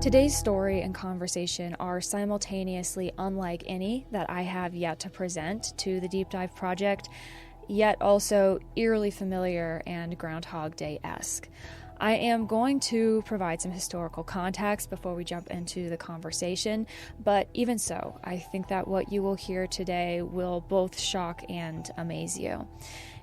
Today's story and conversation are simultaneously unlike any that I have yet to present to the Deep Dive Project, yet also eerily familiar and Groundhog Day-esque. I am going to provide some historical context before we jump into the conversation, but even so, I think that what you will hear today will both shock and amaze you.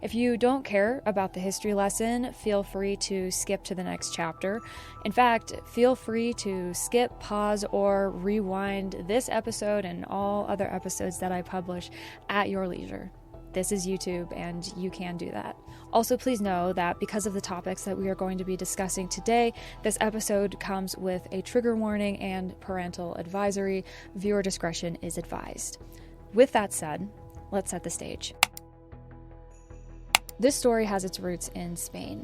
If you don't care about the history lesson, feel free to skip to the next chapter. In fact, feel free to skip, pause, or rewind this episode and all other episodes that I publish at your leisure. This is YouTube, and you can do that. Also, please know that because of the topics that we are going to be discussing today, this episode comes with a trigger warning and parental advisory. Viewer discretion is advised. With that said, let's set the stage. This story has its roots in Spain.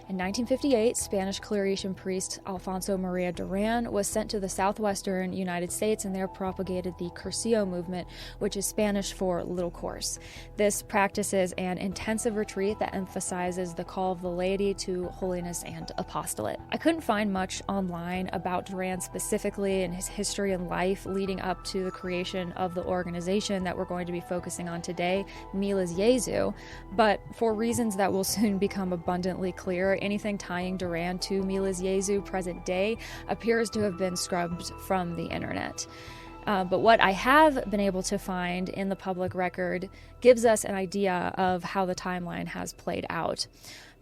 In 1958, Spanish Cleration priest Alfonso Maria Duran was sent to the southwestern United States and there propagated the Cursillo movement, which is Spanish for little course. This practices an intensive retreat that emphasizes the call of the laity to holiness and apostolate. I couldn't find much online about Duran specifically and his history and life leading up to the creation of the organization that we're going to be focusing on today, Miles Jesu, but for reasons that will soon become abundantly clear, anything tying Duran to Miles Jesu present day appears to have been scrubbed from the internet. But what I have been able to find in the public record gives us an idea of how the timeline has played out.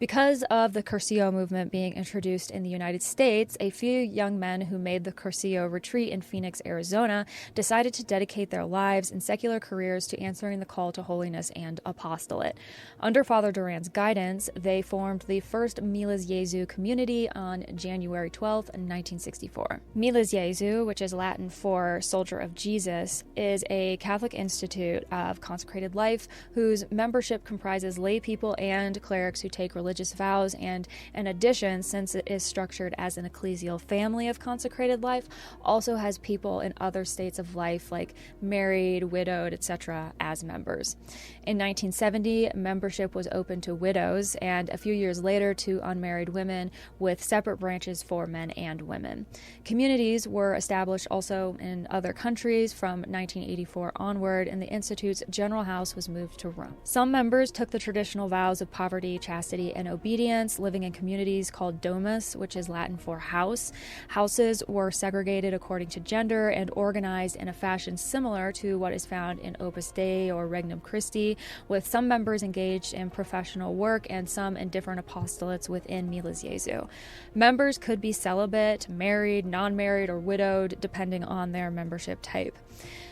Because of the Cursillo movement being introduced in the United States, a few young men who made the Cursillo retreat in Phoenix, Arizona, decided to dedicate their lives and secular careers to answering the call to holiness and apostolate. Under Father Duran's guidance, they formed the first Miles Jesu community on January 12, 1964. Miles Jesu, which is Latin for Soldier of Jesus, is a Catholic institute of consecrated life whose membership comprises lay people and clerics who take religious vows, and in addition, since it is structured as an ecclesial family of consecrated life, also has people in other states of life like married, widowed, etc. as members. In 1970, membership was open to widows, and a few years later to unmarried women, with separate branches for men and women. Communities were established also in other countries from 1984 onward, and the Institute's general house was moved to Rome. Some members took the traditional vows of poverty, chastity, and obedience, living in communities called domus, which is Latin for house. Houses were segregated according to gender and organized in a fashion similar to what is found in Opus Dei or Regnum Christi, with some members engaged in professional work and some in different apostolates within Miles Jesu. Members could be celibate, married, non-married, or widowed, depending on their membership type.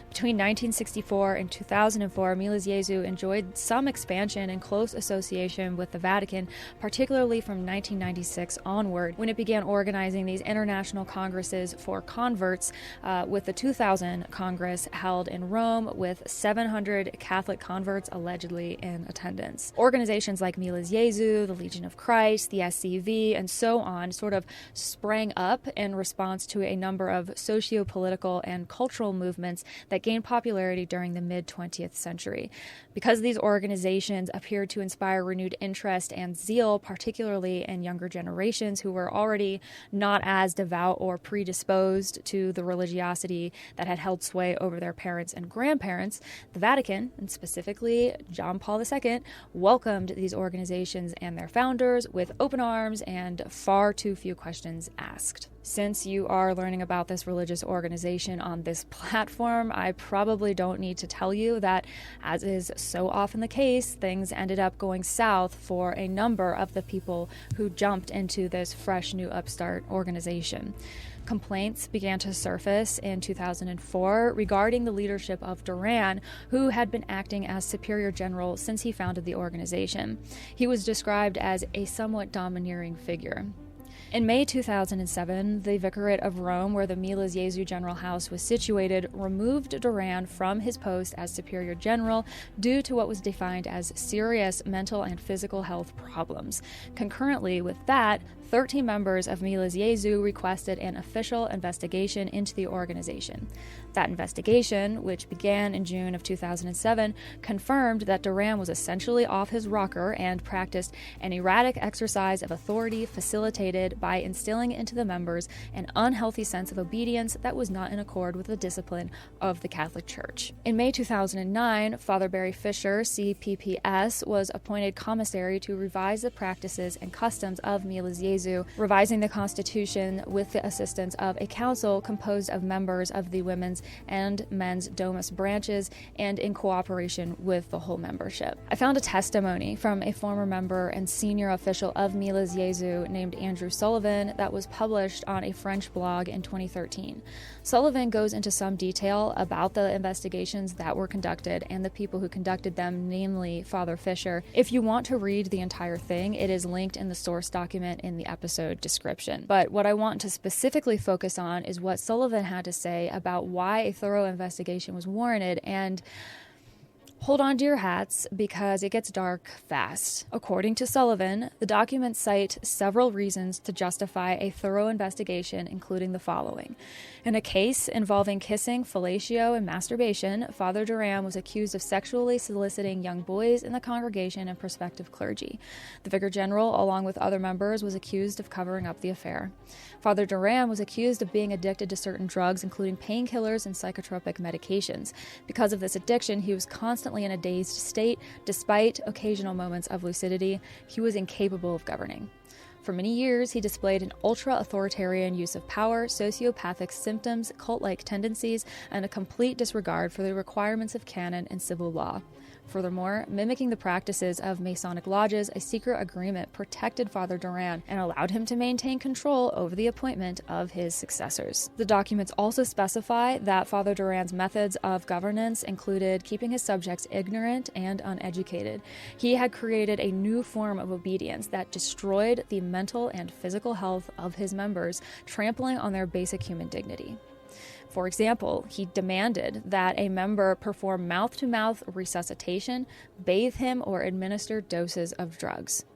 Between 1964 and 2004, Miles Jesu enjoyed some expansion and close association with the Vatican, particularly from 1996 onward, when it began organizing these international congresses for converts, with the 2000 Congress held in Rome with 700 Catholic converts allegedly in attendance. Organizations like Miles Jesu, the Legion of Christ, the SCV, and so on sort of sprang up in response to a number of socio-political and cultural movements that gained popularity during the mid-20th century. Because these organizations appeared to inspire renewed interest and zeal, particularly in younger generations who were already not as devout or predisposed to the religiosity that had held sway over their parents and grandparents, the Vatican, and specifically John Paul II, welcomed these organizations and their founders with open arms and far too few questions asked. Since you are learning about this religious organization on this platform, I probably don't need to tell you that, as is so often the case, things ended up going south for a number of the people who jumped into this fresh new upstart organization. Complaints began to surface in 2004 regarding the leadership of Duran, who had been acting as superior general since he founded the organization. He was described as a somewhat domineering figure. In May 2007, the Vicariate of Rome, where the Miles Jesu General House was situated, removed Duran from his post as Superior General due to what was defined as serious mental and physical health problems. Concurrently with that, 13 members of Miles Jesu requested an official investigation into the organization. That investigation, which began in June of 2007, confirmed that Duran was essentially off his rocker and practiced an erratic exercise of authority facilitated by instilling into the members an unhealthy sense of obedience that was not in accord with the discipline of the Catholic Church. In May 2009, Father Barry Fisher, CPPS, was appointed commissary to revise the practices and customs of Miles Jesu, revising the Constitution with the assistance of a council composed of members of the women's and men's Domus branches and in cooperation with the whole membership. I found a testimony from a former member and senior official of Miles Jesu named Andrew Sullivan that was published on a French blog in 2013. Sullivan goes into some detail about the investigations that were conducted and the people who conducted them, namely Father Fisher. If you want to read the entire thing, it is linked in the source document in the episode description. But what I want to specifically focus on is what Sullivan had to say about why a thorough investigation was warranted, and hold on to your hats because it gets dark fast. According to Sullivan, the documents cite several reasons to justify a thorough investigation, including the following. In a case involving kissing, fellatio, and masturbation, Father Durand was accused of sexually soliciting young boys in the congregation and prospective clergy. The Vicar General, along with other members, was accused of covering up the affair. Father Durand was accused of being addicted to certain drugs, including painkillers and psychotropic medications. Because of this addiction, he was constantly in a dazed state. Despite occasional moments of lucidity, he was incapable of governing. For many years, he displayed an ultra-authoritarian use of power, sociopathic symptoms, cult-like tendencies, and a complete disregard for the requirements of canon and civil law. Furthermore, mimicking the practices of Masonic lodges, a secret agreement protected Father Durand and allowed him to maintain control over the appointment of his successors. The documents also specify that Father Durand's methods of governance included keeping his subjects ignorant and uneducated. He had created a new form of obedience that destroyed the mental and physical health of his members, trampling on their basic human dignity. For example, he demanded that a member perform mouth-to-mouth resuscitation, bathe him, or administer doses of drugs.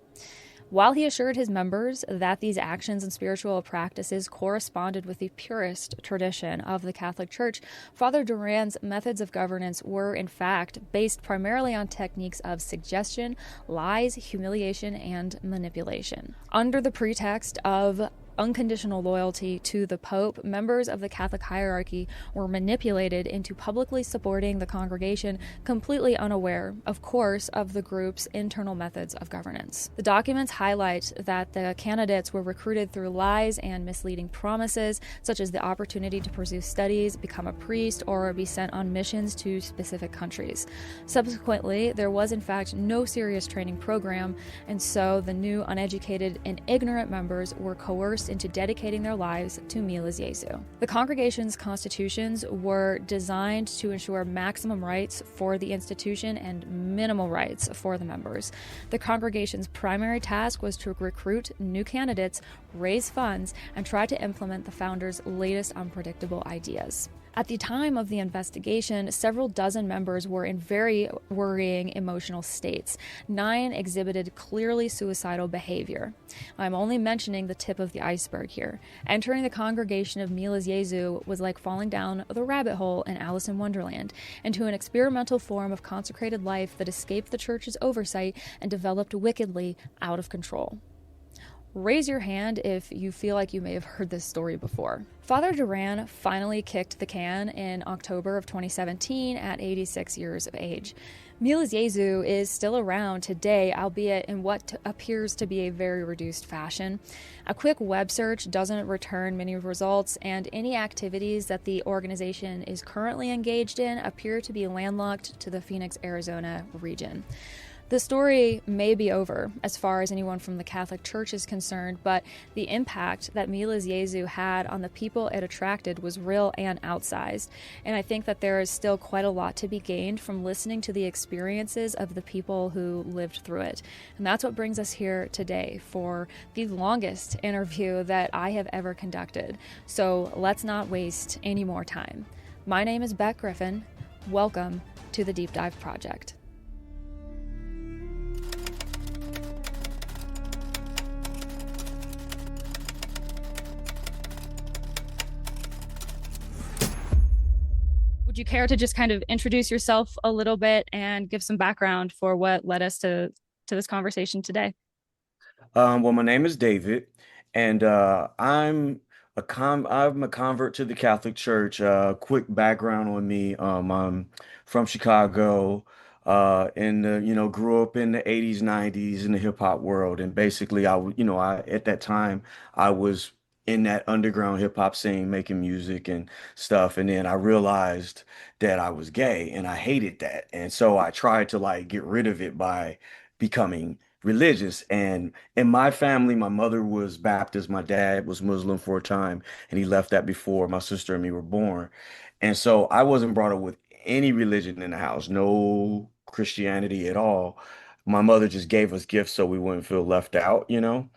While he assured his members that these actions and spiritual practices corresponded with the purest tradition of the Catholic Church, Father Durand's methods of governance were, in fact, based primarily on techniques of suggestion, lies, humiliation, and manipulation. Under the pretext of unconditional loyalty to the Pope, members of the Catholic hierarchy were manipulated into publicly supporting the congregation, completely unaware, of course, of the group's internal methods of governance. The documents highlight that the candidates were recruited through lies and misleading promises, such as the opportunity to pursue studies, become a priest, or be sent on missions to specific countries. Subsequently, there was in fact no serious training program, and so the new uneducated and ignorant members were coerced into dedicating their lives to Miles Jesu. The congregation's constitutions were designed to ensure maximum rights for the institution and minimal rights for the members. The congregation's primary task was to recruit new candidates, raise funds, and try to implement the founders' latest unpredictable ideas. At the time of the investigation, several dozen members were in very worrying emotional states. 9 exhibited clearly suicidal behavior. I'm only mentioning the tip of the iceberg here. Entering the congregation of Miles Jesu was like falling down the rabbit hole in Alice in Wonderland into an experimental form of consecrated life that escaped the church's oversight and developed wickedly out of control. Raise your hand if you feel like you may have heard this story before. Father Durand finally kicked the can in October of 2017 at 86 years of age. Miles Jesu is still around today, albeit in what appears to be a very reduced fashion. A quick web search doesn't return many results, and any activities that the organization is currently engaged in appear to be landlocked to the Phoenix, Arizona region. The story may be over as far as anyone from the Catholic Church is concerned, but the impact that Miles Jesu had on the people it attracted was real and outsized. And I think that there is still quite a lot to be gained from listening to the experiences of the people who lived through it. And that's what brings us here today for the longest interview that I have ever conducted. So let's not waste any more time. My name is Beck Griffin. Welcome to the Deep Dive Project. Would you care to just kind of introduce yourself a little bit and give some background for what led us to this conversation today? Well, my name is David, and I'm a convert to the Catholic Church. Quick background on me. I'm from Chicago. And grew up in the 80s, 90s in the hip hop world, and basically I at that time I was in that underground hip hop scene making music and stuff, and then I realized that I was gay and I hated that, and so I tried to like get rid of it by becoming religious. And in my family, my mother was Baptist, my dad was Muslim for a time, and he left that before my sister and me were born. And so I wasn't brought up with any religion in the house, no Christianity at all. My mother just gave us gifts so we wouldn't feel left out, you know?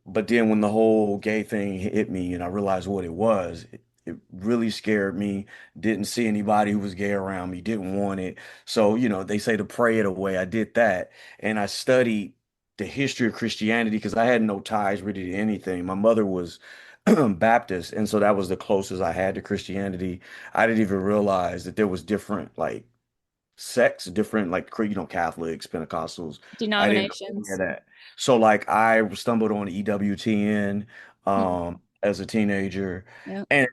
But then when the whole gay thing hit me and I realized what it was, it really scared me. Didn't see anybody who was gay around me, didn't want it. So, they say to pray it away. I did that. And I studied the history of Christianity because I had no ties really to anything. My mother was Baptist, and so that was the closest I had to Christianity. I didn't even realize that there was different like sects, different like Catholics, Pentecostals. I didn't know any of Denominations. that. So like I stumbled on EWTN Hmm. as a teenager, Yeah. and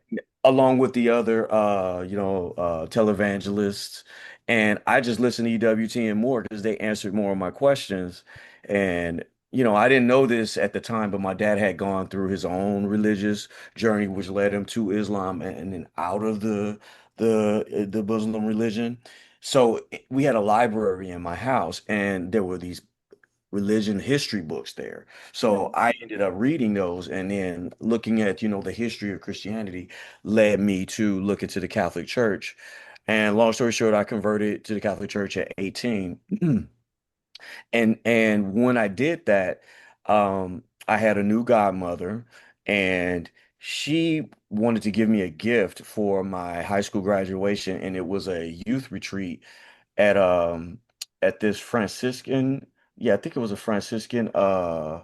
along with the other televangelists, and I just listened to EWTN more because they answered more of my questions. And I didn't know this at the time, but my dad had gone through his own religious journey, which led him to Islam and then out of the Muslim religion. So we had a library in my house, and there were these religion history books there. So Right. I ended up reading those, and then looking at, the history of Christianity led me to look into the Catholic Church. And long story short, I converted to the Catholic Church at 18. And when I did that, I had a new godmother, and she wanted to give me a gift for my high school graduation, and it was a youth retreat at this Franciscan, yeah, I think it was a Franciscan uh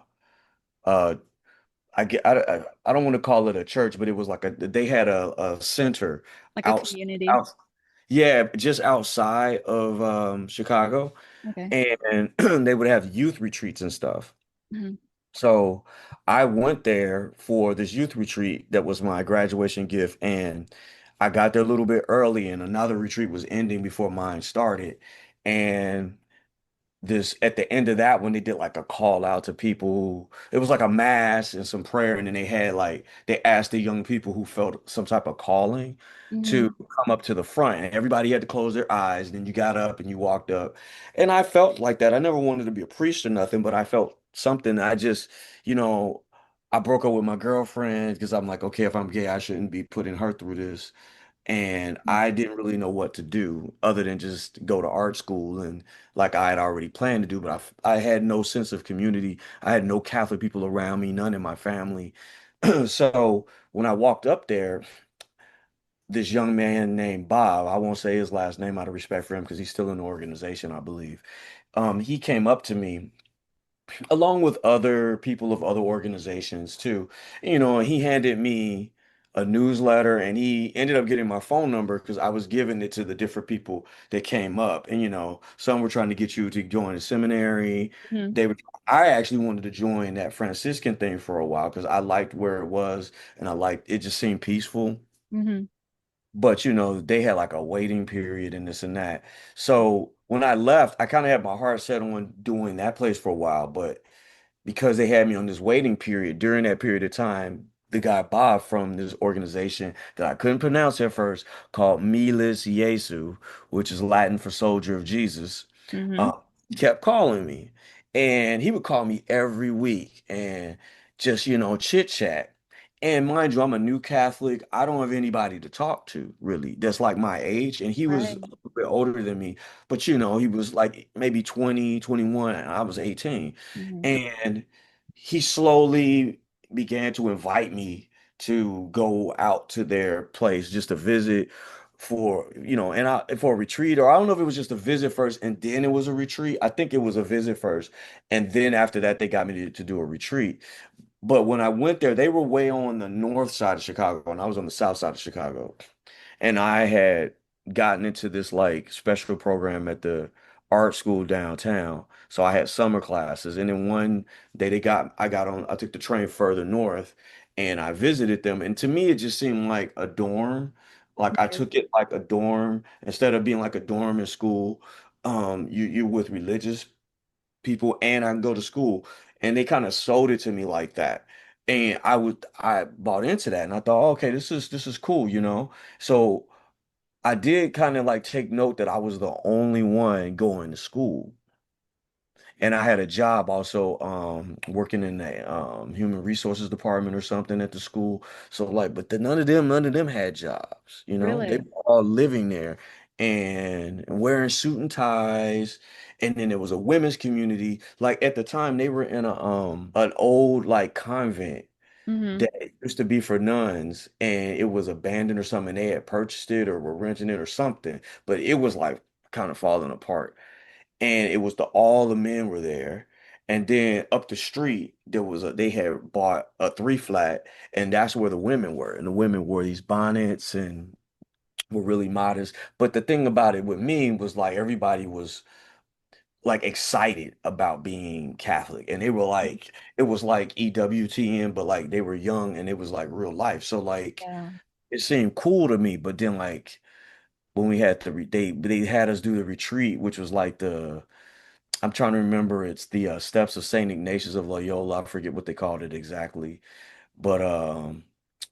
I don't want to call it a church, but it was like they had a center Like a out community. out yeah, just outside of Chicago, Okay. and they would have youth retreats and stuff. Hmm. So I went there for this youth retreat that was my graduation gift, and I got there a little bit early, and another retreat was ending before mine started. And this at the end of that when they did like a call out to people, it was like a mass and some prayer, and then they asked the young people who felt some type of calling Hmm. to come up to the front, and everybody had to close their eyes, and then you got up and you walked up. And I felt like that. I never wanted to be a priest or nothing, but I felt something. I just, you know I broke up with my girlfriend because I'm like, okay, if I'm gay, I shouldn't be putting her through this. And I didn't really know what to do other than just go to art school, and like I had already planned to do, but I had no sense of community. I had no Catholic people around me, none in my family. So when I walked up there, this young man named Bob, I won't say his last name out of respect for him because he's still in the organization, I believe. He came up to me along with other people of other organizations too. He handed me a newsletter, and he ended up getting my phone number because I was giving it to the different people that came up. And some were trying to get you to join a seminary. Hmm. They were I actually wanted to join that Franciscan thing for a while because I liked where it was, and I liked it, just seemed peaceful. Hmm. But they had like a waiting period and this and that. So when I left, I kind of had my heart set on doing that place for a while, but because they had me on this waiting period, during that period of time, the guy Bob from this organization that I couldn't pronounce at first, called Miles Jesu, which is Latin for soldier of Jesus, Hmm. uh, kept calling me. And he would call me every week and just, chit chat. And mind you, I'm a new Catholic. I don't have anybody to talk to really that's like my age. And he was a Right. little bit older than me, but he was like maybe 20, 21, and I was 18. Hmm. And he slowly began to invite me to go out to their place just to visit for a retreat, or I don't know if it was just a visit first and then it was a retreat. I think it was a visit first, and then after that they got me to do a retreat. But when I went there, they were way on the north side of Chicago, and I was on the south side of Chicago. And I had gotten into this like special program at the art school downtown. So I had summer classes. And then one day I took the train further north and I visited them. And to me, it just seemed like a dorm. Like I took it like a dorm instead of being like a dorm in school. You're with religious people and I can go to school. And they kind of sold it to me like that. And I bought into that and I thought, okay, this is cool, you know? So I did kind of like take note that I was the only one going to school. And I had a job also working in the human resources department or something at the school. So like, but none of them had jobs, you know. They Really? were all living there and wearing suit and ties. And then there was a women's community. Like at the time they were in a an old like convent Mm-hmm. that used to be for nuns and it was abandoned or something. They had purchased it or were renting it or something, but it was like kind of falling apart. And it was all the men were there. And then up the street, they had bought a three flat, and that's where the women were. And the women wore these bonnets and were really modest. But the thing about it with me was like everybody was like excited about being Catholic. And they were like, it was like EWTN, but like they were young and it was like real life. So like Yeah. it seemed cool to me. But then like when we had they had us do the retreat, which was like I'm trying to remember. It's the steps of Saint Ignatius of Loyola. I forget what they called it exactly, but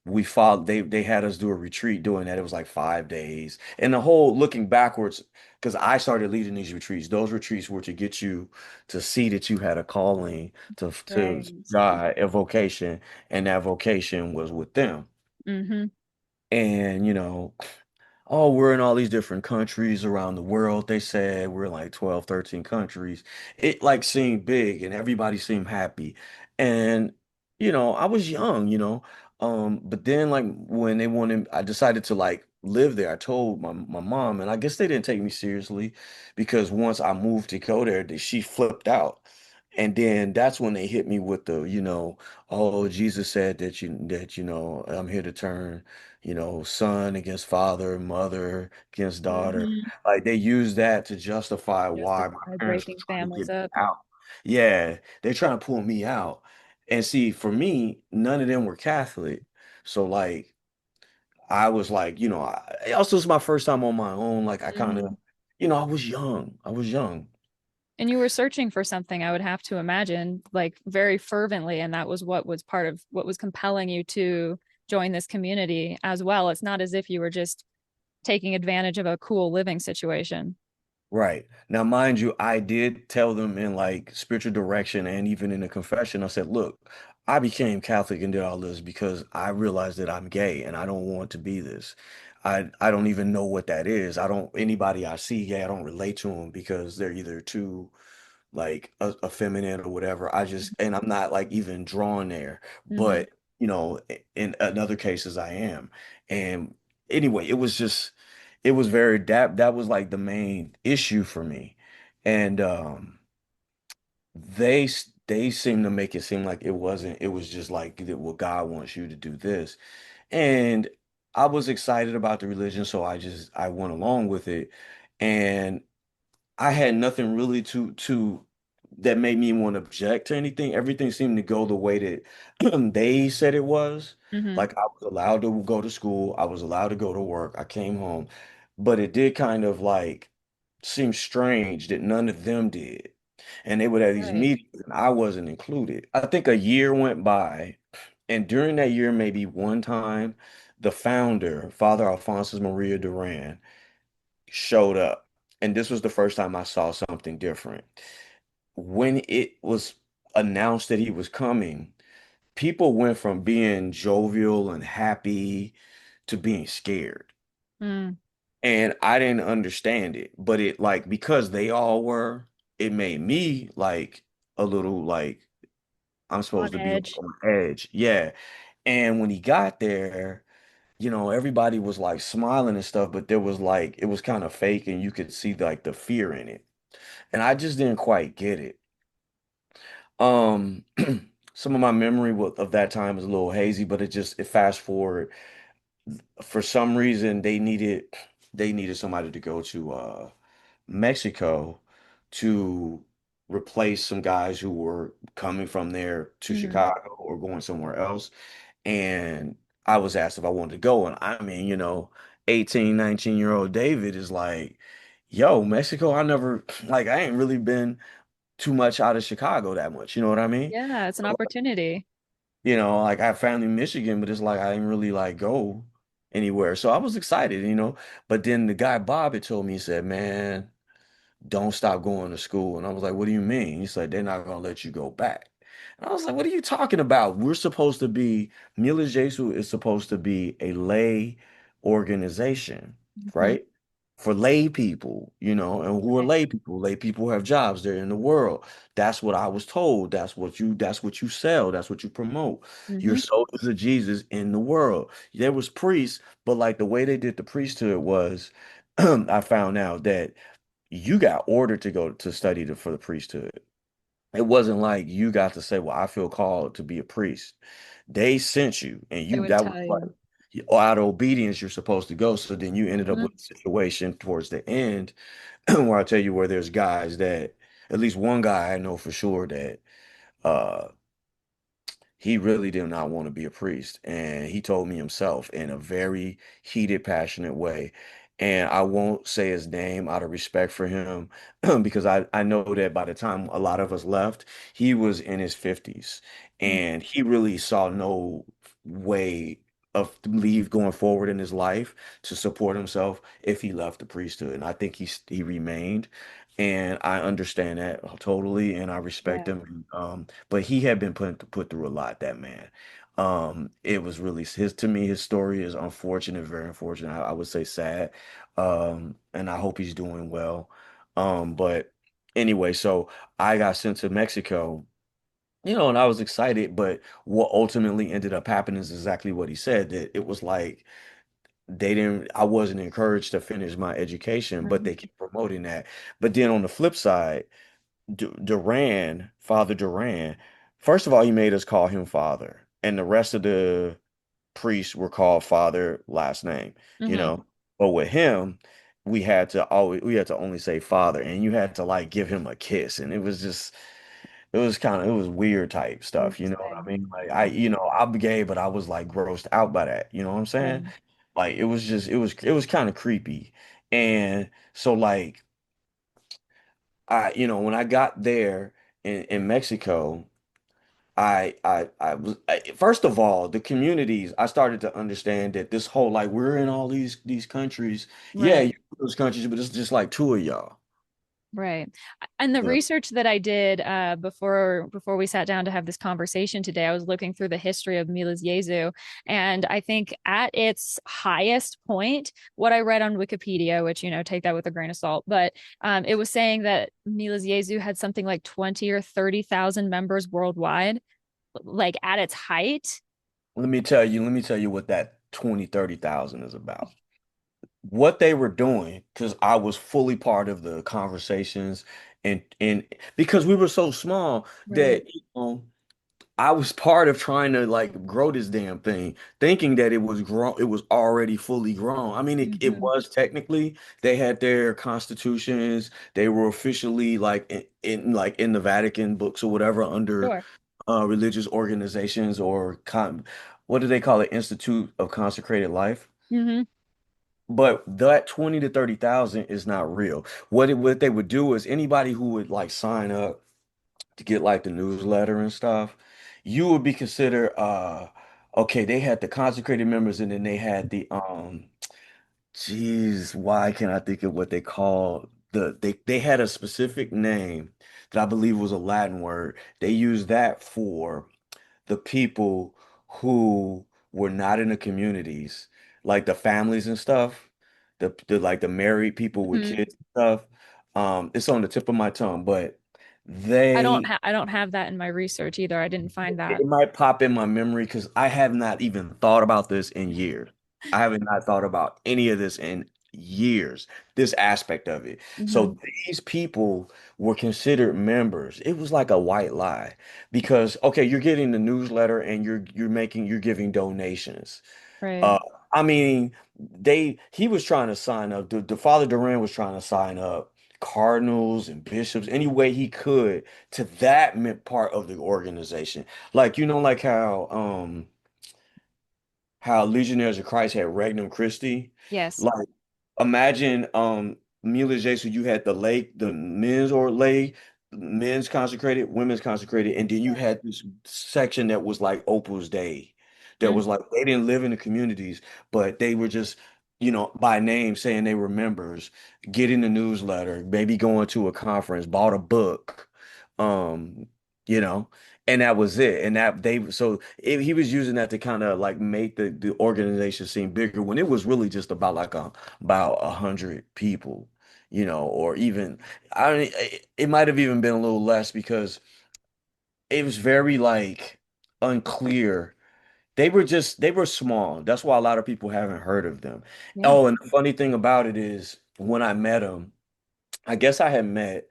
we followed. They had us do a retreat doing that. It was like 5 days, and the whole looking backwards because I started leading these retreats. Those retreats were to get you to see that you had a calling to Right. God, a vocation, and that vocation was with them. Mm-hmm. And oh, we're in all these different countries around the world. They said we're in like 12, 13 countries. It like seemed big and everybody seemed happy. And, I was young, but then like when I decided to like live there. I told my mom, and I guess they didn't take me seriously because once I moved to go there, she flipped out. And then that's when they hit me with oh, Jesus said I'm here to turn son against father, mother against daughter. Mm-hmm. Like they use that to justify why my Justify parents were breaking trying to families get me up. out. Yeah, they're trying to pull me out. And see, for me, none of them were Catholic. So like I was like, it also was my first time on my own. Like I kind of, Mm-hmm. I was young. I was young. And you were searching for something, I would have to imagine, like very fervently, and that was what was part of what was compelling you to join this community as well. It's not as if you were just taking advantage of a cool living situation. Right. Now, mind you, I did tell them in like spiritual direction and even in the confession, I said, look, I became Catholic and did all this because I realized that I'm gay and I don't want to be this. I don't even know what that is. Anybody I see gay, I don't relate to them because they're either too like effeminate or whatever. And I'm not like even drawn there. Mm-hmm. But, in other cases I am. And anyway, it was very that was like the main issue for me. And they seem to make it seem like it was just like well, God wants you to do this. And I was excited about the religion, so I went along with it. And I had nothing really to that made me want to object to anything. Everything seemed to go the way that they said it was. Mm-hmm. Like I was allowed to go to school, I was allowed to go to work. I came home, but it did kind of like seem strange that none of them did. And they would have these Right. meetings and I wasn't included. I think a year went by, and during that year, maybe one time, the founder, Father Alphonsus Maria Duran, showed up. And this was the first time I saw something different. When it was announced that he was coming, people went from being jovial and happy to being scared. Mm. And I didn't understand it, but it like because they all were, it made me like a little like I'm On supposed to be like edge. on edge. Yeah. And when he got there, everybody was like smiling and stuff, but there was like it was kind of fake and you could see like the fear in it. And I just didn't quite get it. Um some of my memory of that time is a little hazy, but it fast forward. For some reason they needed somebody to go to Mexico to replace some guys who were coming from there to Hmm. Chicago or going somewhere else. And I was asked if I wanted to go. And I mean, 18, 19-year-old David is like, yo, Mexico, I never, like, I ain't really been too much out of Chicago that much. You know what I mean? Yeah, it's an So, opportunity. like I have family in Michigan, but it's like I didn't really like go anywhere. So I was excited. But then the guy Bob had told me, he said, man, don't stop going to school. And I was like, what do you mean? He said, they're not going to let you go back. And I was like, what are you talking about? Milas Jesu is supposed to be a lay organization, Hmm. right? For lay people, and who are Right. lay people? Lay people have jobs. They're in the world. That's what I was told. That's what you sell. That's what you promote. You're Hmm. soldiers of Jesus in the world. There was priests, but like the way they did the priesthood was, I found out that you got ordered to go to study for the priesthood. It wasn't like you got to say, "Well, I feel called to be a priest." They sent you, and They you would that was tell like you. out of obedience, you're supposed to go. So then you ended up Hmm. with a situation towards the end where I tell you where there's guys that at least one guy I know for sure that uh he really did not want to be a priest. And he told me himself in a very heated, passionate way. And I won't say his name out of respect for him because I know that by the time a lot of us left, he was in his 50s and he really saw no way of leave going forward in his life to support himself if he left the priesthood. And I think he remained. And I understand that totally, and I respect Yeah. him. But he had been put through a lot, that man. It was really to me, his story is unfortunate, very unfortunate. I would say sad. And I hope he's doing well. But anyway, so I got sent to Mexico, and I was excited, but what ultimately ended up happening is exactly what he said, that it was like I wasn't encouraged to finish my education, but they Hmm. keep promoting that. But then on the flip side, Father Duran, first of all, he made us call him Father, and the rest of the priests were called Father last name, you Hmm. know. But with him, we had to only say Father, and you had to like give him a kiss, and it was weird type stuff, you know what I Interesting. mean? Like Yeah. I'm gay, but I was like grossed out by that, you know what I'm saying? Yeah. Like it was kind of creepy. And so like when I got there in Mexico, first of all, the communities, I started to understand that this whole like we're in all these countries. Yeah, Right. you're in those countries, but it's just like two of y'all. Right. And the Yeah. research that I did before we sat down to have this conversation today, I was looking through the history of Milas Jesu, and I think at its highest point, what I read on Wikipedia, which take that with a grain of salt, but it was saying that Milas Jesu had something like 20 or 30,000 members worldwide, like at its height. Let me tell you what that 20, 30,000 is about. What they were doing, because I was fully part of the conversations and because we were so small Right. that I was part of trying to like grow this damn thing, thinking that it was grown, it was already fully grown. I mean, it Hmm. was technically, they had their constitutions, they were officially like in the Vatican books or whatever under Sure. religious organizations or what do they call it? Institute of Consecrated Life. Hmm. But that 20 to 30,000 is not real. What they would do is anybody who would like sign up to get like the newsletter and stuff, you would be considered okay, they had the consecrated members and then they had the geez, why can't I think of what they call they had a specific name that I believe was a Latin word. They used that for the people who were not in the communities, like the families and stuff, the like the married people with Hmm. kids and stuff. It's on the tip of my tongue, but they I don't have that in my research either. I didn't find that. it might pop in my memory because I have not even thought about this in years. I haven't not thought about any of this in years, this aspect of it. Hmm. So these people were considered members. It was like a white lie because okay, you're getting the newsletter and you're giving donations. Right. Uh, I mean, he was trying to sign up. The Father Duran was trying to sign up cardinals and bishops any way he could to that part of the organization. Like, like how Legionnaires of Christ had Regnum Christi. Yes. Like, imagine Mila Jesu, you had the men's or lay, men's consecrated, women's consecrated, and then you had this section that was like Opus Dei. That Mm. was like they didn't live in the communities, but they were just, by name saying they were members, getting the newsletter, maybe going to a conference, bought a book, um, you know and that was it. And that they so he was using that to kind of like make the organization seem bigger when it was really just about like about 100 people, or even it might have even been a little less because it was very like unclear. They were small. That's why a lot of people haven't heard of them. Yeah. Oh, and the funny thing about it is when I met them, I guess I had met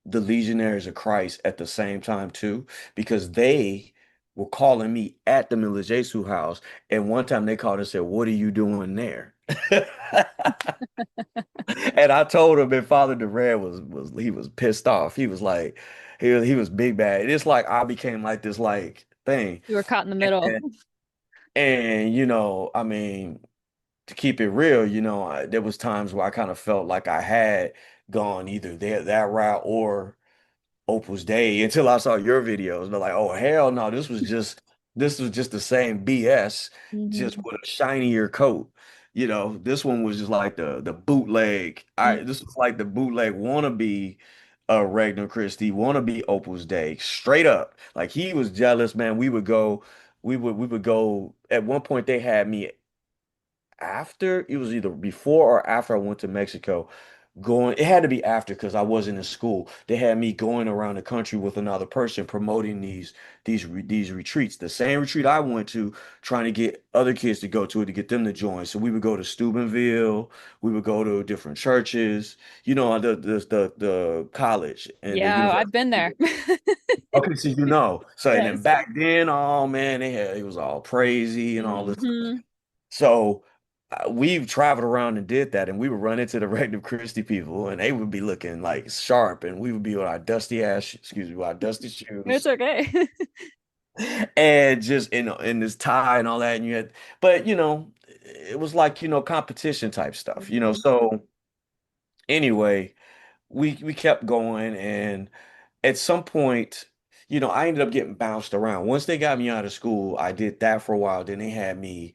the Legionnaires of Christ at the same time too, because they were calling me at the Mila Jesu house. And one time they called and said, "What are you doing there?" And I told him, and Father Durant was he was pissed off. He was like, he was big bad. It's like I became like this like thing. You were caught in the middle. And, and I mean, to keep it real, there was times where I kind of felt like I had gone either that route or Opus Dei until I saw your videos. They're like, oh hell no, this was just the same BS, just Hmm. with a shinier coat. This one was just like the bootleg. This was like the bootleg wannabe Regnum Christi, wannabe Opus Dei, straight up. Like he was jealous, man. We would go. At one point, they had me after it was either before or after I went to Mexico. It had to be after because I wasn't in school. They had me going around the country with another person promoting these retreats. The same retreat I went to, trying to get other kids to go to it to get them to join. So we would go to Steubenville, we would go to different churches, the college and the Yeah, I've been university. there. Okay, so So and then Yes. back then, oh man, it was all crazy and all this. Hmm. So we've traveled around and did that, and we would run into the Regnum Christi people, and they would be looking like sharp, and we would be with our excuse me, with our dusty It's shoes, okay. and just in this tie and all that. But it was like competition type stuff, Hmm. So anyway, we kept going, and at some point. I ended up getting bounced around. Once they got me out of school, I did that for a while. Then they had me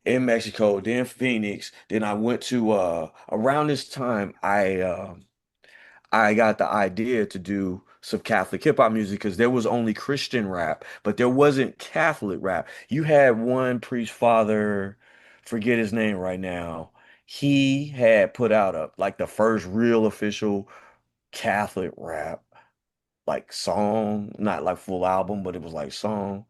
in Mexico, then Phoenix. Then I went to around this time I got the idea to do some Catholic hip hop music because there was only Christian rap, but there wasn't Catholic rap. You had one priest father, forget his name right now. He had put out like the first real official Catholic rap like song, not like full album, but it was like song.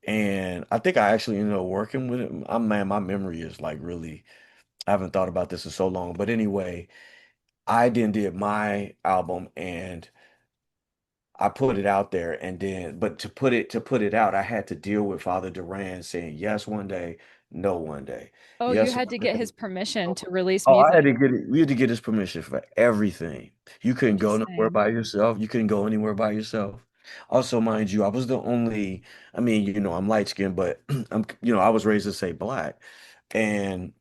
And I think I actually ended up working with him. Man, my memory is like really, I haven't thought about this in so long. But anyway, I then did my album and I put it out there. And then, but to put it out, I had to deal with Father Duran saying yes one day, no one day. Oh, you Yes had to one get day. his permission No. to release Oh, I had music. to get it. We had to get his permission for everything. You couldn't go nowhere Interesting. by yourself. You couldn't go anywhere by yourself. Also, mind you, I was the only, I mean, I'm light skinned, but I was raised to say black. And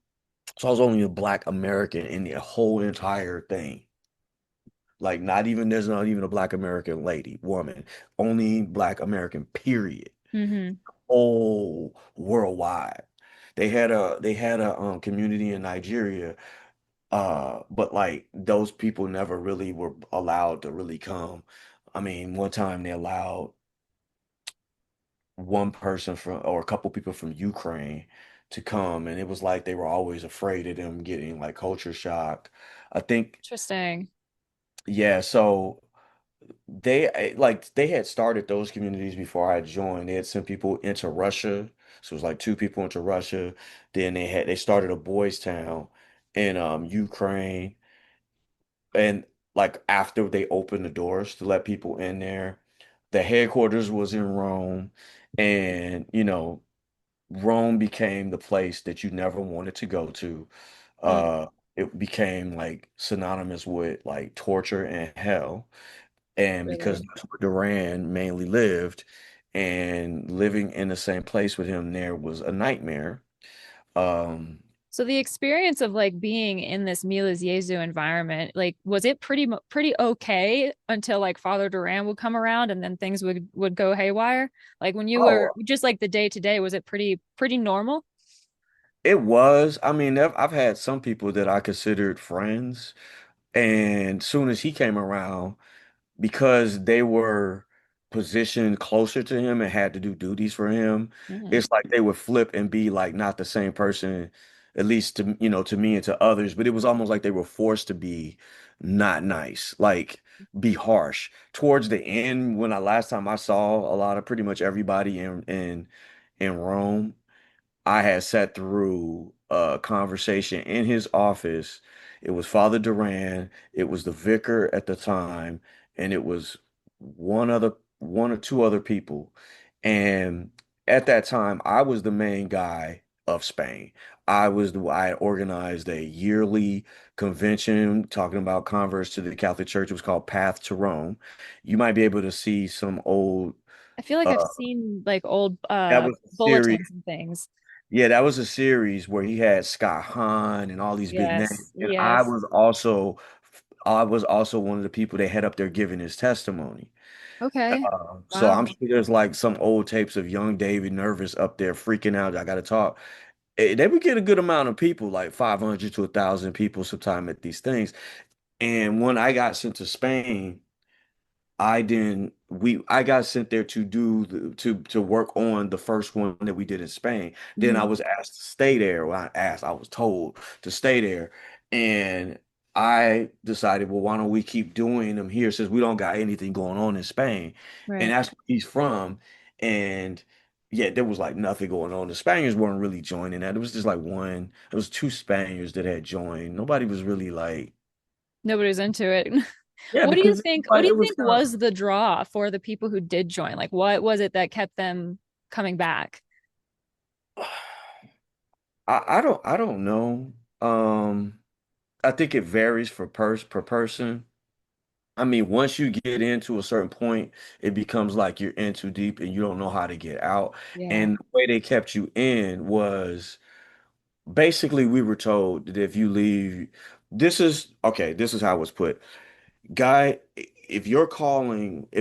so I was only a black American in the whole entire thing. Like there's not even a black American woman, only black American, period. Hmm. Whole worldwide. They had a community in Nigeria, but like those people never really were allowed to really come. I mean, one time they allowed one person from or a couple people from Ukraine to come, and it was like they were always afraid of them getting like culture shock. I think, Interesting. yeah, so they had started those communities before I joined. They had sent people into Russia. So it was like two people into Russia. Then they started a boys town in Ukraine. And like after they opened the doors to let people in there, the headquarters was in Rome. And Rome became the place that you never wanted to go to. Mm. Uh it became like synonymous with like torture and hell. And because Really. that's where Duran mainly lived, and living in the same place with him there was a nightmare. Um, So the experience of like being in this Milas Jesu environment, like was it pretty okay until like Father Duran would come around and then things would go haywire? Like when you were oh, just like the day to day, was it pretty normal? it was. I mean, I've had some people that I considered friends, and soon as he came around, because they were positioned closer to him and had to do duties for him, Mm, it's like they would flip and be like not the same person, at least to to me and to others. But it was almost like they were forced to be not nice, like be harsh. Towards the end, when I last time I saw a lot of pretty much everybody in Rome, I had sat through a conversation in his office. It was Father Duran, it was the vicar at the time, and it was one or two other people. And at that time, I was the main guy of Spain. I organized a yearly convention talking about converts to the Catholic Church. It was called Path to Rome. You might be able to see some old I feel like I've uh seen like old that was a series. bulletins and things. Yeah, that was a series where he had Scott Hahn and all these big names. Yes, And yes. I was also one of the people they had up there giving his testimony. Okay. So I'm Wow. sure there's like some old tapes of young David nervous up there freaking out. I gotta talk. They would get a good amount of people, like 500 to 1,000 people sometime at these things. And when I got sent to Spain, I got sent there to do to work on the first one that we did in Spain. Then I Mhm. was asked to stay there. Well, I was told to stay there. And I decided, well, why don't we keep doing them here since we don't got anything going on in Spain? And Right. that's where he's from. And yeah, there was like nothing going on. The Spaniards weren't really joining that. It was just like it was two Spaniards that had joined. Nobody was really like, Nobody's into it. yeah, because What do it you was think kind of was the draw for the people who did join? Like what was it that kept them coming back? I don't know. I think it varies per person. I mean, once you get into a certain point, it becomes like you're in too deep and you don't know how to get out. Yeah. And the way they kept you in was basically we were told that if you leave, this is how it was put. Guy, if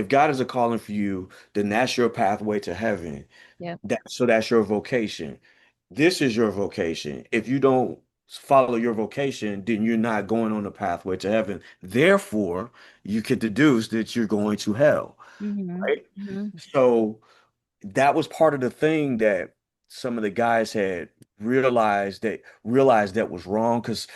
God is a calling for you, then that's your pathway to heaven. Yep. That's your vocation. This is your vocation. If you don't follow your vocation, then you're not going on the pathway to heaven. Therefore, you could deduce that you're going to hell, Hmm. right? Hmm. So that was part of the thing that some of the guys had realized that was wrong because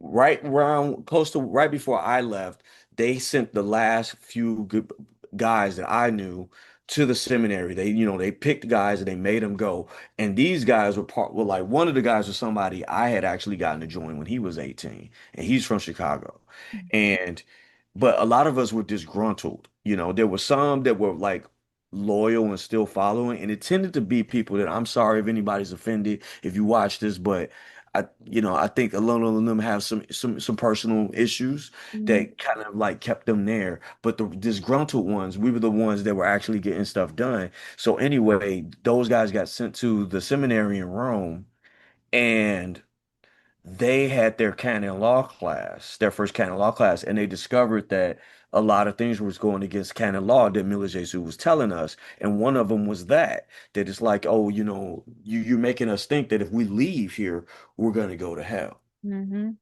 right around close to right before I left, they sent the last few good guys that I knew to the seminary. They picked guys and they made them go. And these guys were like one of the guys was somebody I had actually gotten to join when he was 18, and he's from Chicago. And but a lot of us were disgruntled. There were some that were like loyal and still following, and it tended to be people that I'm sorry if anybody's offended if you watch this, but I think a lot of them have some personal issues Hmm. that kind of like kept them there. But the disgruntled ones, we were the ones that were actually getting stuff done. So anyway, those guys got sent to the seminary in Rome, and they had their canon law class, their first canon law class, and they discovered that a lot of things was going against canon law that Mila Jesus was telling us. And one of them was that it's like, oh, you're making us think that if we leave here, we're going to go to hell. Hmm.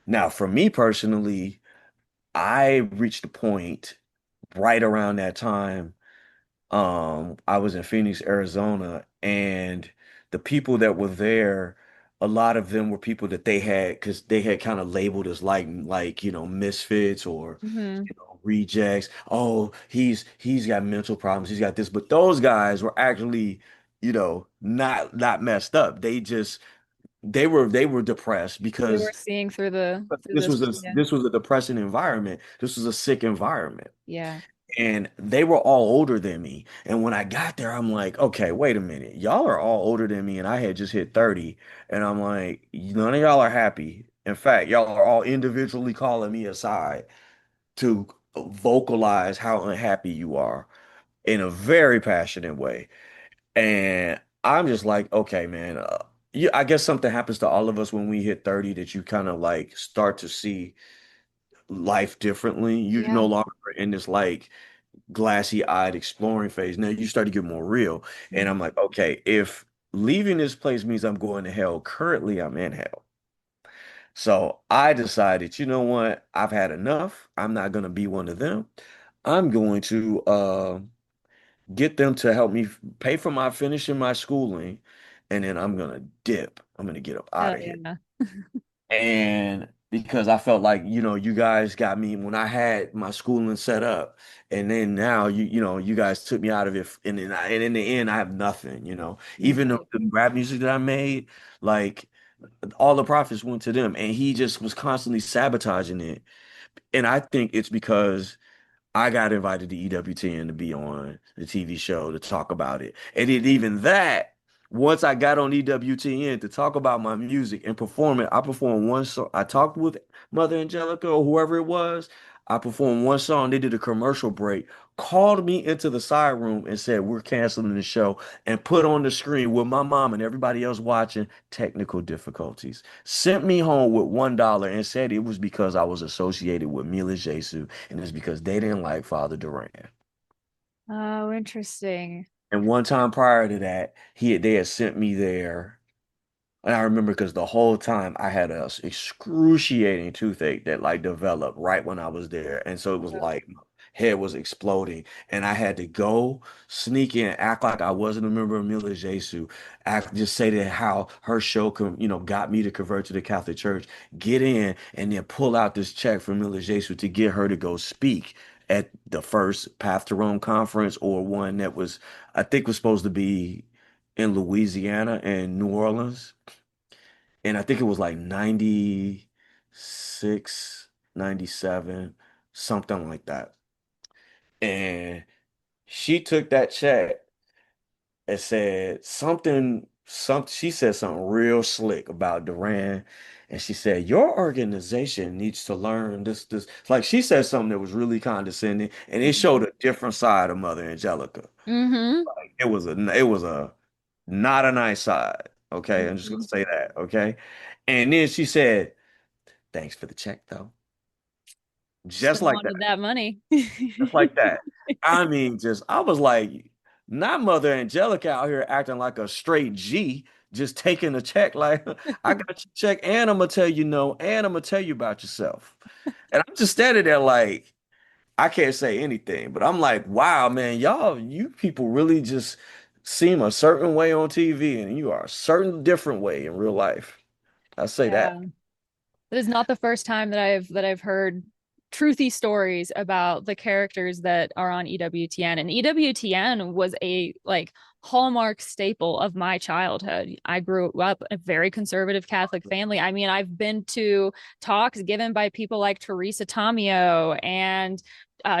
Now, for me personally, I reached a point right around that time. I was in Phoenix, Arizona, and the people that were there, a lot of them were people that because they had kind of labeled as like misfits or Hmm. rejects. Oh, he's got mental problems. He's got this, but those guys were actually, not messed up. They were depressed They were because seeing through the through this this. was a Yeah. this was a depressing environment. This was a sick environment. Yeah. And they were all older than me. And when I got there, I'm like, okay, wait a minute. Y'all are all older than me, and I had just hit 30. And I'm like, none of y'all are happy. In fact, y'all are all individually calling me aside to vocalize how unhappy you are in a very passionate way. And I'm just like, okay, man, I guess something happens to all of us when we hit 30 that you kind of like start to see life differently. You're no Yeah. longer in this like glassy-eyed exploring phase. Now you start to get more real. And I'm like, okay, if leaving this place means I'm going to hell, currently I'm in hell. So I decided, you know what? I've had enough. I'm not going to be one of them. I'm going to get them to help me pay for my finishing my schooling, and then I'm going to dip. I'm going to get up out Hell of here. yeah. And because I felt like, you guys got me when I had my schooling set up, and then now you guys took me out of it, and and in the end, I have nothing. Even Right. the rap music that I made, like all the profits went to them, and he just was constantly sabotaging it. And I think it's because I got invited to EWTN to be on the TV show to talk about it. And even that, once I got on EWTN to talk about my music and perform it, I performed one song. I talked with Mother Angelica or whoever it was. I performed one song. They did a commercial break, called me into the side room and said, "We're canceling the show," and put on the screen with my mom and everybody else watching technical difficulties. Sent me home with $1 and said it was because I was associated with Mila Jesu, and it's because they didn't like Father Duran. Oh, interesting. And one time prior to that, they had sent me there. And I remember because the whole time I had a excruciating toothache that like developed right when I was there. And so it was like my head was exploding. And I had to go sneak in, act like I wasn't a member of Mila Jesu, just say that how her show got me to convert to the Catholic Church, get in and then pull out this check from Mila Jesu to get her to go speak at the first Path to Rome conference, or one that was, I think, was supposed to be in Louisiana and New Orleans. And I think it was like 96, 97, something like that. And she took that check and said she said something real slick about Duran. And she said, your organization needs to learn this. Like she said something that was really condescending, and it showed a different side of Mother Angelica. Mm-hmm. Like it was a not a nice side. Okay. I'm just gonna Mm-hmm. say that. Okay. And then she said, thanks for the check, though. Just Still like that. wanted that money. Just like that. I mean, I was like, not Mother Angelica out here acting like a straight G, just taking a check. Like, I got your check, and I'm gonna tell you no, and I'm gonna tell you about yourself. And I'm just standing there like, I can't say anything, but I'm like, wow, man, you people really just seem a certain way on TV, and you are a certain different way in real life. I say that. Yeah. That is not the first time that I've heard truthy stories about the characters that are on EWTN. And EWTN was a like hallmark staple of my childhood. I grew up in a very conservative Catholic family. I mean, I've been to talks given by people like Teresa Tomeo and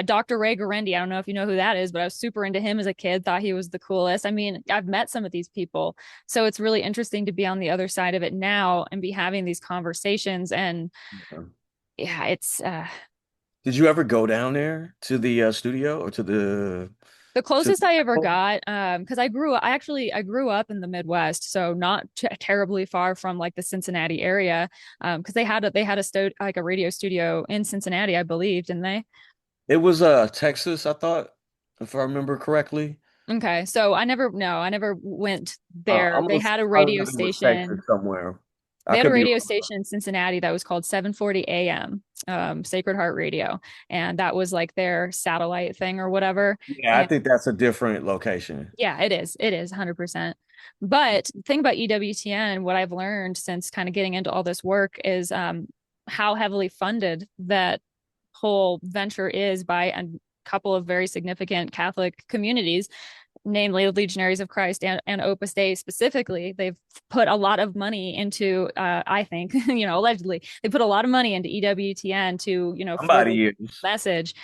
Dr. Ray Garendi. I don't know if you know who that is, but I was super into him as a kid, thought he was the coolest. I mean, I've met some of these people. So it's really interesting to be on the other side of it now and be having these conversations. And yeah, it's Did you ever go down there to the studio or to the the to closest I ever the got. Because I grew up in the Midwest, so not terribly far from like the Cincinnati area. Because like a radio studio in Cincinnati, I believe, didn't they? It was Texas, I thought, if I remember correctly. Okay, so I never went there. I'm They gonna had a probably radio it was Texas station. somewhere. I They had a could be radio wrong. station in Cincinnati that was called 740 AM, Sacred Heart Radio, and that was like their satellite thing or whatever. Yeah, I And think that's a different location. yeah, it is. It is 100%. But the thing about EWTN, what I've learned since kind of getting into all this work is how heavily funded that whole venture is by a couple of very significant Catholic communities, namely the Legionaries of Christ and Opus Dei specifically. They've put a lot of money into, I think, allegedly, they put a lot of money into EWTN to, further Somebody is. the message.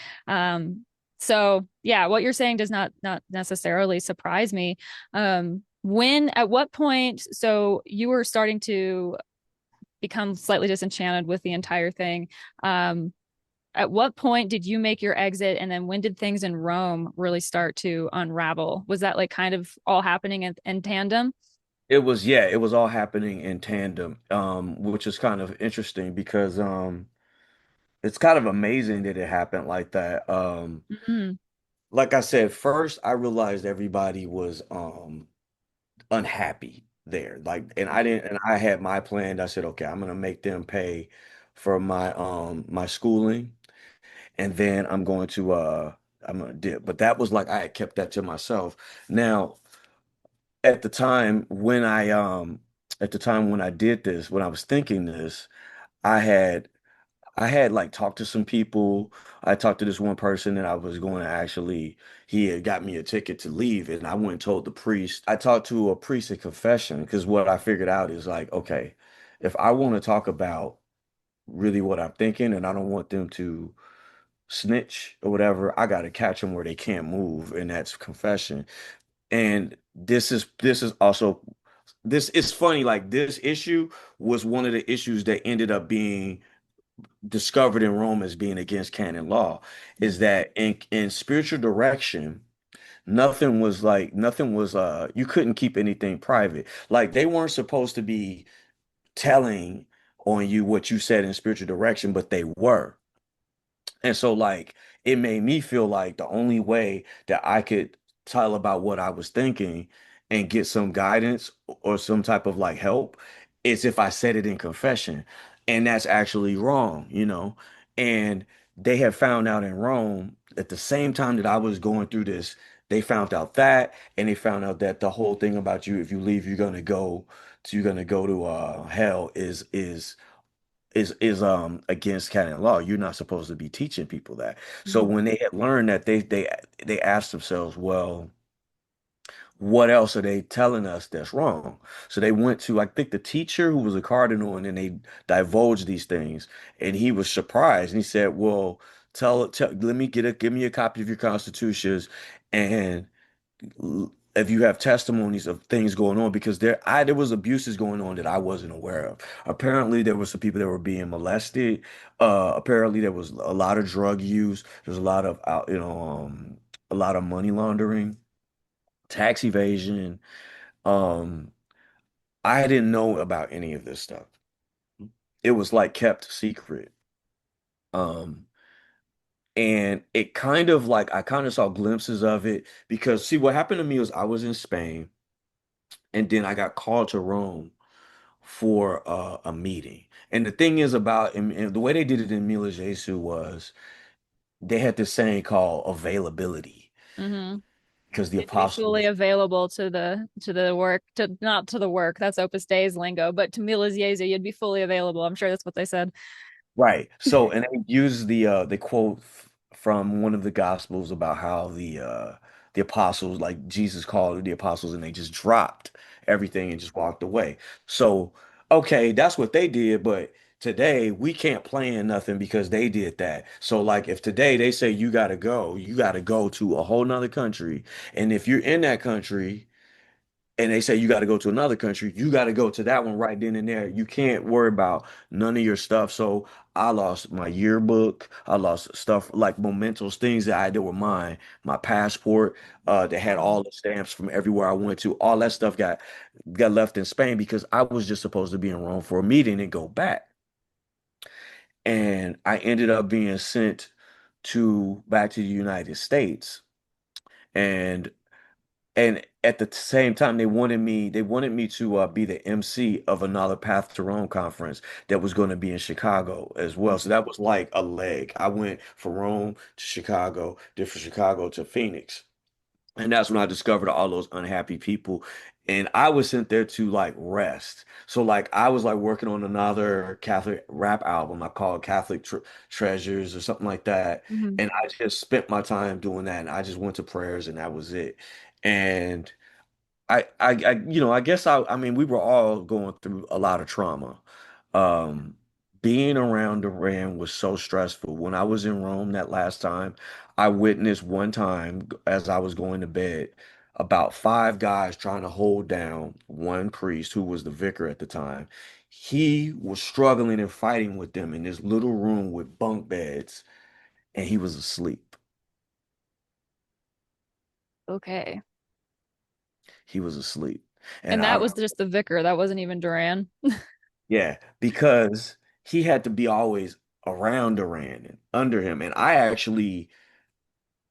So yeah, what you're saying does not necessarily surprise me. When at what point, so you were starting to become slightly disenchanted with the entire thing. Um, at what point did you make your exit, and then when did things in Rome really start to unravel? Was that like kind of all happening in tandem? It was, yeah, it was all happening in tandem, which is kind of interesting because it's kind of amazing that it happened like that. Mm-hmm. Like I said, first I realized everybody was unhappy there. Like, and I didn't, and I had my plan. I said, okay, I'm gonna make them pay for my schooling, and then I'm gonna dip. But that was like I had kept that to myself. Now, at the time when I did this, when I was thinking this, I had I had like talked to some people. I talked to this one person that I was going to actually, he had got me a ticket to leave, and I went and told the priest. I talked to a priest at confession because what I figured out is like, okay, if I want to talk about really what I'm thinking and I don't want them to snitch or whatever, I got to catch them where they can't move, and that's confession. And this is also this is funny, like this issue was one of the issues that ended up being discovered in Rome as being against canon law, is that in spiritual direction, nothing was you couldn't keep anything private. Like they weren't supposed to be telling on you what you said in spiritual direction, but they were. And so, like, it made me feel like the only way that I could tell about what I was thinking and get some guidance or some type of like help is if I said it in confession. And that's actually wrong, you know? And they had found out in Rome at the same time that I was going through this, they found out that, and they found out that the whole thing about you, if you leave, you're gonna go to hell is against canon law. You're not supposed to be teaching people that. So Mm-hmm. when they had learned that, they asked themselves, well, what else are they telling us that's wrong? So they went to, I think, the teacher who was a cardinal, and then they divulged these things, and he was surprised, and he said, well, give me a copy of your constitutions, and if you have testimonies of things going on, because there was abuses going on that I wasn't aware of. Apparently there were some people that were being molested. Apparently there was a lot of drug use. There's a lot of a lot of money laundering, tax evasion. Um, I didn't know about any of this stuff. It was like kept secret. Um, and it kind of like I kind of saw glimpses of it because see what happened to me was I was in Spain, and then I got called to Rome for a meeting. And the thing is about and the way they did it in Mila Jesu was they had this saying called availability Mm-hmm. because the To be fully apostles. available to the work, to not to the work. That's Opus Dei's lingo, but to Mila's Jesu, you'd be fully available. I'm sure that's what they said. Right. So, and they use the quote from one of the gospels about how the apostles, like Jesus called the apostles, and they just dropped everything and just walked away. So, okay, that's what they did, but today we can't plan nothing because they did that. So, like if today they say you gotta go to a whole nother country, and if you're in that country and they say you got to go to another country, you got to go to that one right then and there. You can't worry about none of your stuff. So I lost my yearbook. I lost stuff like mementos, things that were mine. My passport, that had all the stamps from everywhere I went to. All that stuff got left in Spain because I was just supposed to be in Rome for a meeting and go back. And I ended up being sent to back to the United States. And And at the same time, they wanted me to be the MC of another Path to Rome conference that was going to be in Chicago as well. So that was like a leg. I went from Rome to Chicago, then from Chicago to Phoenix. And that's when I discovered all those unhappy people. And I was sent there to like rest. So like I was like working on another Catholic rap album I called Treasures or something like that. Mm-hmm. And I just spent my time doing that. And I just went to prayers and that was it. And I guess I mean, we were all going through a lot of trauma. Um, Being around Iran was so stressful. When I was in Rome that last time, I witnessed one time as I was going to bed about five guys trying to hold down one priest who was the vicar at the time. He was struggling and fighting with them in this little room with bunk beds, and he was asleep. Okay. He was asleep. And And that I, was just the vicar. That wasn't even Duran. yeah, because he had to be always around Duran and under him. And I actually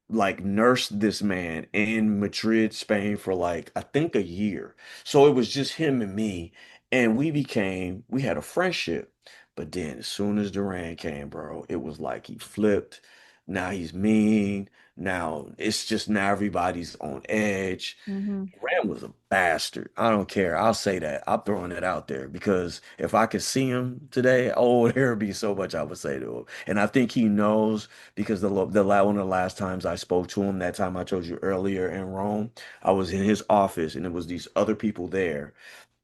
like nursed this man in Madrid, Spain for like I think a year. So it was just him and me, and we had a friendship. But then as soon as Duran came, bro, it was like he flipped. Now he's mean. Now everybody's on edge. Hmm. Ram was a bastard. I don't care. I'll say that. I'm throwing it out there because if I could see him today, oh, there would be so much I would say to him. And I think he knows because one of the last times I spoke to him, that time I told you earlier in Rome, I was in his office and it was these other people there.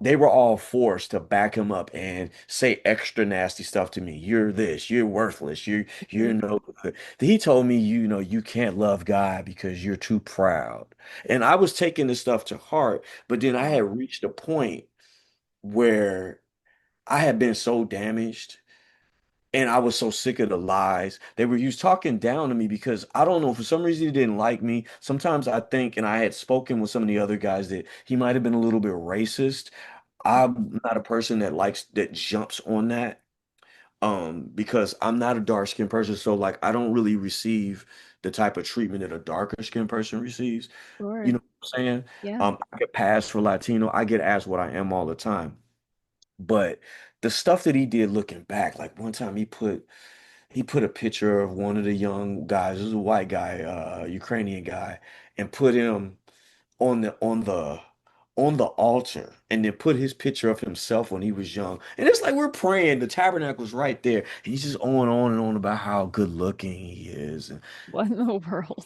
They were all forced to back him up and say extra nasty stuff to me. You're this, you're worthless, you're no good. He told me, you can't love God because you're too proud. And I was taking this stuff to heart, but then I had reached a point where I had been so damaged and I was so sick of the lies. They were used talking down to me because I don't know, for some reason he didn't like me. Sometimes I think, and I had spoken with some of the other guys that he might have been a little bit racist. I'm not a person that jumps on that. Because I'm not a dark skinned person, so like I don't really receive the type of treatment that a darker skinned person receives. You Sure. know what I'm saying? Yeah. I get passed for Latino. I get asked what I am all the time. But the stuff that he did looking back, like one time he put a picture of one of the young guys, this is a white guy, Ukrainian guy, and put him on the altar and then put his picture of himself when he was young. And it's like we're praying, the tabernacle's right there. And he's just on and on about how good looking he is. What in the world?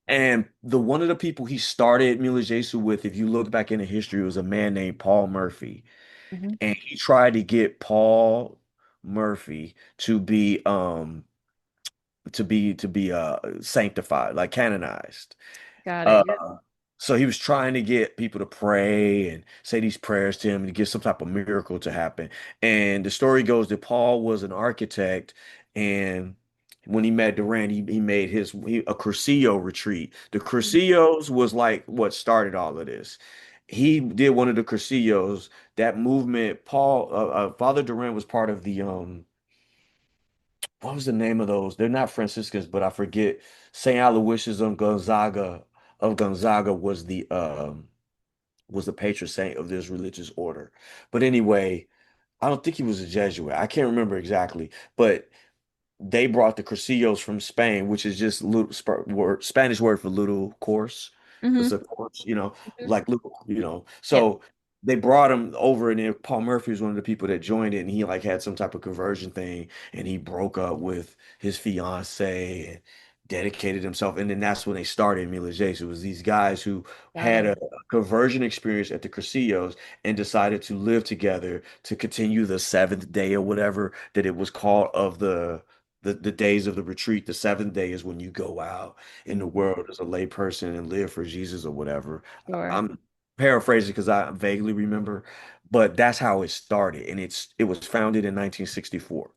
And the one of the people he started Mila Jesu with, if you look back into history, was a man named Paul Murphy. Hmm. And he tried to get Paul Murphy to be sanctified, like canonized. Got it. Uh, Yep. so he was trying to get people to pray and say these prayers to him to get some type of miracle to happen. And the story goes that Paul was an architect, and when he met Durant, he made a Cursillo retreat. The Cursillos was like what started all of this. He did one of the Cursillos. That movement, Father Durant was part of the what was the name of those? They're not Franciscans, but I forget. Saint Aloysius of Gonzaga was the patron saint of this religious order. But anyway, I don't think he was a Jesuit. I can't remember exactly, but they brought the cursillos from Spain, which is just Spanish word for little course. Hmm. It's a course, Hmm. like little, Yep. So they brought him over, and then Paul Murphy was one of the people that joined it, and he like had some type of conversion thing, and he broke up with his fiance and dedicated himself, and then that's when they started Mila J. It was these guys who Got had it. a conversion experience at the Cursillos and decided to live together to continue the seventh day or whatever that it was called of the days of the retreat. The seventh day is when you go out in the Mhm. world as a lay person and live for Jesus or whatever. Sure. I'm paraphrasing because I vaguely remember, but that's how it started. And it was founded in 1964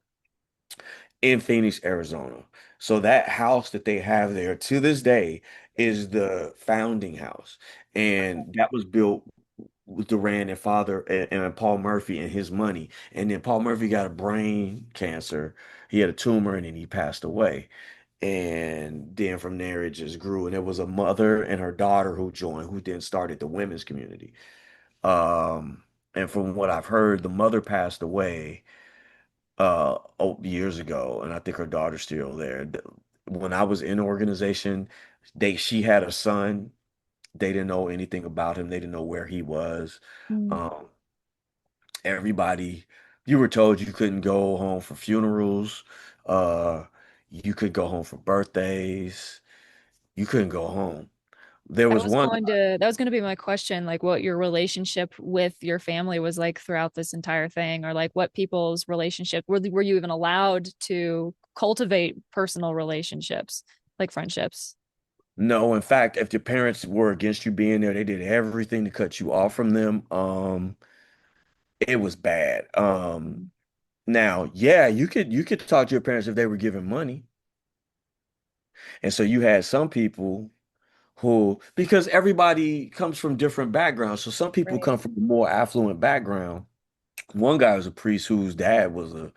in Phoenix, Arizona. So that house that they have there to this day is the founding house. And that was built with Duran and father and Paul Murphy and his money. And then Paul Murphy got a brain cancer. He had a tumor and then he passed away. And then from there it just grew. And there was a mother and her daughter who joined, who then started the women's community. Um, and from what I've heard, the mother passed away years ago, and I think her daughter's still there. When I was in the organization, she had a son. They didn't know anything about him. They didn't know where he was. Mm. Um, everybody, you were told you couldn't go home for funerals. Uh, you could go home for birthdays. You couldn't go home. There was one. That was going to be my question, like what your relationship with your family was like throughout this entire thing, or like what people's relationship were you even allowed to cultivate personal relationships? like friendships. No, in fact, if your parents were against you being there, they did everything to cut you off from them. It was bad. Now, yeah, you could talk to your parents if they were giving money. And so you had some people who, because everybody comes from different backgrounds. So some people Right. come from a more affluent background. One guy was a priest whose dad was a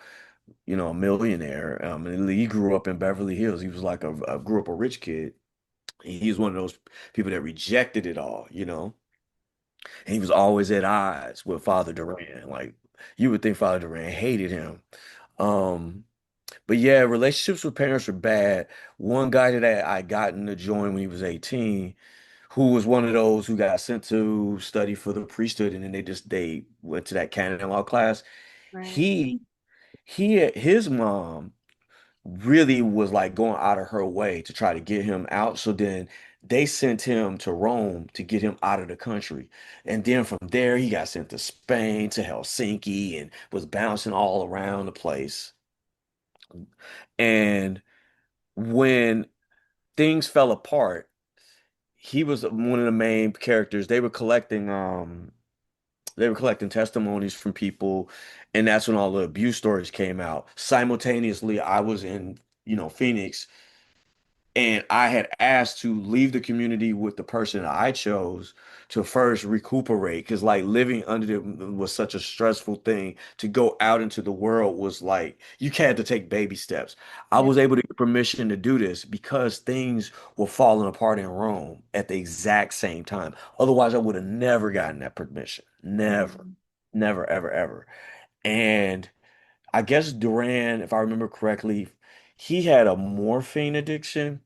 millionaire. And he grew up in Beverly Hills. He was like grew up a rich kid. He's one of those people that rejected it all. And he was always at odds with Father Duran. Like you would think Father Duran hated him. Um, but yeah, relationships with parents are bad. One guy that I got in to join when he was 18, who was one of those who got sent to study for the priesthood, and then they went to that canon law class. Right. He his mom really was like going out of her way to try to get him out. So then they sent him to Rome to get him out of the country. And then from there, he got sent to Spain, to Helsinki, and was bouncing all around the place. And when things fell apart, he was one of the main characters. They were collecting testimonies from people, and that's when all the abuse stories came out. Simultaneously, I was in, Phoenix. And I had asked to leave the community with the person I chose to first recuperate because like living under them was such a stressful thing. To go out into the world was like you had to take baby steps. I Yeah. was able to get permission to do this because things were falling apart in Rome at the exact same time. Otherwise, I would have never gotten that permission. Never, Mhm. never, ever, ever. And I guess Duran, if I remember correctly, he had a morphine addiction.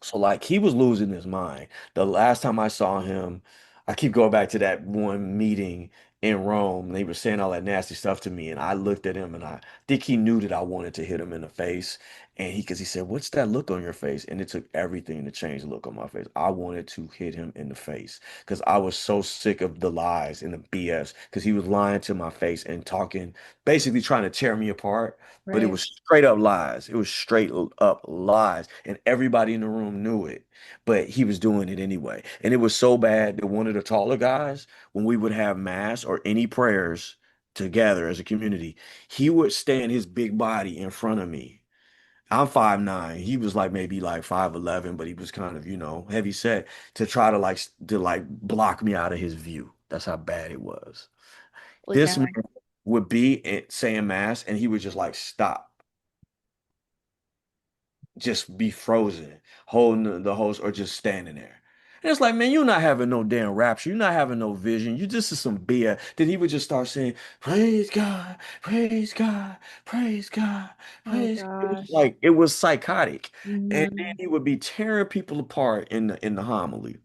So like he was losing his mind. The last time I saw him, I keep going back to that one meeting in Rome. They were saying all that nasty stuff to me, and I looked at him, and I think he knew that I wanted to hit him in the face. And because he said, "What's that look on your face?" And it took everything to change the look on my face. I wanted to hit him in the face because I was so sick of the lies and the BS. Because he was lying to my face and talking, basically trying to tear me apart. But it Right. was straight up lies. It was straight up lies. And everybody in the room knew it. But he was doing it anyway. And it was so bad that one of the taller guys, when we would have mass or any prayers together as a community, he would stand his big body in front of me. I'm 5'9". He was like maybe like 5'11", but he was kind of, heavy set to try to block me out of his view. That's how bad it was. Like This kind man of would be saying mass and he would just like stop, just be frozen, holding the host or just standing there. And it's like, man, you're not having no damn rapture. You're not having no vision. You just is some beer. Then he would just start saying, praise God, praise God, praise God, oh praise God. It was gosh. like it was psychotic. And then Hmm. he would be tearing people apart in the homily.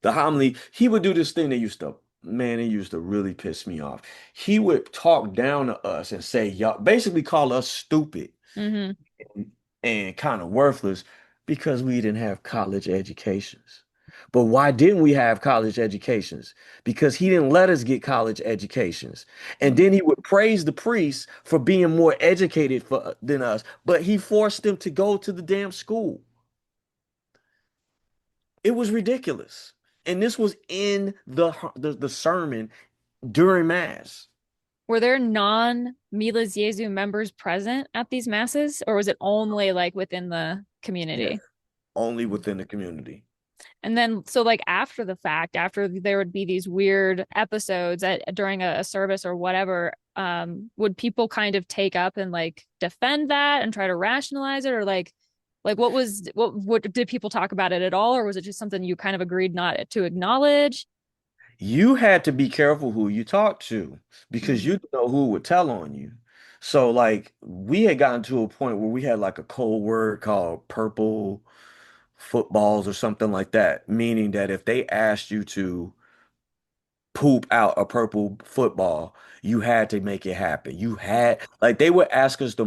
The homily, he would do this thing that used to really piss me off. He would talk down to us and say, y'all, basically call us stupid Hmm. and kind of worthless because we didn't have college educations. But why didn't we have college educations? Because he didn't let us get college educations. And then he would praise the priests for being more educated than us, but he forced them to go to the damn school. It was ridiculous. And this was in the sermon during mass. Were there non-Milas Jesu members present at these masses, or was it only like within the Yes. community? Only within the community. And then, so like after the fact, after there would be these weird episodes during a service or whatever, would people kind of take up and like defend that and try to rationalize it, or like what did people talk about it at all, or was it just something you kind of agreed not to acknowledge? You had to be careful who you talked to because you Mm. didn't know who would tell on you. So like we had gotten to a point where we had like a code word called purple footballs or something like that, meaning that if they asked you to poop out a purple football, you had to make it happen. You had like they would ask us to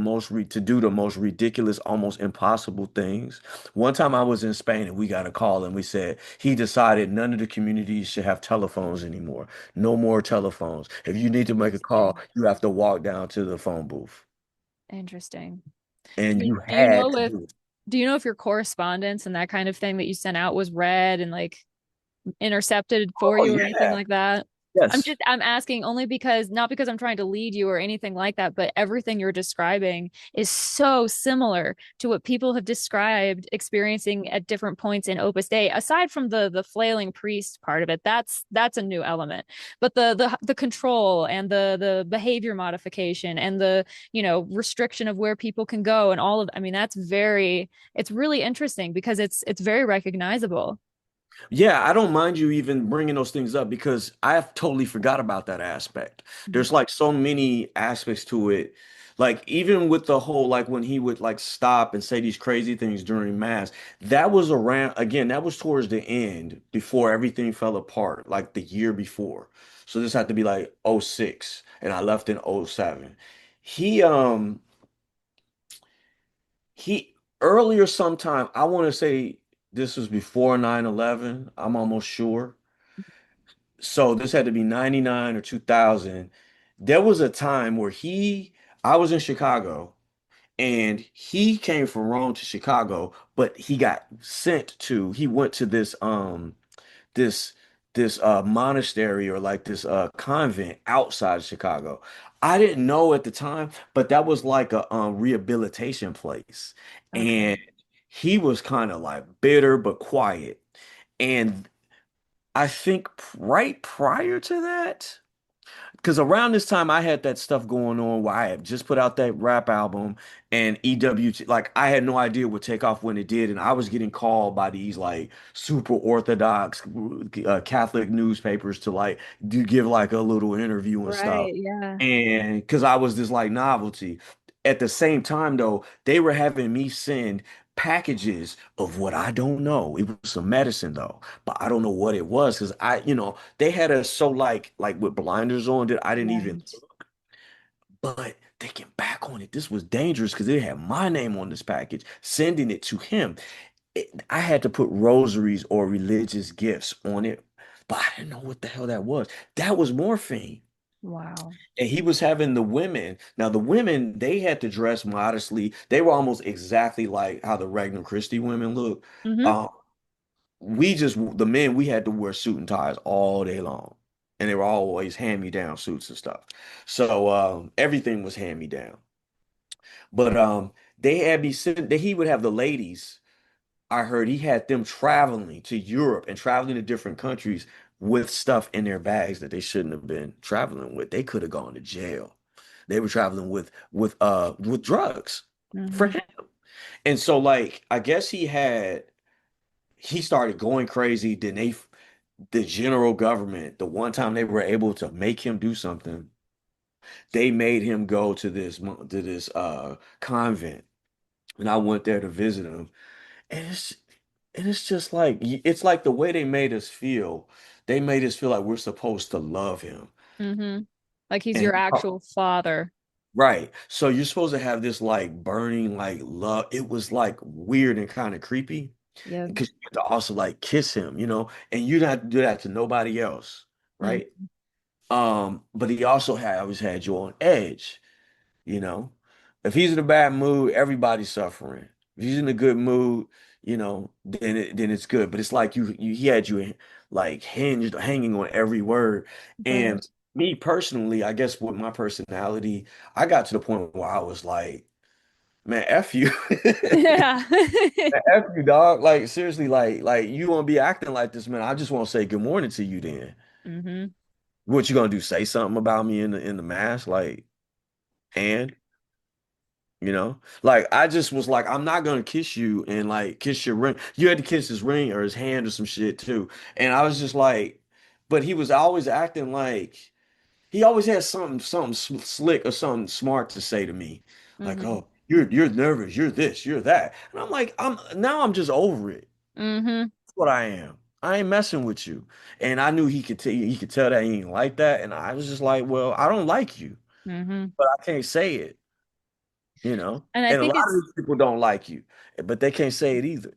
do the most ridiculous, almost impossible things. One time I was in Spain and we got a call and we said he decided none of the communities should have telephones anymore. No more telephones. If you need to make a call, Interesting. you have to walk down to the phone booth. Interesting. And Do, you do you had know to if do it. do you know if your correspondence and that kind of thing that you sent out was read and like intercepted for Oh you or anything yeah. like that? Yes. I'm asking only because not because I'm trying to lead you or anything like that, but everything you're describing is so similar to what people have described experiencing at different points in Opus Dei. Aside from the flailing priest part of it, that's a new element. But the control and the behavior modification and the, restriction of where people can go and all of, I mean, it's really interesting because it's very recognizable. Yeah, I don't mind you even bringing those things up because I've totally forgot about that aspect. Mhm. There's like so many aspects to it. Like even with the whole like when he would like stop and say these crazy things during mass, that was around again, that was towards the end before everything fell apart, like the year before. So this had to be like '06, and I left in '07. He he earlier sometime, I want to say this was before 9/11. I'm almost sure. So this had to be 99 or 2000. There was a time where I was in Chicago and he came from Rome to Chicago, but he went to this monastery or like this convent outside of Chicago. I didn't know at the time, but that was like a rehabilitation place. Okay. And he was kind of like bitter but quiet. And I think right prior to that, because around this time I had that stuff going on where I had just put out that rap album and EWT, like I had no idea would take off when it did, and I was getting called by these like super orthodox Catholic newspapers to like do give like a little interview and stuff, Right, yeah. and because I was this like novelty. At the same time though, they were having me send packages of what I don't know. It was some medicine though, but I don't know what it was because they had us so like with blinders on that I didn't even, Right. but thinking back on it, this was dangerous because they had my name on this package, sending it to him. I had to put rosaries or religious gifts on it, but I didn't know what the hell that was. That was morphine. Wow. And he was having the women. Now, the women, they had to dress modestly. They were almost exactly like how the Regnum Christi women look. Hmm. Uh, the men, we had to wear suit and ties all day long. And they were always hand-me-down suits and stuff. So everything was hand-me-down. But they had me sitting, he would have the ladies. I heard he had them traveling to Europe and traveling to different countries with stuff in their bags that they shouldn't have been traveling with. They could have gone to jail. They were traveling with drugs for Hmm. him. And so like I guess he started going crazy. Then the general government, the one time they were able to make him do something, they made him go to this convent. And I went there to visit him. And it's just like it's like the way they made us feel. They made us feel like we're supposed to love him. Hmm. Like he's And your actual father. right. So you're supposed to have this like burning like love. It was like weird and kind of creepy Yep. because you have to also like kiss him, and you don't have to do that to nobody else, Mm. right? But he also had always had you on edge. You know, if he's in a bad mood, everybody's suffering. If he's in a good mood, then it's good. But it's like he had you like hinged, hanging on every word. And Right. me personally, I guess with my personality, I got to the point where I was like, man, F you. Yeah. Man, F you, dog. Like seriously, like you won't be acting like this, man. I just want to say good morning to you then. Hmm. What you gonna do? Say something about me in the mask? Like, and like I just was like, I'm not gonna kiss you and like kiss your ring. You had to kiss his ring or his hand or some shit too. And I was just like, but he was always acting like he always had something slick or something smart to say to me. Like, Hmm. oh, you're nervous, you're this, you're that. And I'm like, I'm just over it. Hmm. That's what I am. I ain't messing with you. And I knew he could tell that he ain't like that. And I was just like, well, I don't like you, Hmm. but I can't say it. you know. And I And a think lot of it's these people don't like you, but they can't say it either.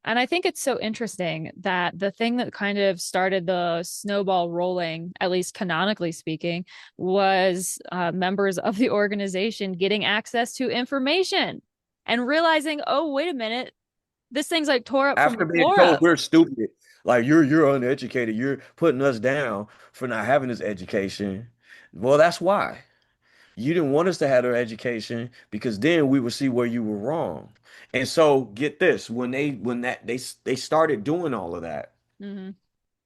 And I think it's so interesting that the thing that kind of started the snowball rolling, at least canonically speaking, was members of the organization getting access to information and realizing, oh, wait a minute, this thing's like tore up from After the being floor told up. we're stupid, like you're uneducated, you're putting us down for not having this education. Well, that's why. You didn't want us to have our education because then we would see where you were wrong. And so get this, when they started doing all of that, Hmm.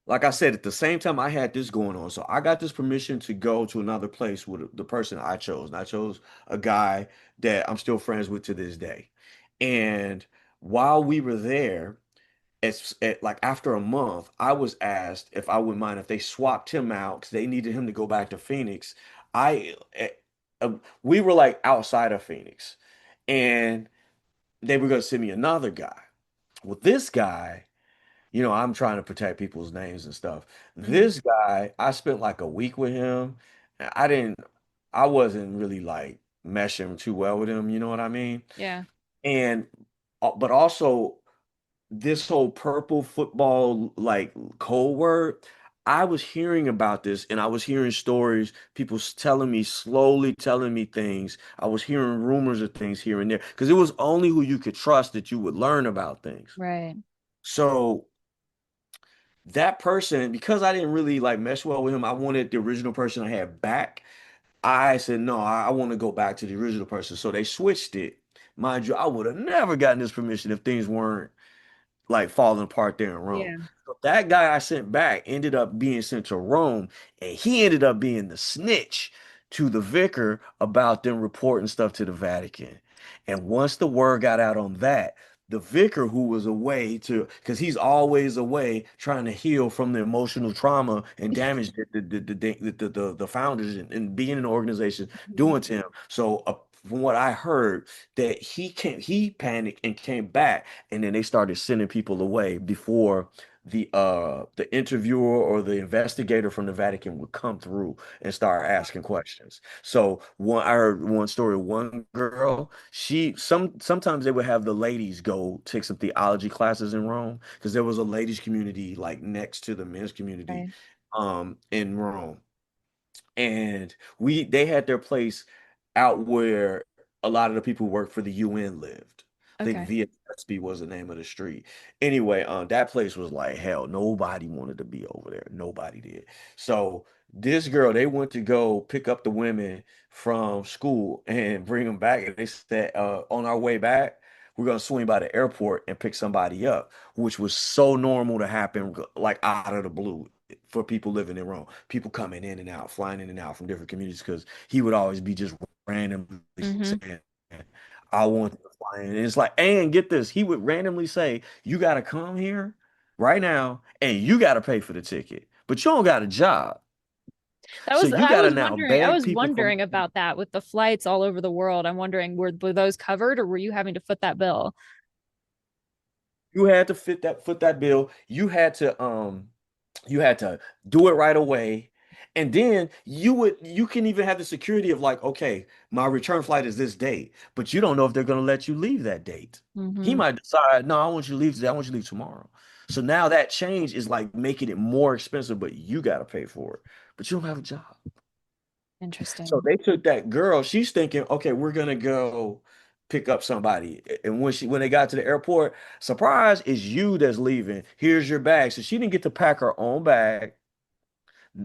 like I said, at the same time I had this going on. So I got this permission to go to another place with the person I chose. And I chose a guy that I'm still friends with to this day. And while we were there, like after a month, I was asked if I would mind if they swapped him out because they needed him to go back to Phoenix. I we were like outside of Phoenix, and they were going to send me another guy. Well, this guy, I'm trying to protect people's names and stuff. Hmm. This guy, I spent like a week with him. I didn't, I wasn't really like meshing too well with him. You know what I mean? Yeah. And but also this whole purple football like code word, I was hearing about this and I was hearing stories, people telling me, slowly telling me things. I was hearing rumors of things here and there because it was only who you could trust that you would learn about things. Right. So that person, because I didn't really like mesh well with him, I wanted the original person I had back. I said, no, I want to go back to the original person. So they switched it. Mind you, I would have never gotten this permission if things weren't like falling apart there in Rome. Yeah. So that guy I sent back ended up being sent to Rome, and he ended up being the snitch to the vicar about them reporting stuff to the Vatican. And once the word got out on that, the vicar who was away because he's always away trying to heal from the emotional trauma and damage that the founders and being in the organization Mhm. doing to him. So from what I heard, that he panicked and came back, and then they started sending people away before the interviewer or the investigator from the Vatican would come through and start asking questions. So I heard one story, one girl, sometimes they would have the ladies go take some theology classes in Rome because there was a ladies community like next to the men's community Right. in Rome, and they had their place out where a lot of the people who worked for the UN lived. I think Okay. Via Crespi was the name of the street. Anyway, that place was like hell. Nobody wanted to be over there. Nobody did. So this girl, they went to go pick up the women from school and bring them back. And they said, on our way back, we're gonna swing by the airport and pick somebody up, which was so normal to happen, like out of the blue for people living in Rome, people coming in and out, flying in and out from different communities, because he would always be just randomly Hmm. saying, I want to fly in. And it's like, and get this, he would randomly say, you got to come here right now and you got to pay for the ticket, but you don't got a job. So you I got to was now wondering, I beg was people from, wondering about that with the flights all over the world. I'm wondering, were those covered or were you having to foot that bill? you had to foot that bill. You had to do it right away. And then you can even have the security of like, okay, my return flight is this date, but you don't know if they're going to let you leave that date. He Hmm. might decide, no, I want you to leave today. I want you to leave tomorrow. So now that change is like making it more expensive, but you got to pay for it. But you don't have a job. So Interesting. they took that girl. She's thinking, okay, we're gonna go pick up somebody. And when they got to the airport, surprise, it's you that's leaving. Here's your bag. So she didn't get to pack her own bag.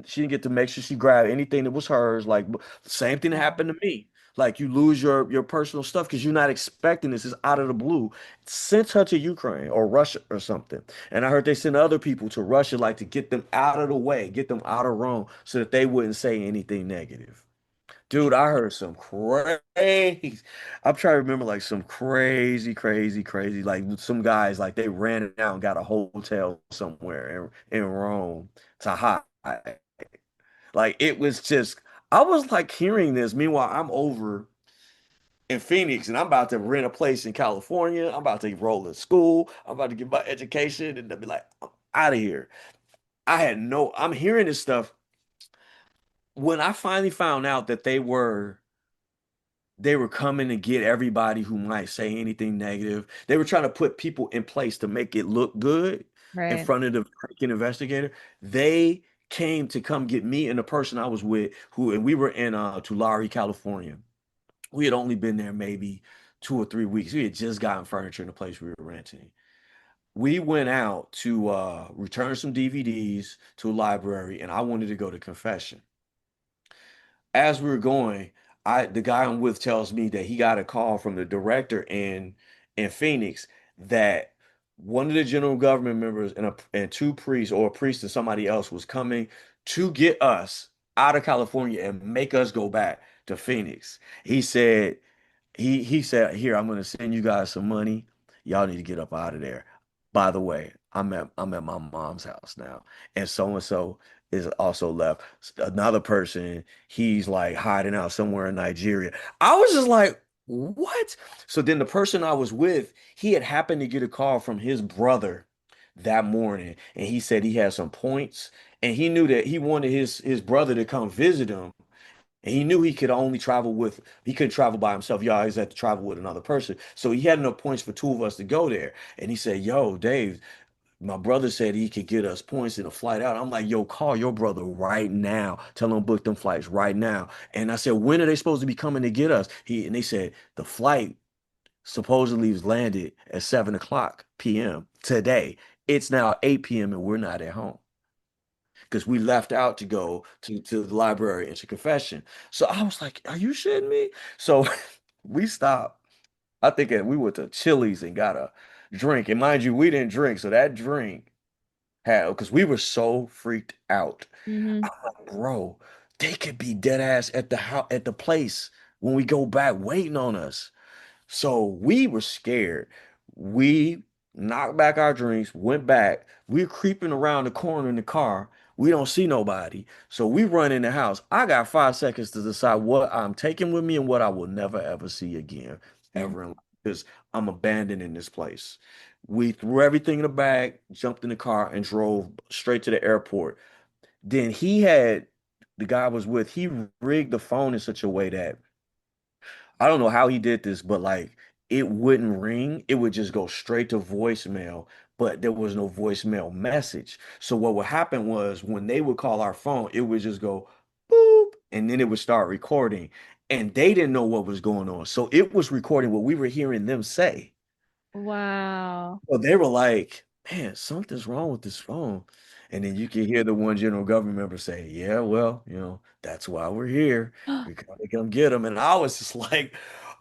She didn't get to make sure she grabbed anything that was hers. Like same thing that Yeah. happened to me. Like you lose your personal stuff because you're not expecting this. Is out of the blue. Sent her to Ukraine or Russia or something. And I heard they sent other people to Russia, like to get them out of the way, get them out of Rome, so that they wouldn't say anything negative. Dude, I heard some crazy. I'm trying to remember like some crazy, crazy, crazy. Like some guys, like they ran it out and got a hotel somewhere in Rome to hide. Like it was just, I was like hearing this. Meanwhile, I'm over in Phoenix and I'm about to rent a place in California. I'm about to enroll in school. I'm about to get my education and they'll be like, I'm out of here. I'm hearing this stuff. When I finally found out that they were coming to get everybody who might say anything negative. They were trying to put people in place to make it look good in Right. front of the freaking investigator. They came to come get me and the person I was with, and we were in Tulare, California. We had only been there maybe 2 or 3 weeks. We had just gotten furniture in the place we were renting. We went out to return some DVDs to a library, and I wanted to go to confession. As we were going, the guy I'm with tells me that he got a call from the director in Phoenix that one of the general government members and two priests or a priest and somebody else was coming to get us out of California and make us go back to Phoenix. He said he said, "Here, I'm gonna send you guys some money. Y'all need to get up out of there. By the way, I'm at my mom's house now, and so is also left. Another person, he's like hiding out somewhere in Nigeria." I was just like, "What?" So then the person I was with, he had happened to get a call from his brother that morning, and he said he had some points, and he knew that he wanted his brother to come visit him. And he knew he couldn't travel by himself. He always had to travel with another person. So he had enough points for two of us to go there. And he said, "Yo, Dave, my brother said he could get us points in a flight out." I'm like, "Yo, call your brother right now. Tell him book them flights right now." And I said, "When are they supposed to be coming to get us?" And they said the flight supposedly was landed at 7 o'clock p.m. today. It's now 8 p.m. and we're not at home because we left out to go to the library and to confession. So I was like, "Are you shitting me?" So we stopped. I think that we went to Chili's and got a drink. And mind you, we didn't drink. So that drink had, because we were so freaked out. Hmm. I'm like, "Bro, they could be dead ass at the house, at the place when we go back waiting on us." So we were scared. We knocked back our drinks, went back. We're creeping around the corner in the car. We don't see nobody. So we run in the house. I got 5 seconds to decide what I'm taking with me and what I will never ever see again, ever in life. Because I'm abandoning this place. We threw everything in the bag, jumped in the car, and drove straight to the airport. Then the guy I was with, he rigged the phone in such a way that I don't know how he did this, but like it wouldn't ring. It would just go straight to voicemail, but there was no voicemail message. So what would happen was when they would call our phone, it would just go boop, and then it would start recording. And they didn't know what was going on. So it was recording what we were hearing them say. Wow. Well, they were like, "Man, something's wrong with this phone." And then you can hear the one general government member say, "Yeah, well, that's why we're here. We gotta come get them." And I was just like,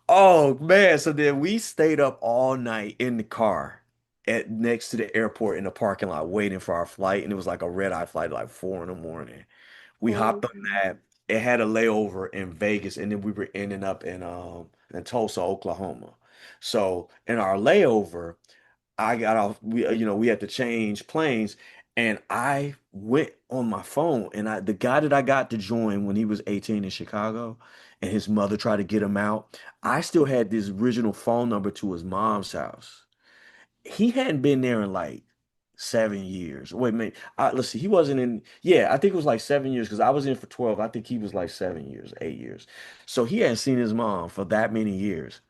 "Oh man." So then we stayed up all night in the car at next to the airport in the parking lot waiting for our flight. And it was like a red-eye flight, like 4 in the morning. We Oh. hopped on that. It had a layover in Vegas, and then we were ending up in Tulsa, Oklahoma. So in our layover, I got off. We had to change planes, and I went on my phone, and the guy that I got to join when he was 18 in Chicago, and his mother tried to get him out. I still had this original phone number to his mom's house. He hadn't been there in like 7 years. Wait, man. Let's see. He wasn't in. Yeah, I think it was like 7 years because I was in for 12. I think he was like 7 years, 8 years. So he hadn't seen his mom for that many years.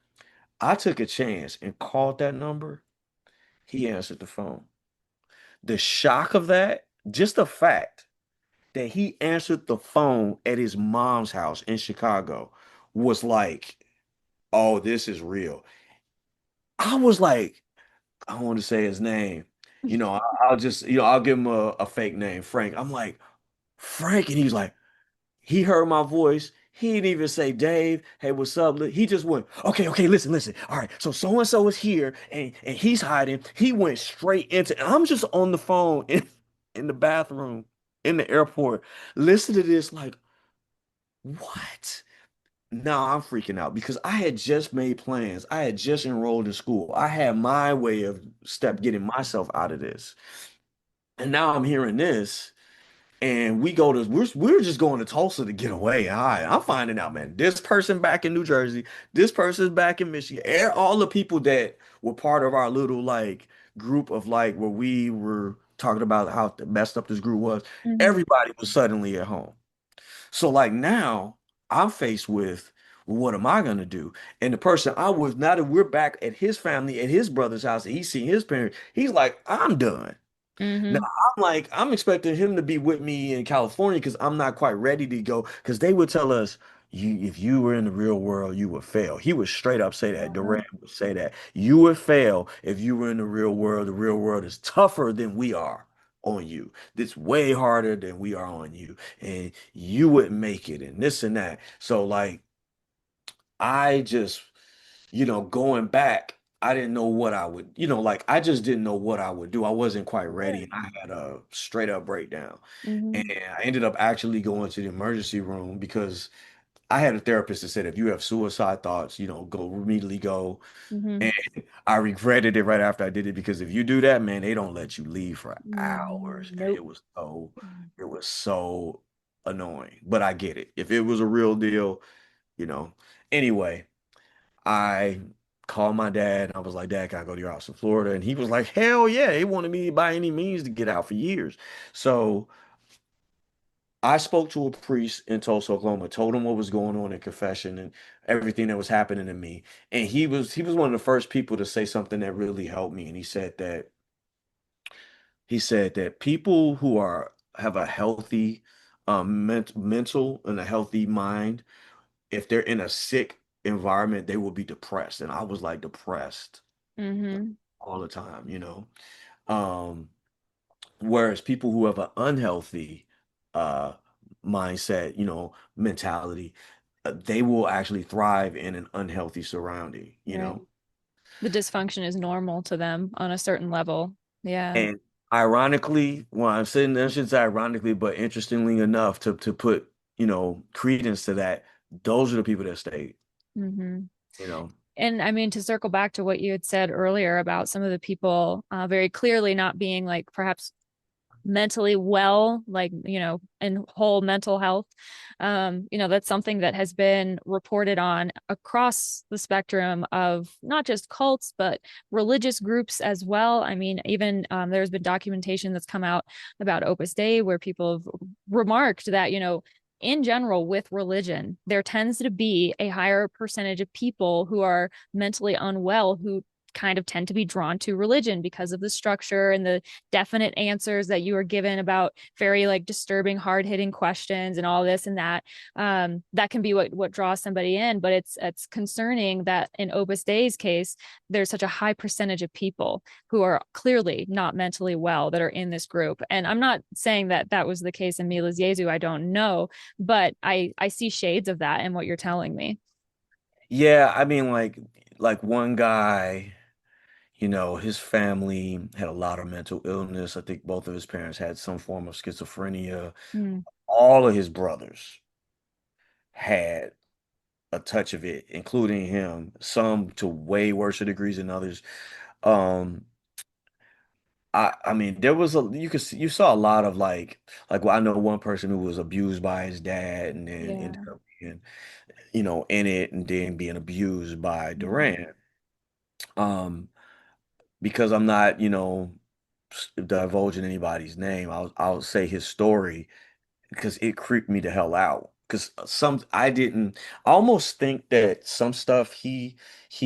I took a chance and called that number. He answered the phone. The shock of that, just the fact that he answered the phone at his mom's house in Chicago was like, "Oh, this is real." I was like, I don't want to say his name. I'll just, I'll give him a fake name, Frank. I'm like, "Frank," and he's like, he heard my voice. He didn't even say, "Dave, hey, what's up?" He just went, "Okay, okay, listen, listen. All right, so and so is here, and he's hiding." He went straight into. I'm just on the phone in the bathroom in the airport, listen to this, like, what? Now I'm freaking out because I had just made plans. I had just enrolled in school. I had my way of getting myself out of this, and now I'm hearing this. And we're just going to Tulsa to get away. All right, I'm finding out, man. This person back in New Jersey, this person's back in Michigan. All the people that were part of our little like group of like where we were talking about how messed up this group was, Mhm. everybody was suddenly at home. So like now I'm faced with, well, what am I gonna do? And the person I was, now that we're back at his family, at his brother's house, and he's seen his parents, he's like, "I'm done." Now Mhm. I'm I'm expecting him to be with me in California because I'm not quite ready to go. Because they would tell us, if you were in the real world, you would fail. He would straight up say that. Uh-huh. Durant would say that. You would fail if you were in the real world. The real world is tougher than we are on you. It's way harder than we are on you. And you wouldn't make it and this and that. So like I just, going back, I didn't know what I would, like I just didn't know what I would do. I wasn't quite ready Sure. and I had a straight up breakdown. And Mm-hmm. I ended up actually going to the emergency room because I had a therapist that said if you have suicide thoughts, go immediately go. Mm-hmm. And I regretted it right after I did it because if you do that, man, they don't let you leave for hours. And Nope. it was so annoying. But I get it. If it was a real deal, you know. Anyway, I called my dad and I was like, Dad, can I go to your house in Florida? And he was like, hell yeah. He wanted me by any means to get out for years. So I spoke to a priest in Tulsa, Oklahoma, told him what was going on in confession and everything that was happening to me. And he was one of the first people to say something that really helped me. And he said that people who have a healthy mental and a healthy mind, if they're in a sick environment, they will be depressed. And I was like depressed Mm-hmm. all the time. Um, Whereas people who have an unhealthy uh mindset, mentality, they will actually thrive in an unhealthy surrounding. Right. The dysfunction is normal to them on a certain level. Yeah. And ironically, well, I'm saying I shouldn't say ironically, but interestingly enough, to put, credence to that, those are the people that stayed, Mm-hmm. you know. And I mean, to circle back to what you had said earlier about some of the people very clearly not being like perhaps mentally well, like, in whole mental health. That's something that has been reported on across the spectrum of not just cults, but religious groups as well. I mean, even there's been documentation that's come out about Opus Dei where people have remarked that, in general, with religion, there tends to be a higher percentage of people who are mentally unwell who kind of tend to be drawn to religion because of the structure and the definite answers that you are given about very like disturbing, hard-hitting questions and all this and that. That can be what draws somebody in, but it's concerning that in Opus Dei's case, there's such a high percentage of people who are clearly not mentally well that are in this group. And I'm not saying that that was the case in Mila's Jesu. I don't know, but I see shades of that in what you're telling me. Yeah, I mean, like one guy, his family had a lot of mental illness. I think both of his parents had some form of schizophrenia. Mm, All of his brothers had a touch of it, including him, some to way worse degrees than others. Um, I mean, there was you saw a lot of well, I know one person who was abused by his dad and then ended yeah. up being, in it and then being abused by Mm, Durant. Um, because I'm not, divulging anybody's name, I'll say his story because it creeped me the hell out. Because I didn't, I almost think that some stuff he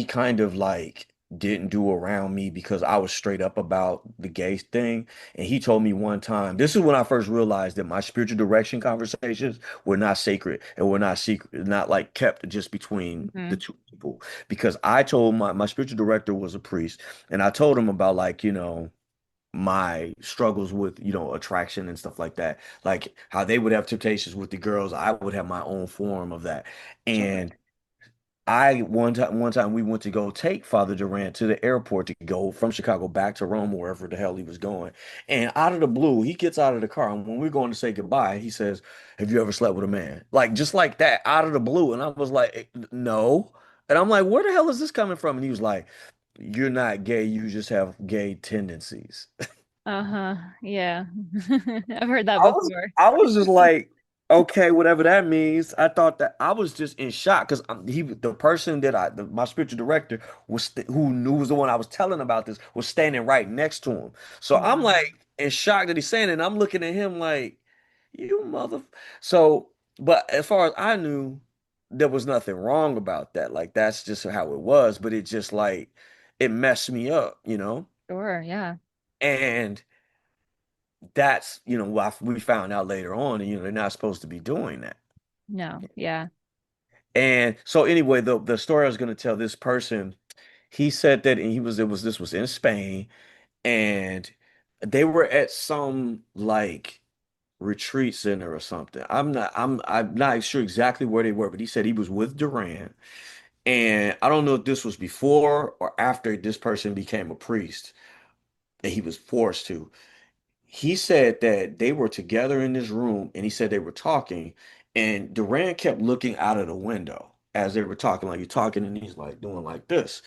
kind of like didn't do around me because I was straight up about the gay thing. And he told me one time, this is when I first realized that my spiritual direction conversations were not sacred and were not secret, not like kept just between the mhm. two people. Because I told my spiritual director was a priest, and I told him about my struggles with, attraction and stuff like that. Like how they would have temptations with the girls, I would have my own form of that. Sure. And one time we went to go take Father Durant to the airport to go from Chicago back to Rome, wherever the hell he was going. And out of the blue, he gets out of the car. And when we're going to say goodbye, he says, "Have you ever slept with a man?" Like just like that, out of the blue. And I was like, "No." And I'm like, "Where the hell is this coming from?" And he was like, "You're not gay, you just have gay tendencies." Uh-huh. Yeah. I've heard that I was before. I was just like, okay, whatever that means. I thought that I was just in shock because the person that my spiritual director who knew was the one I was telling about this was standing right next to him. So I'm Mm. like in shock that he's saying it. And I'm looking at him like, you mother. So, but as far as I knew, there was nothing wrong about that. Like that's just how it was. But it just like it messed me up. Sure, yeah. And that's what we found out later on, and they're not supposed to be doing that. No, yeah. And so anyway, the story I was going to tell, this person, he said that he was it was this was in Spain, and they were at some like retreat center or something. I'm not sure exactly where they were, but he said he was with Duran. And I don't know if this was before or after this person became a priest, that he was forced to. He said that they were together in this room and he said they were talking, and Duran kept looking out of the window as they were talking, like you're talking, and he's like doing like this.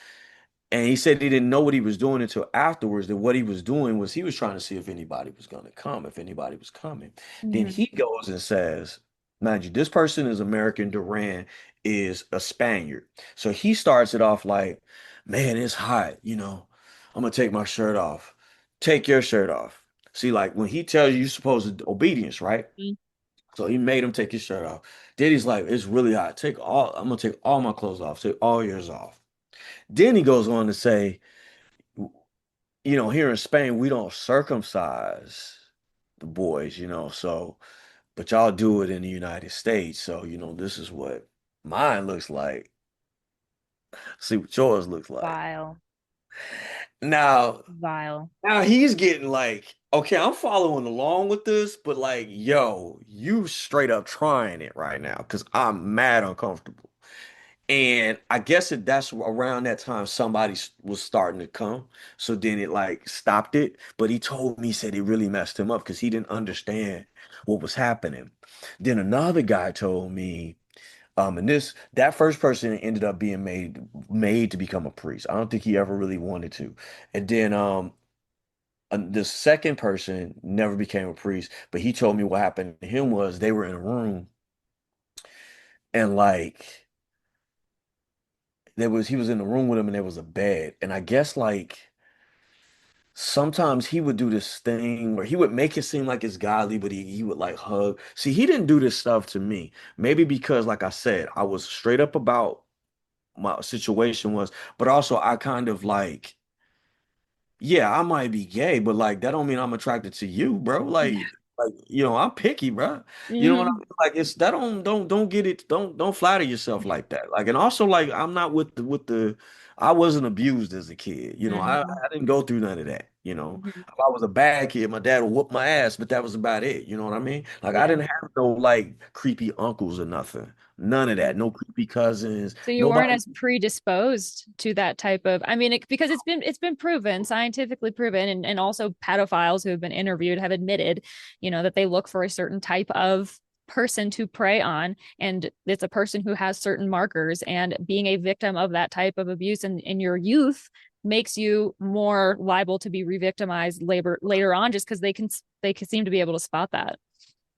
And he said he didn't know what he was doing until afterwards, that what he was doing was he was trying to see if anybody was going to come, if anybody was coming. Then Hmm. he goes and says, mind you, this person is American. Duran is a Spaniard. So he starts it off like, man, it's hot. I'm going to take my shirt off. Take your shirt off. See, like when he tells you you're supposed to obedience, right? So he made him take his shirt off. Then he's like, it's really hot. I'm going to take all my clothes off. Take all yours off. Then he goes on to say, here in Spain, we don't circumcise the boys, but y'all do it in the United States. So, this is what mine looks like. See what yours looks like. Vile, Now, vile. now he's getting like, okay, I'm following along with this, but like, yo, you straight up trying it right now because I'm mad uncomfortable. And I guess that's around that time somebody was starting to come. So then it like stopped it. But he told me, he said it really messed him up because he didn't understand what was happening. Then another guy told me, and that first person ended up being made to become a priest. I don't think he ever really wanted to. And then the second person never became a priest, but he told me what happened to him was they were in a room and like he was in the room with him and there was a bed. And I guess like sometimes he would do this thing where he would make it seem like it's godly, but he would like hug. See, he didn't do this stuff to me. Maybe because, like I said, I was straight up about my situation was, but also I kind of like, yeah, I might be gay, but like that don't mean I'm attracted to you, bro. Like I'm picky, bro. You know what I Hmm. mean? Like it's that don't get it. Don't flatter yourself like that. Like and also like I'm not with the. I wasn't abused as a kid. Hmm. I didn't go through none of that. Hmm. If I was a bad kid, my dad would whoop my ass, but that was about it. You know what I mean? Like I Yeah. didn't have no like creepy uncles or nothing. None of that. No creepy cousins. So you weren't Nobody. as predisposed to that type of, I mean, because it's been proven, scientifically proven, and also pedophiles who have been interviewed have admitted, that they look for a certain type of person to prey on, and it's a person who has certain markers, and being a victim of that type of abuse in your youth makes you more liable to be re-victimized later on, just because they can seem to be able to spot that.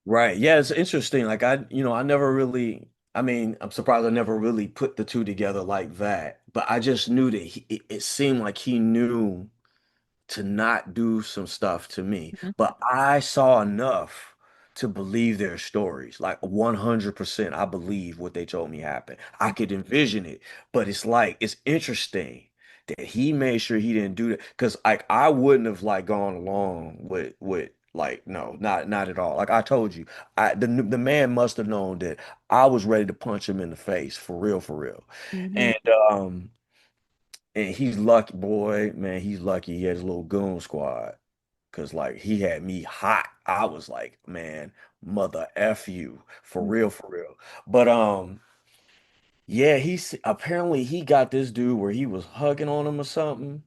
Right. Yeah, it's interesting. Like I never really, I mean, I'm surprised I never really put the two together like that. But I just knew that it seemed like he knew to not do some stuff to me. Mhm. But I saw enough to believe their stories. Like 100%, I believe what they told me happened. I could envision it, but it's like it's interesting that he made sure he didn't do that because like I wouldn't have like gone along with like no, not at all. Like I told you, the man must have known that I was ready to punch him in the face for real, for real. Mhm. And um and he's lucky, boy, man. He's lucky he had his little goon squad. Cause like he had me hot. I was like, man, mother F you. For real, for real. But yeah, apparently he got this dude where he was hugging on him or something.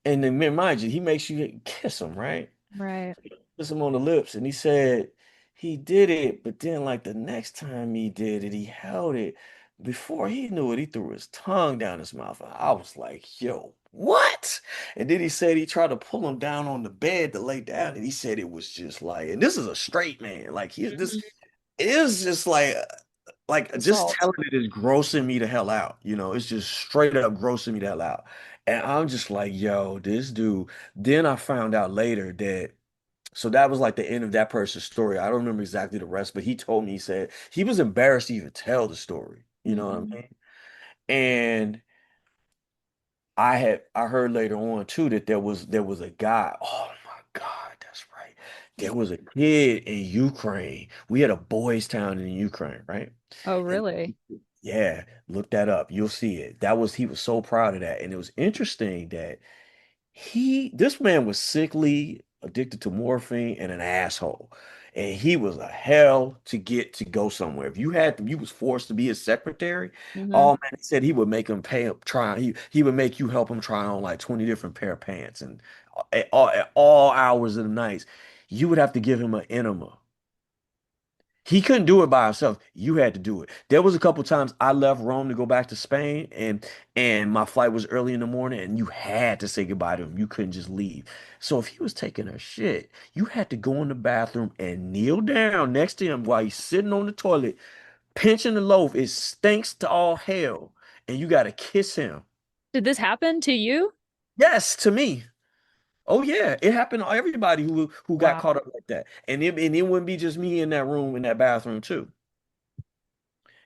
And then mind you, he makes you kiss him, right? Right. Kiss him on the lips. And he said he did it, but then like the next time he did it, he held it. Before he knew it, he threw his tongue down his mouth. And I was like, yo, what? And then he said he tried to pull him down on the bed to lay down. And he said it was just like, and this is a straight man. Like this Mhm. it is just like just Assault. telling it is grossing me the hell out. It's just straight up grossing me the hell out. And I'm just like, yo, this dude. Then I found out later that so that was like the end of that person's story. I don't remember exactly the rest, but he told me, he said he was embarrassed to even tell the story. You know what I Mhm. mean? And I heard later on too that there was a guy. Oh my God, that's right. There was a kid in Ukraine. We had a boys' town in Ukraine, right? Oh, And really? Yeah, look that up. You'll see it. That was he was so proud of that. And it was interesting that this man was sickly, addicted to morphine, and an asshole. And he was a hell to get to go somewhere. If you was forced to be his secretary, Hmm. oh man, he said he would make him pay up try. He would make you help him try on like 20 different pair of pants. And at all hours of the night, you would have to give him an enema. He couldn't do it by himself. You had to do it. There was a couple times I left Rome to go back to Spain, and my flight was early in the morning, and you had to say goodbye to him. You couldn't just leave. So if he was taking a shit, you had to go in the bathroom and kneel down next to him while he's sitting on the toilet, pinching the loaf. It stinks to all hell, and you got to kiss him. Did this happen to you? Yes, to me. Oh yeah, it happened to everybody who got Wow. caught up like that, and it wouldn't be just me in that room in that bathroom too.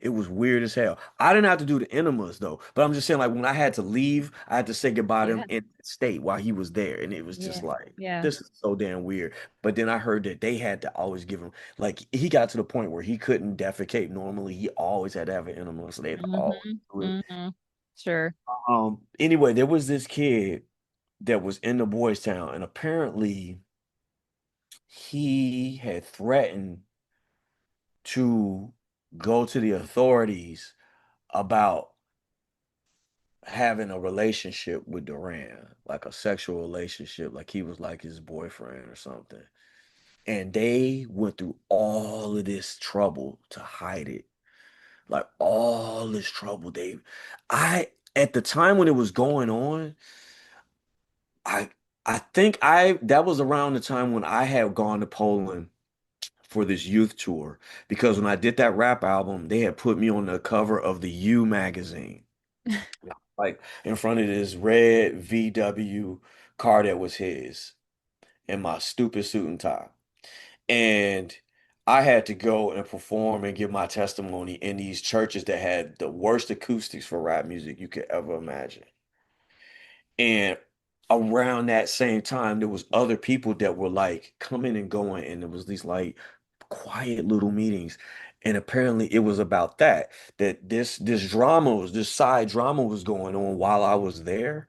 It was weird as hell. I didn't have to do the enemas though, but I'm just saying, like when I had to leave, I had to say goodbye to Yeah. him in the state while he was there, and it was Yeah. just like Yeah. this is so damn weird. But then I heard that they had to always give him like he got to the point where he couldn't defecate normally. He always had to have an enema, so they'd always Hmm. do it. Hmm. Sure. Anyway, there was this kid that was in the boys' town, and apparently he had threatened to go to the authorities about having a relationship with Duran, like a sexual relationship, like he was like his boyfriend or something. And they went through all of this trouble to hide it. Like all this trouble. At the time when it was going on, I, I think that was around the time when I had gone to Poland for this youth tour because when I did that rap album, they had put me on the cover of the U magazine. Like in front of this red VW car that was his in my stupid suit and tie. And I had to go and perform and give my testimony in these churches that had the worst acoustics for rap music you could ever imagine. And around that same time, there was other people that were like coming and going, and there was these like quiet little meetings. And apparently it was about that this drama was this side drama was going on while I was there,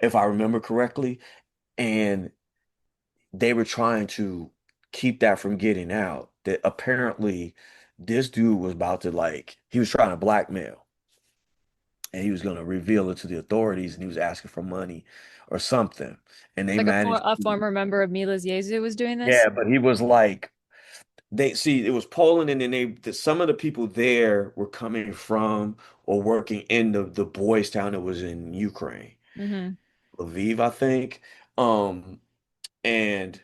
if I remember correctly. And they were trying to keep that from getting out. That apparently this dude was about to like he was trying to blackmail and he was going to reveal it to the authorities and he was asking for money or something. And they Like managed a to, former member of Mila's Jesu was doing this? yeah, but he was like they see it was Poland and then some of the people there were coming from or working in the boys town that was in Ukraine, Hmm. Lviv, I think. And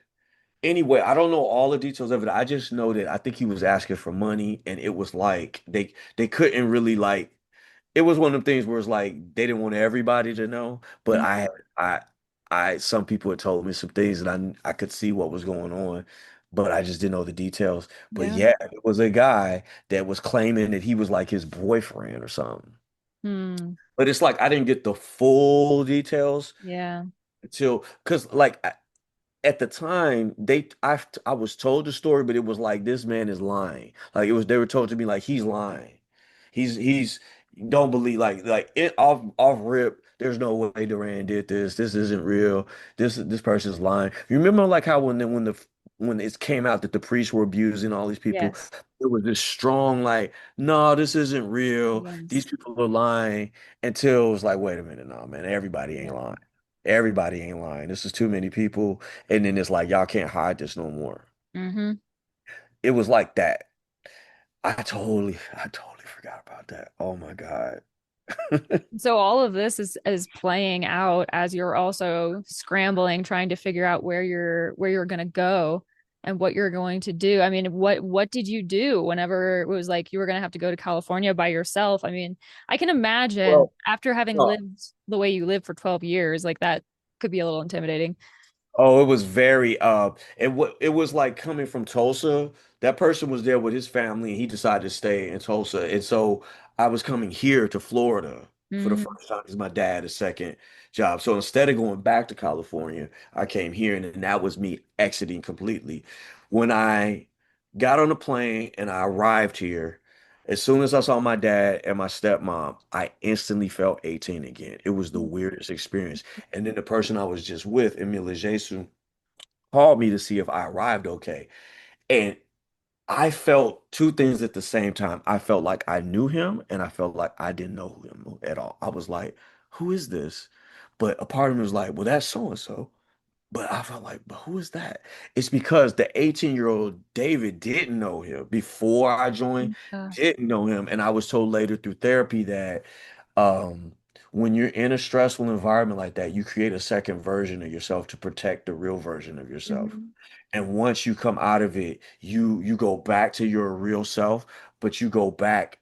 anyway, I don't know all the details of it. I just know that I think he was asking for money, and it was like they couldn't really like. It was one of them things where it's like they didn't want everybody to know, but Hmm. I some people had told me some things that I could see what was going on, but I just didn't know the details. But Yeah. yeah, it was a guy that was claiming that he was like his boyfriend or something. Hmm. But it's like I didn't get the full details Yeah. until because like at the time I was told the story, but it was like this man is lying. Like it was they were told to me like he's lying. He's don't believe like it off rip. There's no way Duran did this. This isn't real. This person's lying. You remember like how when it came out that the priests were abusing all these people, Yes. it was this strong like, no, this isn't real. These Yes. people are lying until it was like, wait a minute, no, man, everybody ain't Yeah. lying. Everybody ain't lying. This is too many people. And then it's like, y'all can't hide this no more. Hmm. It was like that. I totally forgot about that. Oh my God. So all of this is playing out as you're also scrambling, trying to figure out where you're gonna go and what you're going to do. I mean, what did you do whenever it was like you were gonna have to go to California by yourself? I mean, I can imagine Well, after having no. lived the way you lived for 12 years, like that could be a little intimidating. Oh, it was very it was like coming from Tulsa. That person was there with his family and he decided to stay in Tulsa. And so I was coming here to Florida for the Hmm. first time because my dad had a second job. So instead of going back to California, I came here and then that was me exiting completely. When I got on the plane and I arrived here, As soon as I saw my dad and my stepmom, I instantly felt 18 again. It was the weirdest experience. And then the person I was just with, Emile Jesus, called me to see if I arrived okay. And I felt two things at the same time. I felt like I knew him and I felt like I didn't know him at all. I was like, who is this? But a part of me was like, well, that's so and so. But I felt like, but who is that? It's because the 18-year-old David didn't know him before I joined, Yeah. didn't know him. And I was told later through therapy that um, when you're in a stressful environment like that, you create a second version of yourself to protect the real version of yourself. Mhm. And once you come out of it, you go back to your real self, but you go back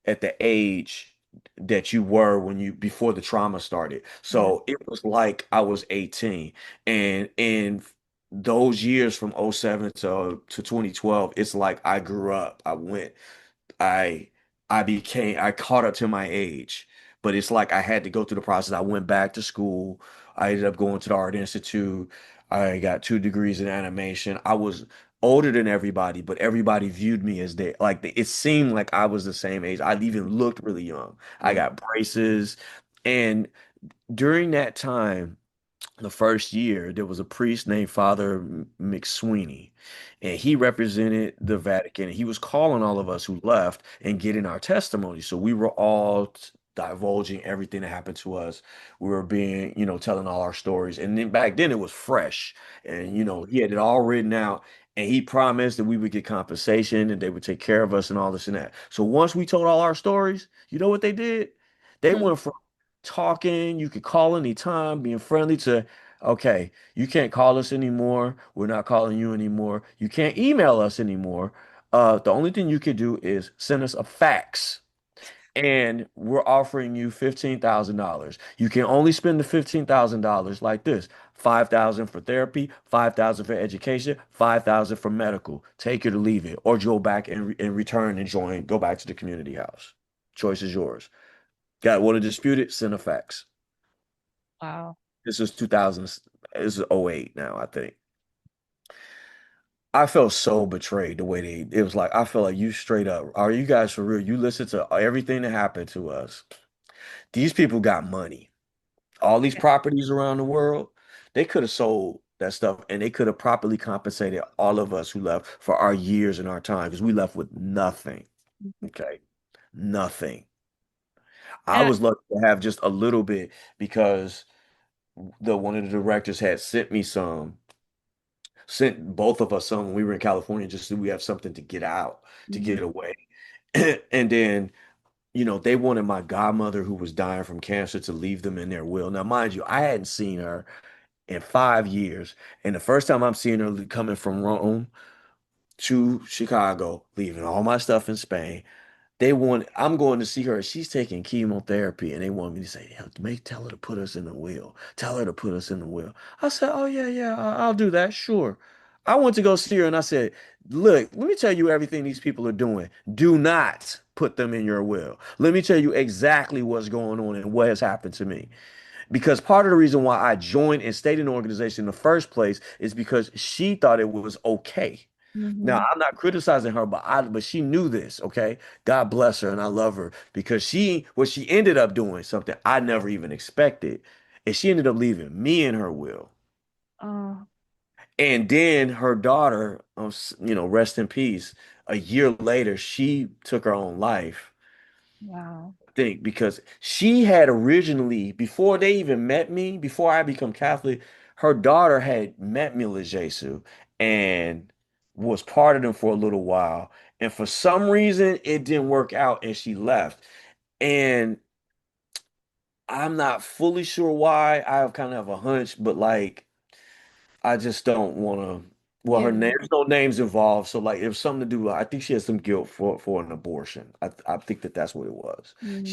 at the age that you were when you before the trauma started. Yeah. So it was like I was 18. And in those years from '07 to 2012, it's like I grew up. I I caught up to my age, but it's like I had to go through the process. I went back to school. I ended up going to the Art Institute. I got 2 degrees in animation. I was older than everybody, but everybody viewed me as it seemed like I was the same age. I even looked really young. I Mm. got braces. And during that time, the first year, there was a priest named Father McSweeney, and he represented the Vatican. And he was calling all of us who left and getting our testimony. So we were all divulging everything that happened to us. We were being, telling all our stories. And then back then it was fresh, and he had it all written out. And he promised that we would get compensation and they would take care of us and all this and that. So once we told all our stories, you know what they did? They Hmm. went from talking, you could call anytime, being friendly to, okay, you can't call us anymore. We're not calling you anymore. You can't email us anymore. The only thing you could do is send us a fax. And we're offering you $15,000. You can only spend the $15,000 like this. 5,000 for therapy, 5,000 for education, 5,000 for medical. Take it or leave it, or go back and return and join. Go back to the community house. Choice is yours. Got want to dispute it? Send a fax. Wow. This is 2000. This is '08 now, I think. I felt so betrayed the way it was like, I feel like you straight up, are you guys for real? You listen to everything that happened to us. These people got money. All these Yeah. properties around the world, they could have sold that stuff and they could have properly compensated all of us who left for our years and our time because we left with nothing. Mhm. Okay. Nothing. I And was lucky to have just a little bit because the one of the directors had sent both of us some when we were in California just so we have something to get out, to Mhm. get away. And then, they wanted my godmother who was dying from cancer to leave them in their will. Now, mind you, I hadn't seen her in 5 years. And the first time I'm seeing her coming from Rome to Chicago, leaving all my stuff in Spain. I'm going to see her. She's taking chemotherapy, and they want me to say, "Yeah, tell her to put us in the wheel. Tell her to put us in the wheel." I said, "Oh yeah, yeah, I'll do that. Sure." I went to go see her, and I said, "Look, let me tell you everything these people are doing. Do not put them in your will. Let me tell you exactly what's going on and what has happened to me." Because part of the reason why I joined and stayed in the organization in the first place is because she thought it was okay. Now, Mhm. I'm not criticizing her, but she knew this, okay? God bless her and I love her because she ended up doing something I never even expected. And she ended up leaving me in her will. Oh, And then her daughter, rest in peace, a year later, she took her own life. wow. I think because she had originally, before they even met me, before I become Catholic, her daughter had met Mila Jesu and was part of them for a little while. And for some reason, it didn't work out and she left. And I'm not fully sure why. I kind of have a hunch, but like, I just don't want to. Well, Yeah. her name, there's no names involved, so like, it was something to do. I think she had some guilt for an abortion. I think that's what it was. Mhm.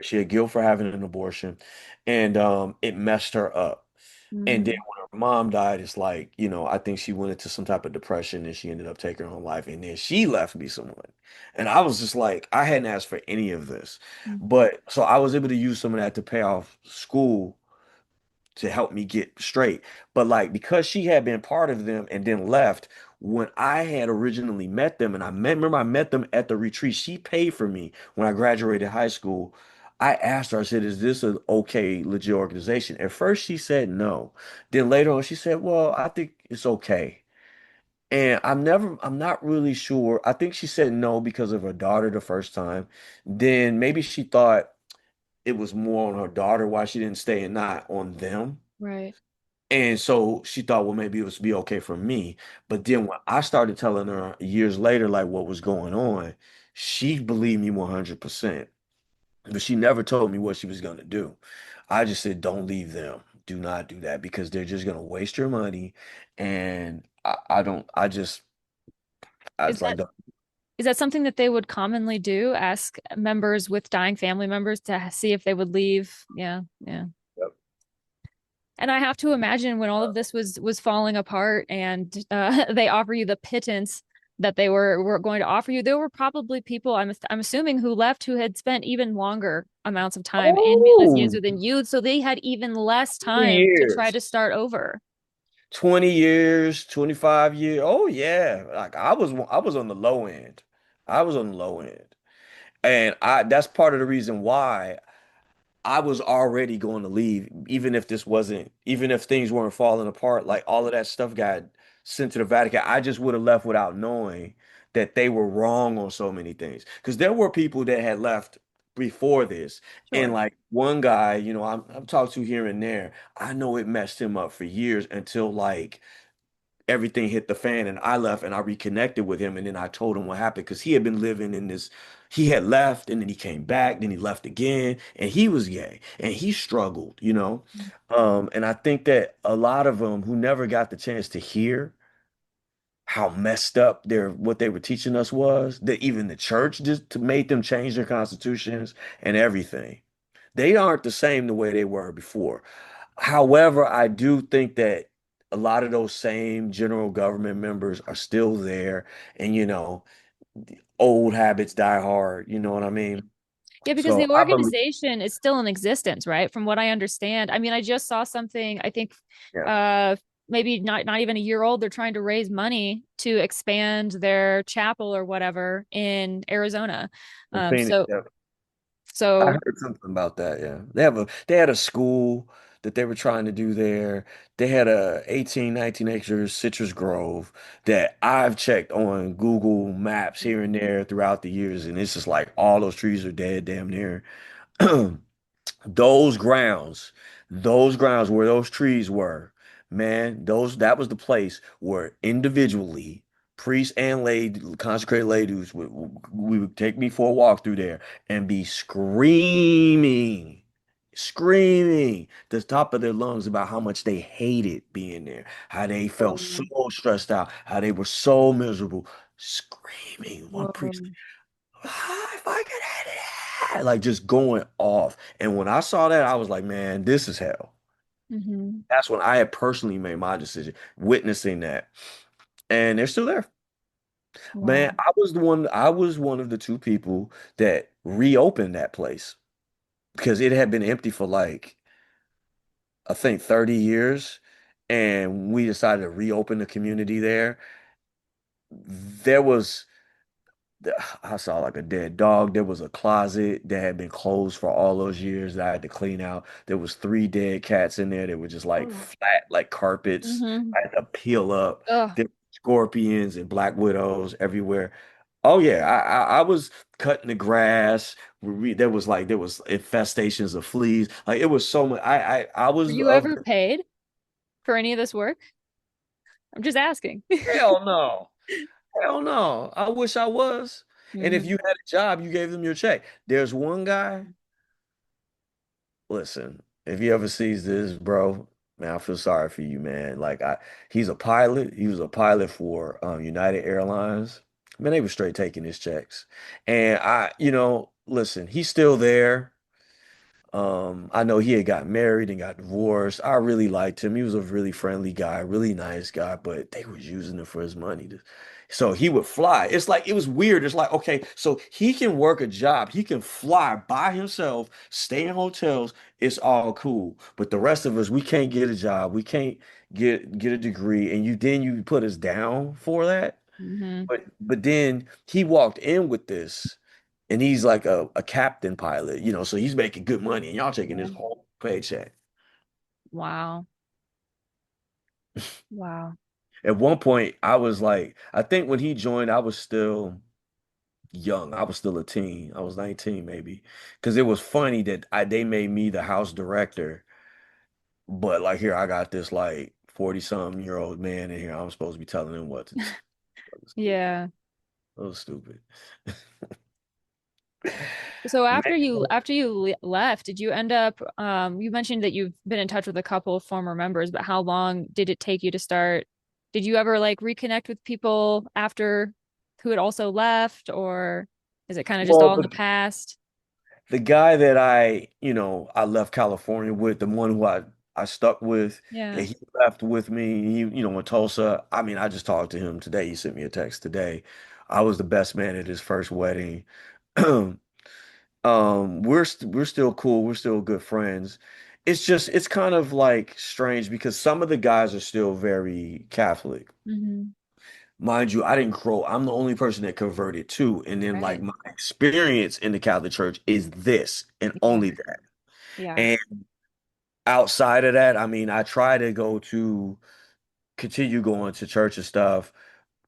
She had guilt for having an abortion, and it messed her up. And then Mhm. when her mom died, it's like, I think she went into some type of depression and she ended up taking her own life. And then she left me someone. And I was just like, I hadn't asked for any of this. Mhm. But so I was able to use some of that to pay off school to help me get straight. But like because she had been part of them and then left, when I had originally met them, and remember I met them at the retreat, she paid for me when I graduated high school. I asked her, I said, is this an okay, legit organization? At first she said no. Then later on she said, well, I think it's okay. And I'm not really sure. I think she said no because of her daughter the first time. Then maybe she thought it was more on her daughter why she didn't stay and not on them. Right. And so she thought, well, maybe it was be okay for me. But then when I started telling her years later, like what was going on, she believed me 100%. But she never told me what she was going to do. I just said, don't leave them. Do not do that because they're just going to waste your money. And I don't, I Is was like, that is that something that they would commonly do? Ask members with dying family members to see if they would leave? Yeah, yeah. "Yep." And I have to imagine when all of this was falling apart and they offer you the pittance that they were going to offer you, there were probably people I'm assuming who left who had spent even longer amounts of time in Oh, Malaysia than you, so they had even less 20 time to try years. to start over. 20 years, 25 years. Oh yeah. Like I was on the low end. I was on the low end. And I that's part of the reason why I was already going to leave, even if things weren't falling apart, like all of that stuff got sent to the Vatican. I just would have left without knowing that they were wrong on so many things. Because there were people that had left before this. And Sure. like one guy, I'm talked to here and there. I know it messed him up for years until like everything hit the fan and I left and I reconnected with him and then I told him what happened because he had been living in this he had left and then he came back then he left again and he was gay and he struggled. And I think that a lot of them who never got the chance to hear how messed up what they were teaching us was that even the church just to made them change their constitutions and everything. They aren't the same the way they were before. However, I do think that a lot of those same general government members are still there, and old habits die hard. You know what I mean? Yeah, because So the I believe, organization is still in existence, right? From what I understand. I mean, I just saw something, I think yeah, uh maybe not even a year old. They're trying to raise money to expand their chapel or whatever in Arizona. in Um Phoenix, so yeah. I so heard something about that. Yeah, they had a school that they were trying to do there. They had a 18, 19 acres citrus grove that I've checked on Google Maps here and there throughout the years, and it's just like all those trees are dead, damn near. Those grounds, those grounds where those trees were, man, those that was the place where individually priests and consecrated ladies would take me for a walk through there and be screaming the top of their lungs about how much they hated being there, how they felt so whoa, stressed out, how they were so miserable, screaming. One priest whoa. if I could have it, like just going off. And when I saw that, I was like, man, this is hell. Hmm. That's when I had personally made my decision, witnessing that. And they're still there. Man, Wow. I was one of the two people that reopened that place because it had been empty for like, I think 30 years. And we decided to reopen the community there. There was I saw like a dead dog. There was a closet that had been closed for all those years that I had to clean out. There was three dead cats in there that were just like Oh. flat, like carpets. Hmm. I had to peel up. Ugh. There were scorpions and black widows everywhere. Oh yeah, I was cutting the grass. There was infestations of fleas. Like it was so much. I Were was you of ever paid for any of this work? I'm just asking. hell no. Hell no. I wish I was. And if Hmm. you had a job, you gave them your check. There's one guy, listen, if he ever sees this, bro, man, I feel sorry for you, man. He's a pilot. He was a pilot for United Airlines. Man, they were straight taking his checks. And listen, he's still there. I know he had got married and got divorced. I really liked him. He was a really friendly guy, really nice guy, but they was using him for his money. So he would fly. It's like it was weird. It's like, okay, so he can work a job. He can fly by himself, stay in hotels. It's all cool. But the rest of us, we can't get a job. We can't get a degree. And you put us down for that. Hmm. But then he walked in with this, and he's like a captain pilot, so he's making good money, and y'all taking Yeah. his whole paycheck. Wow. Wow. At one point, I was like, I think when he joined, I was still young. I was still a teen. I was 19 maybe, because it was funny that they made me the house director, but like here I got this like 40-something-year-old man in here. I'm supposed to be telling him what to do. That was stupid. Yeah. That was stupid. So Man, after you left, did you end up you mentioned that you've been in touch with a couple of former members, but how long did it take you to start? Did you ever like reconnect with people after who had also left, or is it kind of just well, all in the past? the guy that I left California with, the one who I stuck with, Yeah. and he left with me, in Tulsa. I mean, I just talked to him today. He sent me a text today. I was the best man at his first wedding. We're still cool. We're still good friends. It's kind of like strange because some of the guys are still very Catholic. Hmm. Mind you, I'm the only person that converted too. And then like Right. my experience in the Catholic Church is this and Yeah. only that. Yeah. And outside of that, I mean, I try to continue going to church and stuff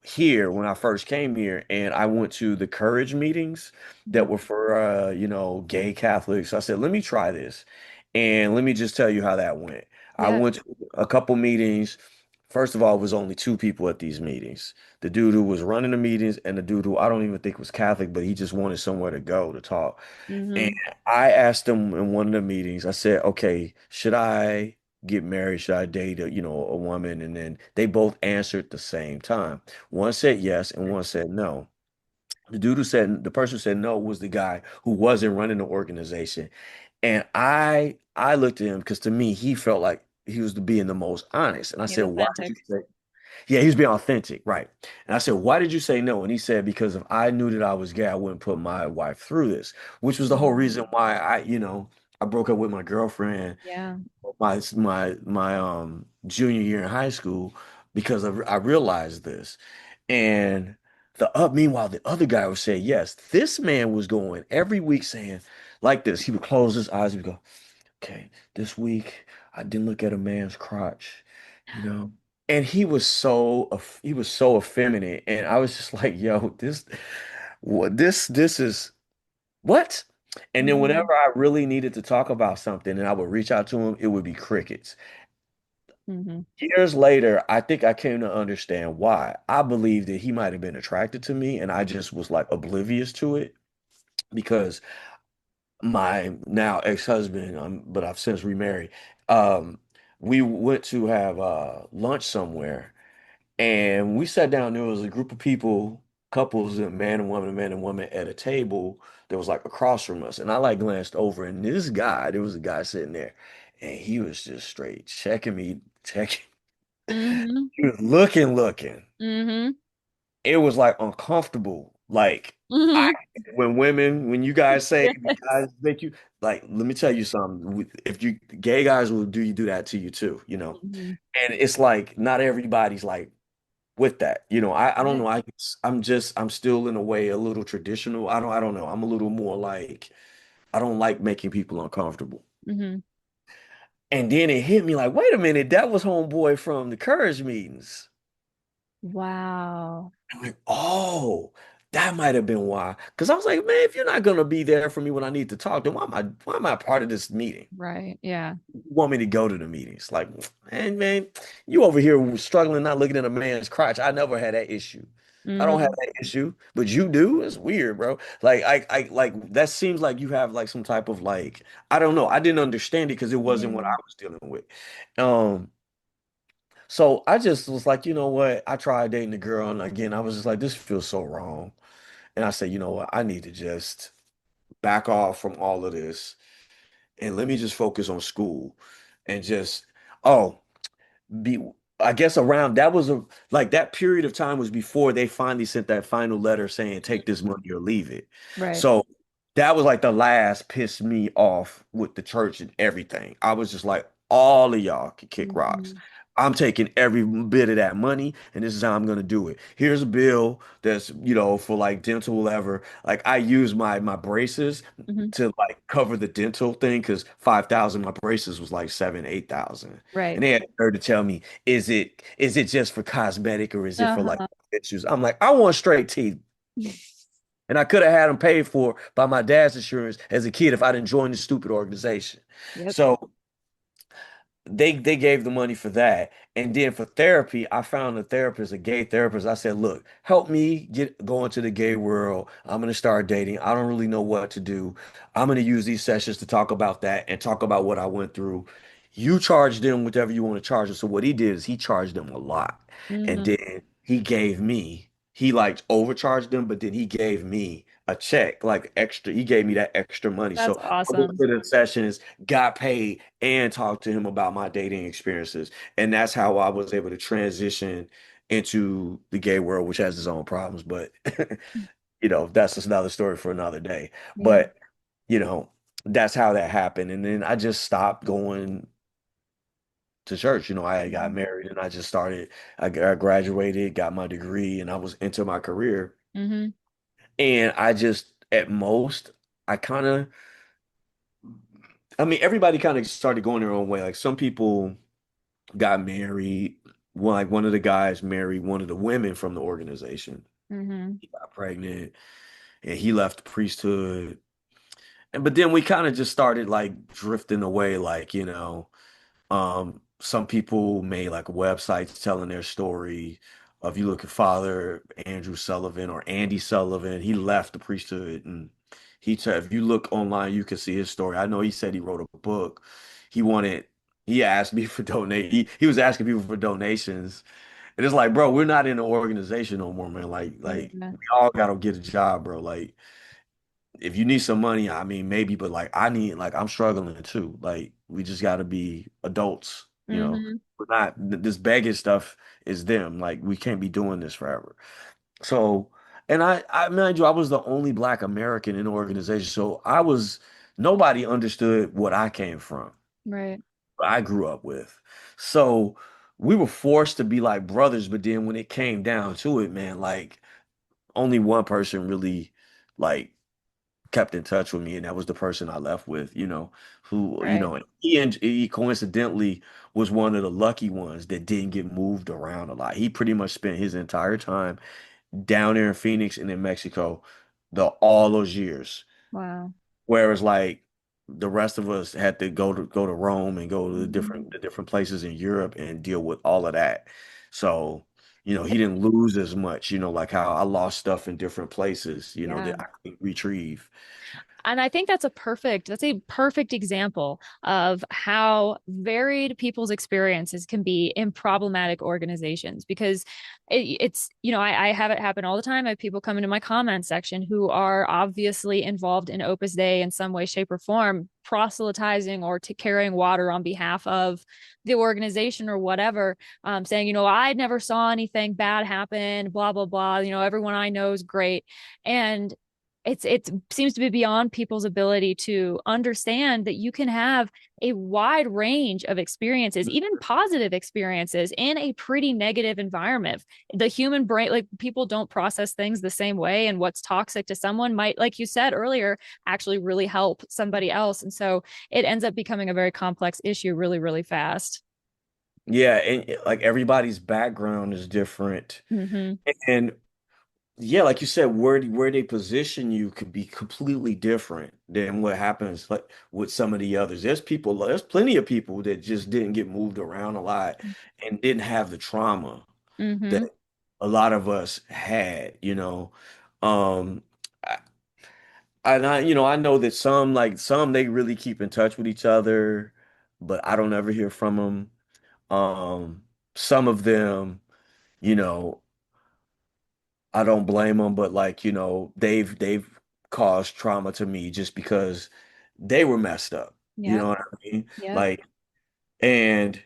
here when I first came here, and I went to the Courage meetings that Mhm. were for gay Catholics. I said, let me try this. And let me just tell you how that went. I Yeah. went to a couple meetings. First of all, it was only two people at these meetings. The dude who was running the meetings and the dude who I don't even think was Catholic, but he just wanted somewhere to go to talk. And Hmm. I asked him in one of the meetings, I said, okay, should I get married? Should I date a woman? And then they both answered at the same time. One said yes and one said no. The person who said no was the guy who wasn't running the organization. And I looked at him because to me, he felt like he was being the most honest. And I Being said, why did you authentic. say yeah, he was being authentic, right? And I said, "Why did you say no?" And he said, "Because if I knew that I was gay, I wouldn't put my wife through this." Which was the whole Mhm. reason why I broke up with my girlfriend Yeah. my junior year in high school because I realized this. And meanwhile, the other guy would say yes. This man was going every week saying like this. He would close his eyes. He would go, okay, this week I didn't look at a man's crotch, you know. And he was so effeminate, and I was just like, yo, this is what? And then Hmm. whenever I really needed to talk about something and I would reach out to him, it would be crickets. Hmm. Years later, I think I came to understand why. I believe that he might have been attracted to me, and I just was like oblivious to it because my now ex-husband, but I've since remarried. Um, we went to have lunch somewhere, and we sat down. There was a group of people, couples, a man and woman at a table that was like across from us. And I like glanced over, and there was a guy sitting there, and he was just straight checking me, checking. Hmm. He was looking. Hmm. It was like uncomfortable. Like I Hmm. when you guys say Yes. guys make you like, let me tell you something. If you gay guys will do that to you too. Hmm. And it's like not everybody's like with that. I don't Right. know. I'm still in a way a little traditional. I don't know. I'm a little more like I don't like making people uncomfortable. Hmm. And then it hit me like, wait a minute, that was homeboy from the courage meetings. Wow. I'm like, oh, that might have been why. Because I was like, man, if you're not gonna be there for me when I need to talk, then why am I part of this meeting? Right. Yeah. You want me to go to the meetings? Like, man, you over here struggling, not looking at a man's crotch. I never had that issue. I don't have Hmm. that issue, but you do. It's weird, bro. Like, I like that seems like you have like some type of like, I don't know. I didn't understand it because it wasn't what I Yeah. was dealing with. Um, so I just was like, you know what? I tried dating a girl, and again, I was just like, this feels so wrong. And I said, you know what? I need to just back off from all of this and let me just focus on school and just, oh, be I guess around that was a like that period of time was before they finally sent that final letter saying take this money or leave it. Right. So that was like the last pissed me off with the church and everything. I was just like, all of y'all can kick rocks. Hmm. I'm taking every bit of that money, and this is how I'm gonna do it. Here's a bill that's, for like dental, whatever. Like I use my braces Hmm. to like cover the dental thing because 5,000, my braces was like 7, 8,000. Right. And they had the nerve to tell me, is it just for cosmetic or is it for like Uh-huh. issues? I'm like, I want straight teeth. And I could have had them paid for by my dad's insurance as a kid if I didn't join this stupid organization. Yep. So they gave the money for that. And then for therapy, I found a therapist, a gay therapist. I said, look, help me get go into the gay world. I'm gonna start dating. I don't really know what to do. I'm gonna use these sessions to talk about that and talk about what I went through. You charge them whatever you want to charge them. So what he did is he charged them a lot. And Hmm. then he like overcharged them, but then he gave me a check, like extra. He gave me that extra money. That's So I went awesome. to the sessions, got paid, and talked to him about my dating experiences. And that's how I was able to transition into the gay world, which has its own problems. But, that's just another story for another day. Yeah. But, you know, that's how that happened. And then I just stopped going to church. I got Hmm. married and I just started, I graduated, got my degree, and I was into my career. Hmm. And I just, at most, I kind of, I mean, everybody kind of started going their own way. Like some people got married. Like one of the guys married one of the women from the organization. Hmm. He got pregnant and he left the priesthood. And but then we kind of just started like drifting away, like, some people made like websites telling their story. If you look at Father Andrew Sullivan or Andy Sullivan, he left the priesthood and if you look online, you can see his story. I know he said he wrote a book. He wanted, he asked me for donate. He was asking people for donations. And it's like, bro, we're not in the organization no more, man. Like Yeah. we all gotta get a job, bro. Like if you need some money, I mean, maybe, but like I need, like I'm struggling too. Like we just got to be adults, Hmm. We're not this begging stuff is them. Like we can't be doing this forever. So, and I mind you, I was the only Black American in the organization, so nobody understood what I came from, Right. what I grew up with. So we were forced to be like brothers, but then when it came down to it, man, like only one person really like kept in touch with me, and that was the person I left with, who, Right. he coincidentally was one of the lucky ones that didn't get moved around a lot. He pretty much spent his entire time down there in Phoenix and in Mexico, all those years. Wow. Whereas like the rest of us had to go to Rome and go to the Hmm. different places in Europe and deal with all of that. So, he didn't lose as much, like how I lost stuff in different places, Yeah. that I could retrieve. And I think that's a perfect example of how varied people's experiences can be in problematic organizations because I have it happen all the time. I have people come into my comment section who are obviously involved in Opus Dei in some way, shape, or form, proselytizing or carrying water on behalf of the organization or whatever, saying, I never saw anything bad happen, blah, blah, blah. Everyone I know is great. And it seems to be beyond people's ability to understand that you can have a wide range of experiences, even positive experiences, in a pretty negative environment. The human brain, like people don't process things the same way, and what's toxic to someone might, like you said earlier, actually really help somebody else. And so it ends up becoming a very complex issue really, really fast. Yeah, and like everybody's background is different. Mm-hmm. And yeah, like you said, where they position you could be completely different than what happens like with some of the others. There's plenty of people that just didn't get moved around a lot and didn't have the trauma that Mm-hmm. a lot of us had. Um, I, and I know that some they really keep in touch with each other, but I don't ever hear from them. Some of them, you know. I don't blame them, but like, they've caused trauma to me just because they were messed up. You Yep. know what I mean? Yep. Like, and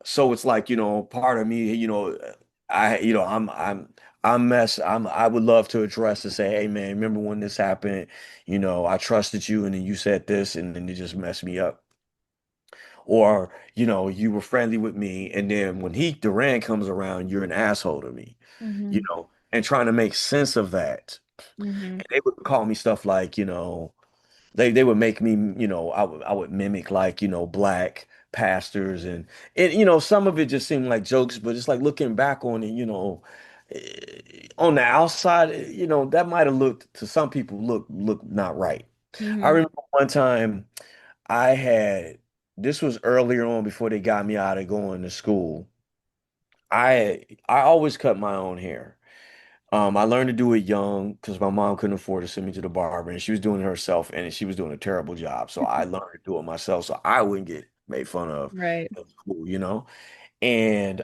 so it's like, part of me, I would love to address to say, hey man, remember when this happened? I trusted you and then you said this and then you just messed me up. Or, you were friendly with me and then when Durant comes around, you're an asshole to me, Mm-hmm. and trying to make sense of that. Mm-hmm. And they would call me stuff like, they would make me, I would mimic like, black pastors and some of it just seemed like jokes, but it's like looking back on it, on the outside, that might have looked to some people look not right. I Mm-hmm. remember one time I had this was earlier on before they got me out of going to school. I always cut my own hair. I learned to do it young because my mom couldn't afford to send me to the barber, and she was doing it herself, and she was doing a terrible job. So I learned to do it myself, so I wouldn't get made fun of Right. at school. And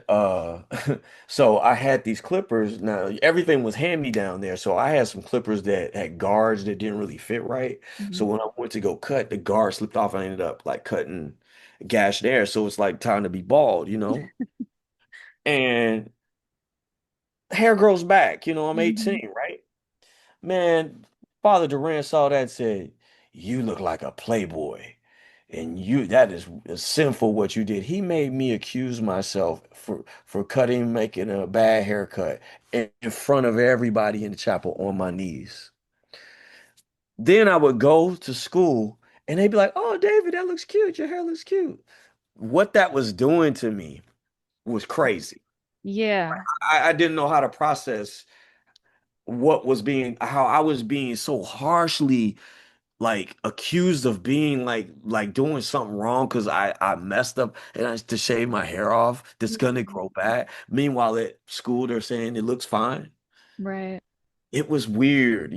so I had these clippers. Now everything was hand me down there, so I had some clippers that had guards that didn't really fit right. Mm-hmm. So when I went to go cut, the guard slipped off. I ended up like cutting gash there, so it's like time to be bald. And hair grows back. I'm Mm-hmm. 18, right? Man, Father Duran saw that and said, "You look like a playboy, and that is sinful what you did." He made me accuse myself for making a bad haircut in front of everybody in the chapel on my knees. Then I would go to school and they'd be like, "Oh, David, that looks cute. Your hair looks cute." What that was doing to me was crazy. Yeah. I didn't know how to process how I was being so harshly like accused of being like doing something wrong because I messed up and I to shave my hair off that's gonna Mhm. grow back. Meanwhile, at school they're saying it looks fine. Right. It was weird.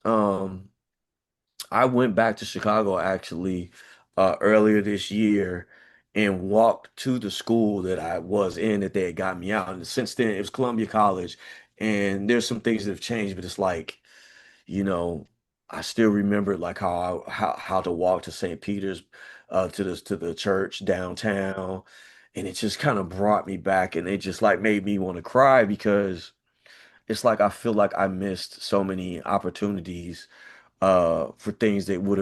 Um, I went back to Chicago actually earlier this year and walked to the school that I was in that they had got me out. And since then, it was Columbia College, and there's some things that have changed, but it's like you know, I still remember like how to walk to St. Peter's, to the church downtown, and it just kind of brought me back, and it just like made me want to cry because it's like I feel like I missed so many opportunities for things that would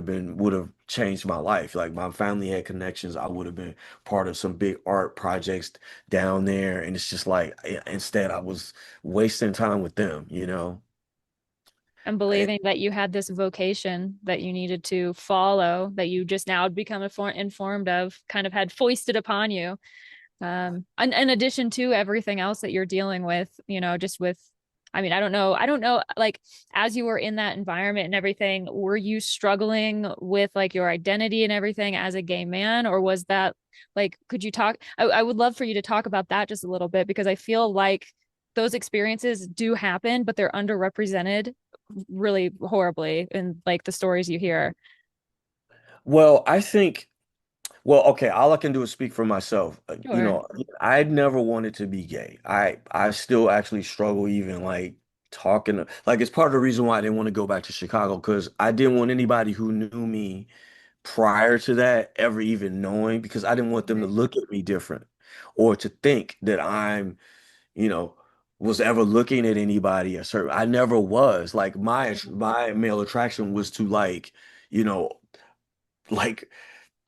have changed my life. Like my family had connections, I would have been part of some big art projects down there, and it's just like instead I was wasting time with them. And believing that you had this vocation that you needed to follow, that you just now had become informed of, kind of had foisted upon you. And in addition to everything else that you're dealing with, just with, I mean, I don't know, like, as you were in that environment and everything, were you struggling with like your identity and everything as a gay man, or was that like, could you talk? I would love for you to talk about that just a little bit because I feel like those experiences do happen, but they're underrepresented really horribly in like the stories you hear. Well, I think, well, okay, all I can do is speak for myself. Sure. I never wanted to be gay. I still actually struggle even like like it's part of the reason why I didn't want to go back to Chicago because I didn't want anybody who knew me prior to that ever even knowing because I didn't want them to Right. look at me different or to think that I'm, you know, was ever looking at anybody a certain. I never was. Like my male attraction was to you know, like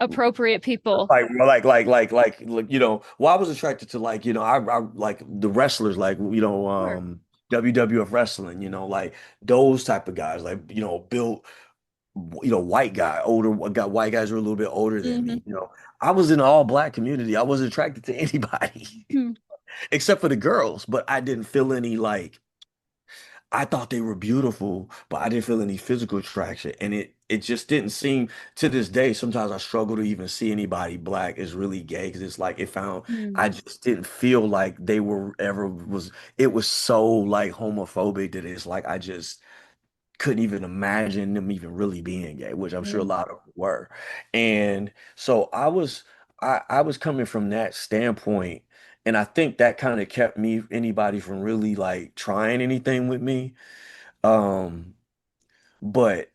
Appropriate people. well, I was attracted to I like the wrestlers, Sure. WWF wrestling, like those type of guys, like, built, white guy, white guys were a little bit older than Hmm. me. I was in the all black community. I wasn't attracted to anybody except for the girls, but I didn't feel any I thought they were beautiful, but I didn't feel any physical attraction. And it just didn't seem to this day. Sometimes I struggle to even see anybody black is really gay because it's like I just didn't feel like they were ever it was so like homophobic that it's like I just couldn't even imagine them even really being gay, which I'm sure a lot of them were. And so I was coming from that standpoint. And I think that kind of kept anybody from really like trying anything with me. Um, but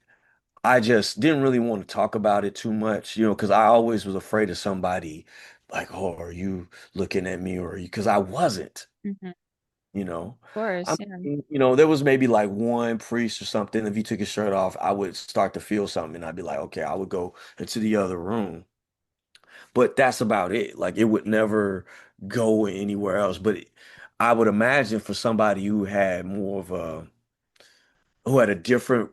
I just didn't really want to talk about it too much, because I always was afraid of somebody like, oh, are you looking at me or because I wasn't, Mhm. Of you know. I course, yeah. there was maybe like one priest or something. If he took his shirt off, I would start to feel something and I'd be like, okay, I would go into the other room. But that's about it. Like it would never go anywhere else. But I would imagine for somebody who had a different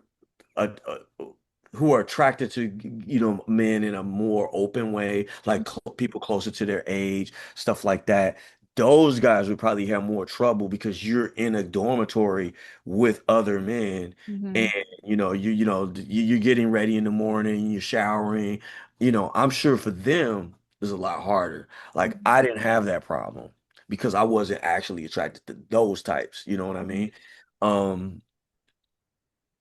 who are attracted to men in a more open way, like people closer to their age, stuff like that. Those guys would probably have more trouble because you're in a dormitory with other men, Hmm. and you're getting ready in the morning, you're showering. I'm sure for them it's a lot harder. Like I didn't have that problem because I wasn't actually attracted to those types. You know what I Hmm. mean? Um,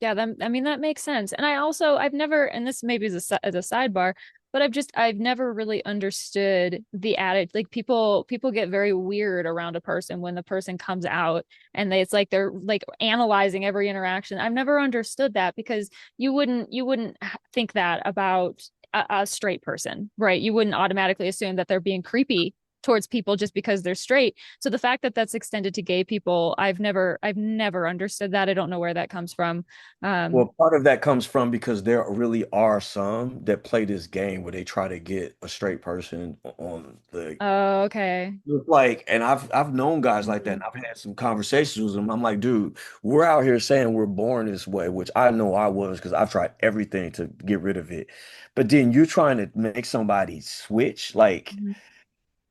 Yeah, that, I mean, that makes sense. And I've never, and this maybe is as a sidebar, but I've never really understood the adage. Like people get very weird around a person when the person comes out and it's like they're like analyzing every interaction. I've never understood that because you wouldn't think that about a straight person, right? You wouldn't automatically assume that they're being creepy towards people just because they're straight. So the fact that that's extended to gay people, I've never understood that. I don't know where that comes from. Um, Well, part of that comes from because there really are some that play this game where they try to get a straight person on the oh, okay. like, and I've known guys like that, Mhm. and I've had some conversations with them. I'm like, dude, we're out here saying we're born this way, which I know I was because I've tried everything to get rid of it. But then you're trying to make somebody switch, like Mhm.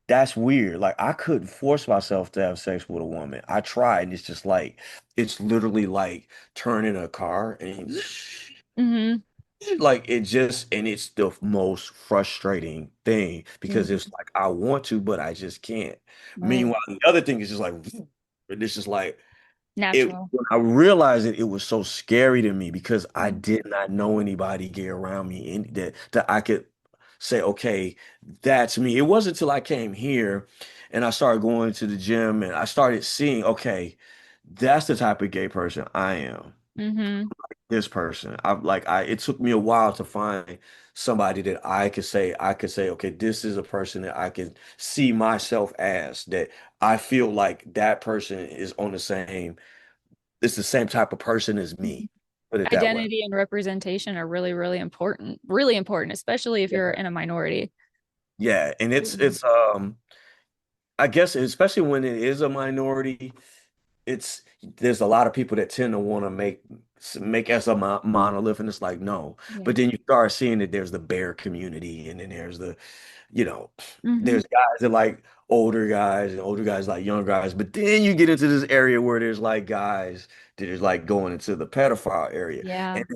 that's weird. Like I couldn't force myself to have sex with a woman. I tried, and it's just like it's literally like turning a car and Mhm. like and it's the most frustrating thing because Mhm. it's like I want to, but I just can't. Right. Meanwhile, the other thing is just like, and it's just like it Natural. when I realized it, it was so scary to me because I Mhm. did not know anybody gay around me and that I could say, okay, that's me. It wasn't until I came here and I started going to the gym and I started seeing, okay, that's the type of gay person I am, Mhm. this person. It took me a while to find somebody that I could say, okay, this is a person that I can see myself as, that I feel like that person is on the same, it's the same type of person as Mhm. me. Put it that way. Identity and representation are really, really important. Really important, especially if you're Yeah. in a minority. Yeah, and Mhm. it's I guess especially when it is a minority, it's there's a lot of people that tend to want to make us a monolith, and it's like no. Yeah. But then you start seeing that there's the bear community, and then there's you know, Mhm. there's guys that like older guys, and older guys like young guys. But then you get into this area where there's like guys that is like going into the pedophile area, Yeah. and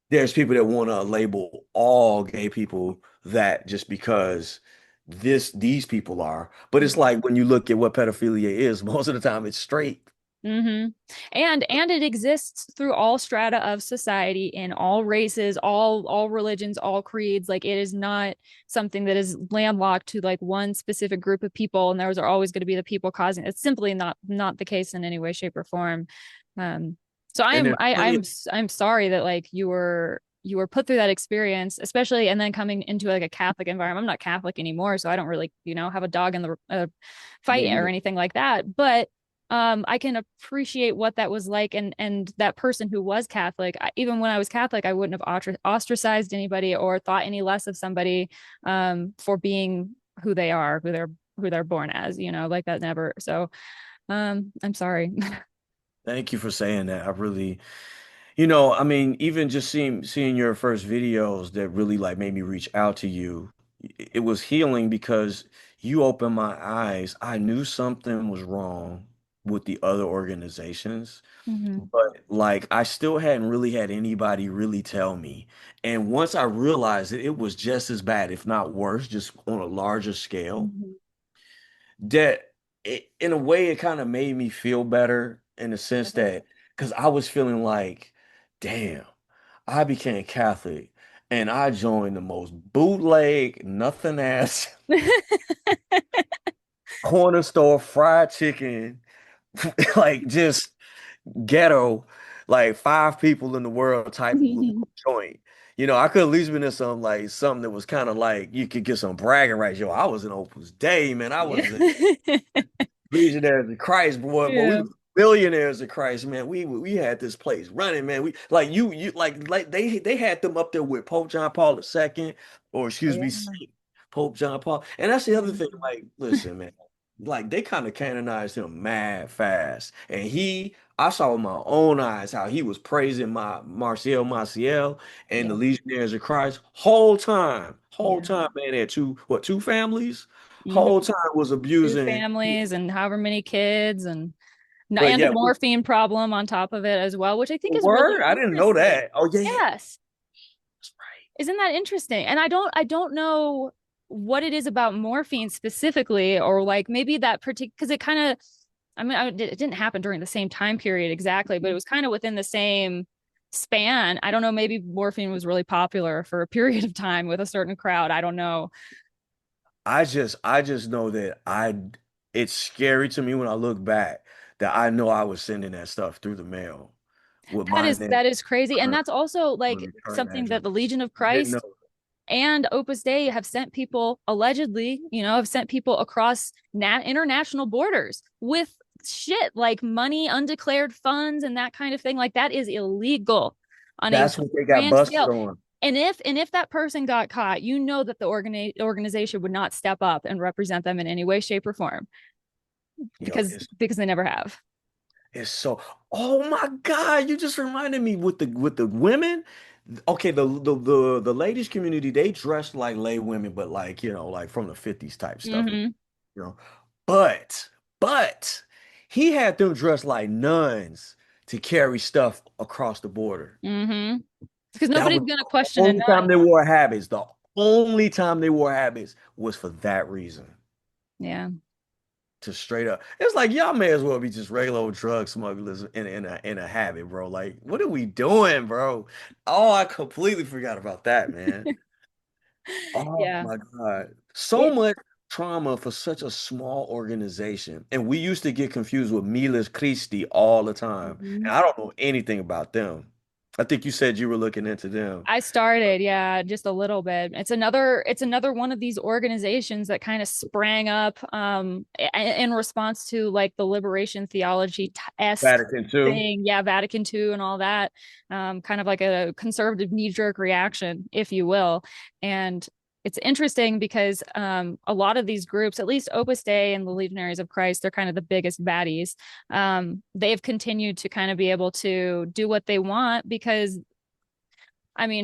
there's people that want to label all gay people that just because these people are. But it's like when you look at what pedophilia is, most of the time it's straight. Hmm. And it exists through all strata of society in all races, all religions, all creeds. Like it is not something that is landlocked to like one specific group of people, and those are always going to be the people causing. It's simply not the case in any way, shape, or form. Um, so I And am there's plenty of, I'm sorry that like you were put through that experience, especially and then coming into like a Catholic environment. I'm not Catholic anymore, so I don't really have a dog in the yeah, fight you or know, anything like that, but I can appreciate what that was like, and that person who was Catholic, even when I was Catholic, I wouldn't have ostracized anybody or thought any less of somebody for being who they are, who they're born as, like that never. So I'm sorry. thank you for saying that. I really, I mean, even just seeing your first videos that really like made me reach out to you, it was healing because you opened my eyes. I knew something was wrong with the other organizations, Hmm. but like I still hadn't really had anybody really tell me. And once I realized it, it was just as bad, if not worse, just on a larger scale. Hmm. That in a way it kind of made me feel better in the sense that because I was feeling like, damn, I became Catholic and I joined the most bootleg, nothing ass corner store fried chicken, like just ghetto, like five people in the world type joint. I could at least been in some like something that was kind of like you could get some bragging rights. Yo, I was in Opus Dei, man. I Yeah. was in Legionnaires of Christ, boy, but we Yeah. were millionaires of Christ, man. We had this place running, man. We like you like they had them up there with Pope John Paul II, or excuse me, Yeah. Saint Pope John Paul. And that's the other thing. Mhm. Like, listen, man, like they kind of canonized him mad fast, and I saw with my own eyes how he was praising my Marcial and the Yeah. Legionnaires of Christ whole Yeah. time, man. They had two families. hmm Whole time was Two abusing. families and however many kids But and a yeah, morphine problem on top of it as well, which I think is really word, I didn't know interesting. that. Oh yeah, yeah, Yes. that's right. Isn't that interesting? And I don't know what it is about morphine specifically, or like maybe that particular, because it kind of, it didn't happen during the same time period exactly, but it was kind of within the same span. I don't know, maybe morphine was really popular for a period of time with a certain crowd. I don't know. I just know that it's scary to me when I look back that I know I was sending that stuff through the mail with That my is name, that is crazy. And current, that's also like current something that the address. Legion of I didn't know. Christ and Opus Dei have sent people allegedly, have sent people across international borders with shit like money, undeclared funds, and that kind of thing. Like that is illegal on a That's what they got grand busted scale. on. And if that person got caught, that the organization would not step up and represent them in any way, shape, or form Yo, because they never have. it's so. Oh my God, you just reminded me with the women. Okay, the ladies community, they dress like lay women, but like, like from the 50s type stuff. Mm-hmm. You know. But but he had them dressed like nuns to carry stuff across the border. Mm-hmm. Because That nobody's was gonna the question a only time nun. they wore habits. The only time they wore habits was for that reason. Yeah. To straight up. It's like y'all may as well be just regular old drug smugglers in a habit, bro. Like, what are we doing, bro? Oh, I completely forgot about that, man. Oh Yeah. my God. So It much trauma for such a small organization. And we used to get confused with Milas Christi all the time. And Mhm. I don't know anything about them. I think you said you were looking into them. I started, yeah, just a little bit. It's another one of these organizations that kind of sprang up in response to like the liberation theology esque Vatican II. thing. Yeah, Vatican II and all that. Kind of like a conservative knee-jerk reaction, if you will. And it's interesting because a lot of these groups, at least Opus Dei and the Legionaries of Christ, they're kind of the biggest baddies. They've continued to kind of be able to do what they want because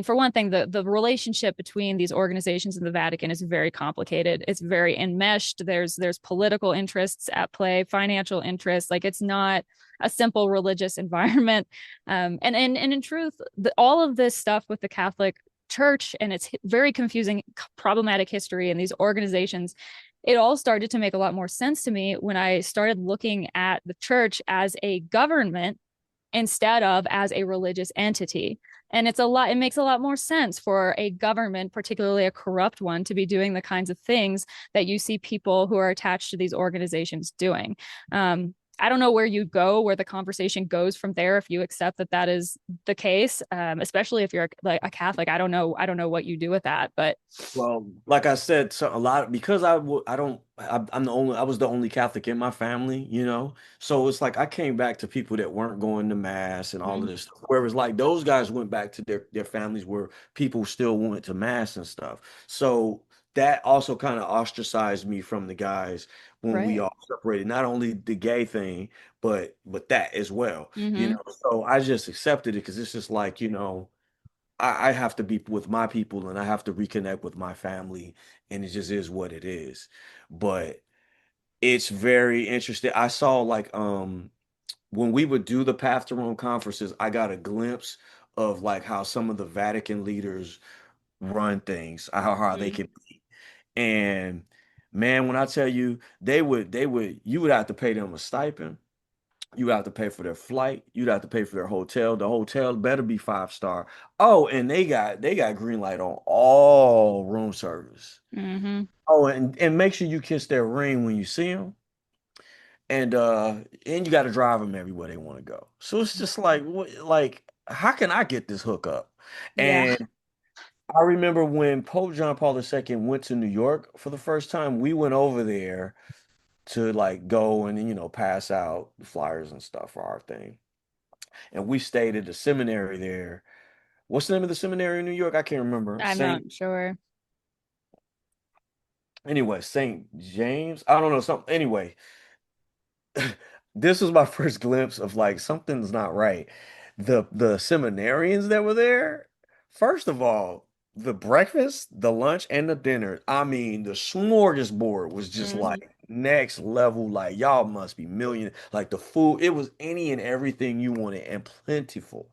for one thing, the relationship between these organizations and the Vatican is very complicated. It's very enmeshed. There's political interests at play, financial interests. Like it's not a simple religious environment. And in truth, all of this stuff with the Catholic Church and its very confusing, problematic history and these organizations, it all started to make a lot more sense to me when I started looking at the church as a government instead of as a religious entity. And it makes a lot more sense for a government, particularly a corrupt one, to be doing the kinds of things that you see people who are attached to these organizations doing. I don't know where the conversation goes from there if you accept that that is the case, especially if you're like a Catholic. I don't know what you do with that, but Well, like I said, so a lot because I don't I was the only Catholic in my family, So it's like I came back to people that weren't going to mass and all of mm, this stuff. Whereas like those guys went back to their families where people still went to mass and stuff. So that also kind of ostracized me from the guys when we right. all separated. Not only the gay thing, but that as well, Mm-hmm. So I just accepted it because it's just like, I have to be with my people and I have to reconnect with my family, and it just is what it is. But it's very interesting. I saw like when we would do the Path to Rome conferences, I got a glimpse of like how some of the Vatican leaders run things, how they Mm-hmm. can be. And man, when I tell you you would have to pay them a stipend. You have to pay for their flight. You'd have to pay for their hotel. The hotel better be 5 star. Oh, and they got green light on all room service. Mm-hmm. Oh, and make sure you kiss their ring when you see them. And you got to drive them everywhere they want to go. So it's just like how can I get this hookup? Yeah. I remember when Pope John Paul II went to New York for the first time, we went over there to like go and pass out flyers and stuff for our thing. And we stayed at the seminary there. What's the name of the seminary in New York? I can't remember. I'm not Saint sure. anyway, Saint James. I don't know something. Anyway, this was my first glimpse of like something's not right. The seminarians that were there, first of all, the breakfast, the lunch, and the dinner. I mean, the smorgasbord was just Hmm. like next level. Like y'all must be million. Like the food, it was any and everything you wanted and plentiful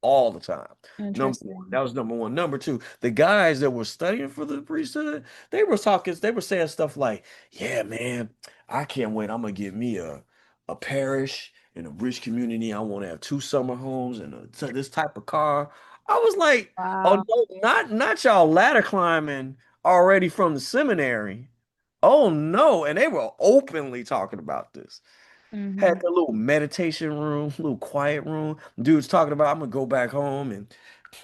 all the time. Number one, Interesting. that was number one. Number two, the guys that were studying for the priesthood, they were saying stuff like, "Yeah, man, I can't wait. I'm gonna get me a parish in a rich community. I want to have two summer homes and this type of car." I was like, "Oh Wow. no, not y'all ladder climbing already from the seminary." Oh no, and they were openly talking about this. Had Hmm. the little meditation room, little quiet room. Dude's talking about I'm gonna go back home and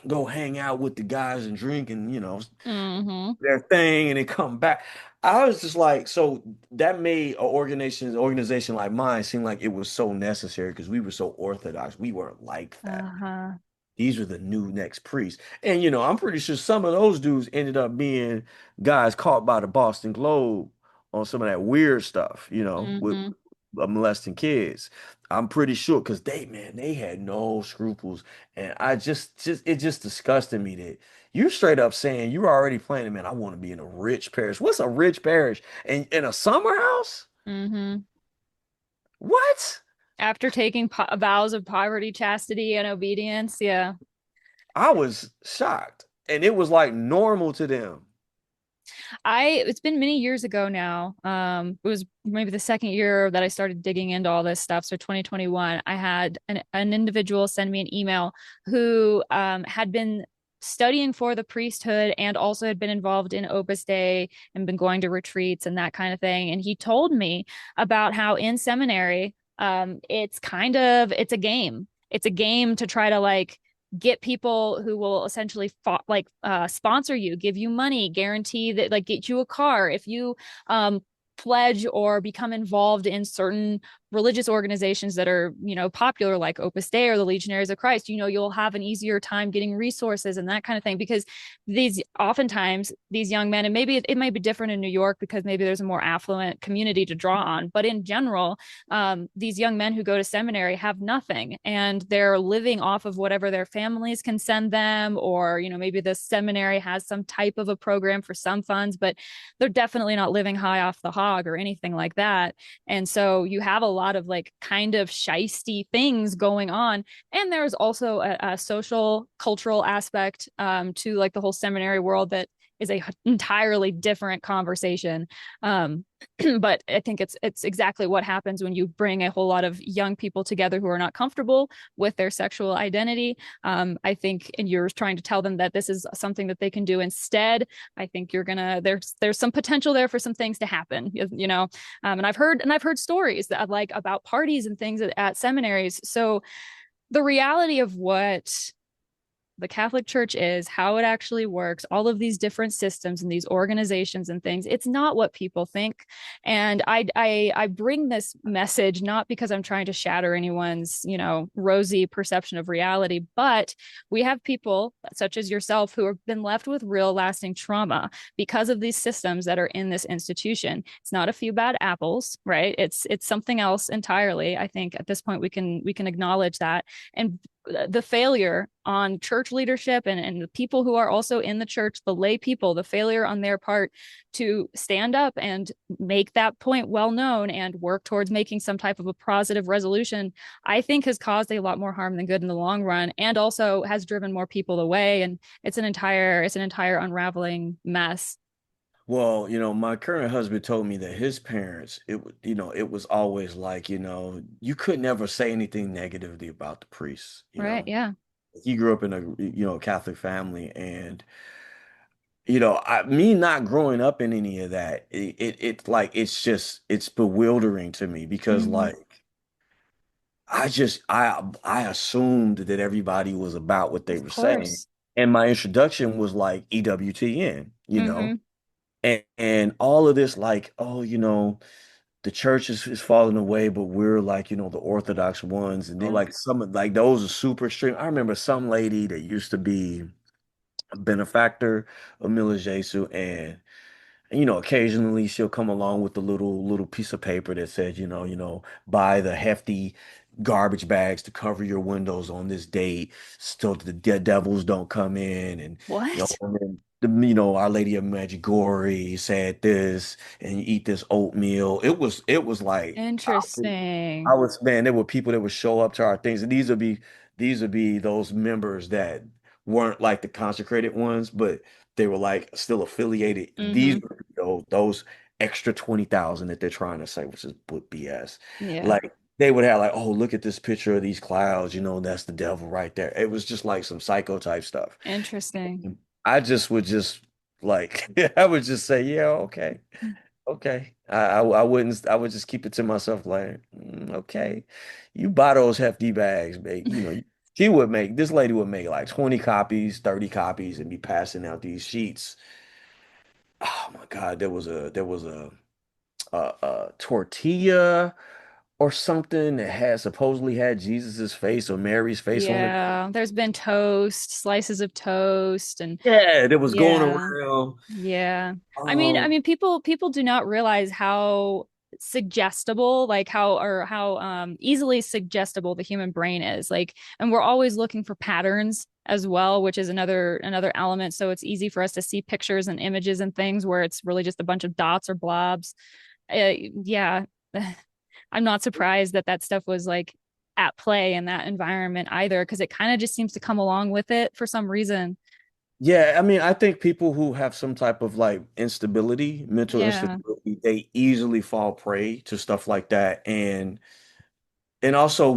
go hang out with the guys and drink and Hmm. their thing and then come back. I was just like, so that made organization like mine seem like it was so necessary because we were so orthodox. We weren't like that. Uh-huh. These are the new next priests. And I'm pretty sure some of those dudes ended up being guys caught by the Boston Globe on some of that weird stuff, with Hmm. molesting kids. I'm pretty sure because man, they had no scruples. And I it just disgusted me that you're straight up saying you're already planning, man, I want to be in a rich parish. What's a rich parish? And in a summer house? Hmm. What? After taking vows of poverty, chastity, and obedience, yeah. I was shocked. And it was like normal to them. It's been many years ago now. It was maybe the second year that I started digging into all this stuff. So 2021, I had an individual send me an email who had been studying for the priesthood and also had been involved in Opus Dei and been going to retreats and that kind of thing. And he told me about how in seminary, it's a game. It's a game to try to like get people who will essentially sponsor you, give you money, guarantee that like get you a car if you pledge or become involved in certain religious organizations that are popular like Opus Dei or the Legionaries of Christ. You'll have an easier time getting resources and that kind of thing because these young men, and maybe it might be different in New York because maybe there's a more affluent community to draw on, but in general, these young men who go to seminary have nothing and they're living off of whatever their families can send them, or maybe the seminary has some type of a program for some funds, but they're definitely not living high off the hog or anything like that. And so you have a lot of like kind of shisty things going on. And there's also a social cultural aspect to like the whole seminary world that is a entirely different conversation. um, but I think it's exactly what happens when you bring a whole lot of young people together who are not comfortable with their sexual identity. I think, and you're trying to tell them that this is something that they can do instead. I think you're gonna there's some potential there for some things to happen, and I've heard stories that like about parties and things at seminaries. So the reality of what the Catholic Church is, how it actually works, all of these different systems and these organizations and things. It's not what people think. And I bring this message not because I'm trying to shatter anyone's, rosy perception of reality, but we have people such as yourself who have been left with real lasting trauma because of these systems that are in this institution. It's not a few bad apples, right? It's something else entirely. I think at this point we can acknowledge that. And the failure on church leadership and the people who are also in the church, the lay people, the failure on their part to stand up and make that point well known and work towards making some type of a positive resolution, I think has caused a lot more harm than good in the long run, and also has driven more people away. And it's an entire unraveling mess. Well, my current husband told me that his parents, it was always like, you could never say anything negatively about the priests, Right. Yeah. He grew up in a, Catholic family and, me not growing up in any of that, like, it's bewildering to me because Mm-hmm. like, I assumed that everybody was about what they Of were saying. course. And my introduction was like EWTN, Mm-hmm. and all of this, like, oh, the church is falling away, but we're like, the Orthodox ones. And then like like those are super extreme. I remember some lady that used to be a benefactor of Mila Jesu, and occasionally she'll come along with a little piece of paper that says, buy the hefty garbage bags to cover your windows on this date so that the devils don't come in. And What? and then Our Lady of Medjugorje said this, and you eat this oatmeal. It was like I Interesting. was, man, there were people that would show up to our things, and these would be those members that weren't like the consecrated ones, but they were like still affiliated. These Mm-hmm. were those extra 20,000 that they're trying to say, which is BS. Yeah. Like they would have like, oh, look at this picture of these clouds, that's the devil right there. It was just like some psycho type stuff. Interesting. I just would just like I would just say, yeah, okay. Okay. I would just keep it to myself like, okay. You buy those hefty bags, babe. This lady would make like 20 copies, 30 copies and be passing out these sheets. Oh my God, there was a tortilla or something that had supposedly had Jesus's face or Mary's face on it. Yeah. There's been toast, slices of toast, and Yeah, that was going yeah. around. Yeah. I Um, mean people do not realize how suggestible, like how easily suggestible the human brain is. Like, and we're always looking for patterns as well, which is another element. So it's easy for us to see pictures and images and things where it's really just a bunch of dots or blobs. Yeah. I'm not surprised that that stuff was like at play in that environment either, because it kind of just seems to come along with it for some reason. Yeah, I mean, I think people who have some type of like instability, mental Yeah. instability, they easily fall prey to stuff like that. And also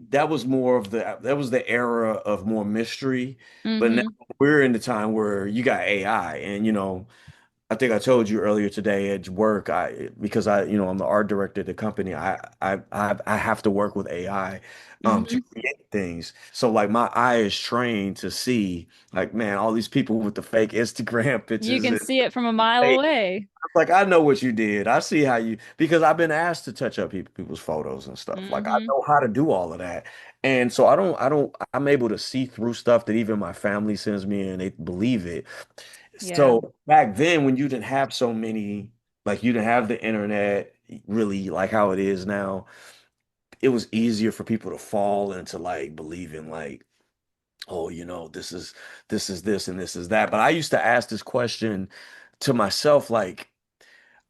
that was the era of more mystery. But now Mm-hmm. we're in the time where you got AI, and I think I told you earlier today at work, because I'm the art director of the company. I have to work with AI to Mm-hmm. create things. So like my eye is trained to see like, man, all these people with the fake Instagram You pictures can and see it from a mile fake. away. Like I know what you did. I see how you, because I've been asked to touch up people's photos and stuff. Like I Mm-hmm. know how to do all of that. And so I'm able to see through stuff that even my family sends me and they believe it. Yeah. So back then, when you didn't have so many, like you didn't have the internet really like how it is now, it was easier for people to fall into like believing like, oh, this is this and this is that. But I used to ask this question to myself, like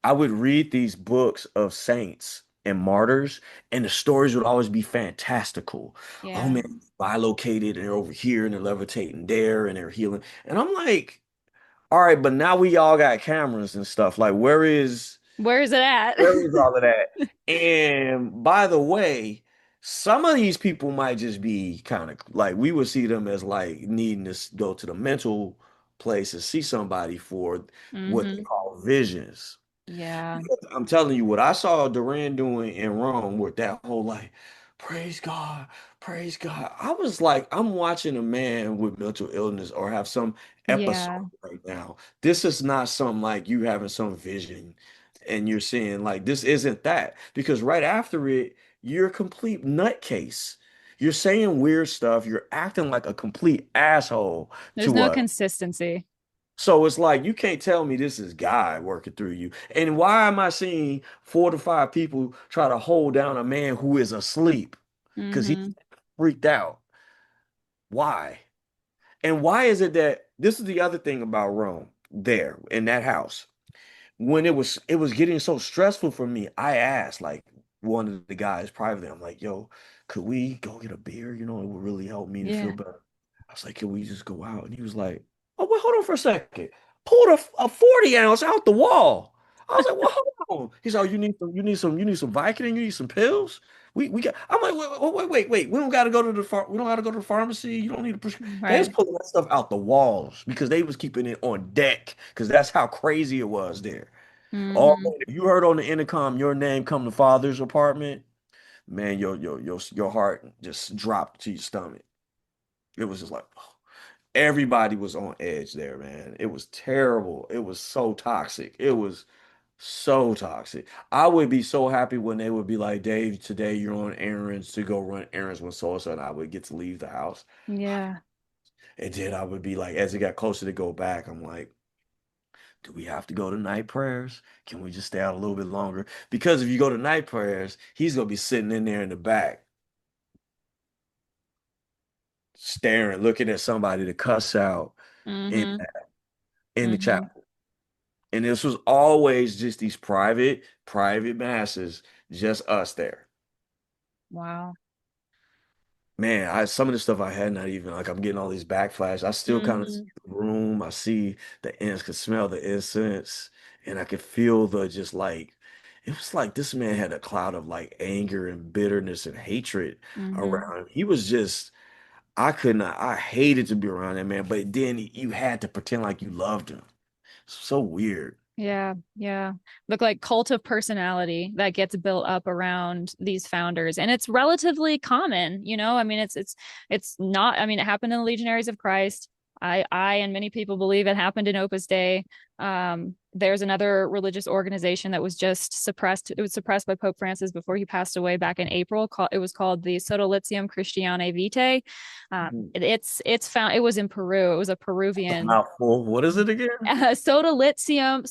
I would read these books of saints and martyrs, and the stories would always be fantastical. Oh Yeah. man, bilocated and they're over here and they're levitating there and they're healing. And I'm like, all right, but now we all got cameras and stuff. Like, Where is it at? where is all of that? And by the way, some of these people might just be kind of like we would see them as like needing to go to the mental place and see somebody for what they Mm-hmm. call visions. Yeah. I'm telling you what I saw Duran doing in Rome with that whole like, praise God, praise God. I was like, I'm watching a man with mental illness or have some Yeah. episode right now. This is not some like you having some vision and you're seeing like this isn't that, because right after it, you're a complete nutcase. You're saying weird stuff. You're acting like a complete asshole There's to no us. consistency. So it's like you can't tell me this is God working through you. And why am I seeing 4 to 5 people try to hold down a man who is asleep because he's Mm-hmm. freaked out? Why? And why is it that this is the other thing about Rome there in that house? When it was getting so stressful for me, I asked like one of the guys privately, I'm like, yo, could we go get a beer? It would really help me to feel Yeah. better. I was like, can we just go out? And he was like, oh, wait, hold on for a second. Pulled a 40 ounce out the wall. I was like, well, hold on. He's like, oh, you need some Vicodin, you need some pills. We got. I'm like, wait. We don't got to go to we don't got to go to the pharmacy. You don't need to push. They was Right. pulling that stuff out the walls because they was keeping it on deck because that's how crazy it was there. Oh, Mm-hmm. man, if you heard on the intercom your name come to father's apartment, man, your heart just dropped to your stomach. It was just like, oh. Everybody was on edge there, man. It was terrible. It was so toxic. It was so toxic. I would be so happy when they would be like, Dave, today you're on errands to go run errands with so and so, and I would get to leave the house. Yeah. And then I would be like, as it got closer to go back, I'm like, do we have to go to night prayers? Can we just stay out a little bit longer? Because if you go to night prayers, he's gonna be sitting in there in the back, staring, looking at somebody to cuss out in Mm-hmm. in the Mm-hmm. chapel. And this was always just these private masses, just us there. Wow. Man, some of the stuff I had not even like I'm getting all these backflash. I still kind of see Mm-hmm. the room. I see the ends, could smell the incense, and I could feel the just like it was like this man had a cloud of like anger and bitterness and hatred Mm-hmm. around him. He was just I could not I hated to be around that man, but then you had to pretend like you loved him. So weird. Yeah, yeah. Look like cult of personality that gets built up around these founders. And it's relatively common, you know? I mean, it's not, I mean, it happened in the Legionaries of Christ. I and many people believe it happened in Opus Dei. There's another religious organization that was just suppressed. It was suppressed by Pope Francis before he passed away back in April. It was called the Sodalitium Christianae Vitae. It's found. It was in Peru. It was a A Peruvian mouthful. What is it again? Sodalitium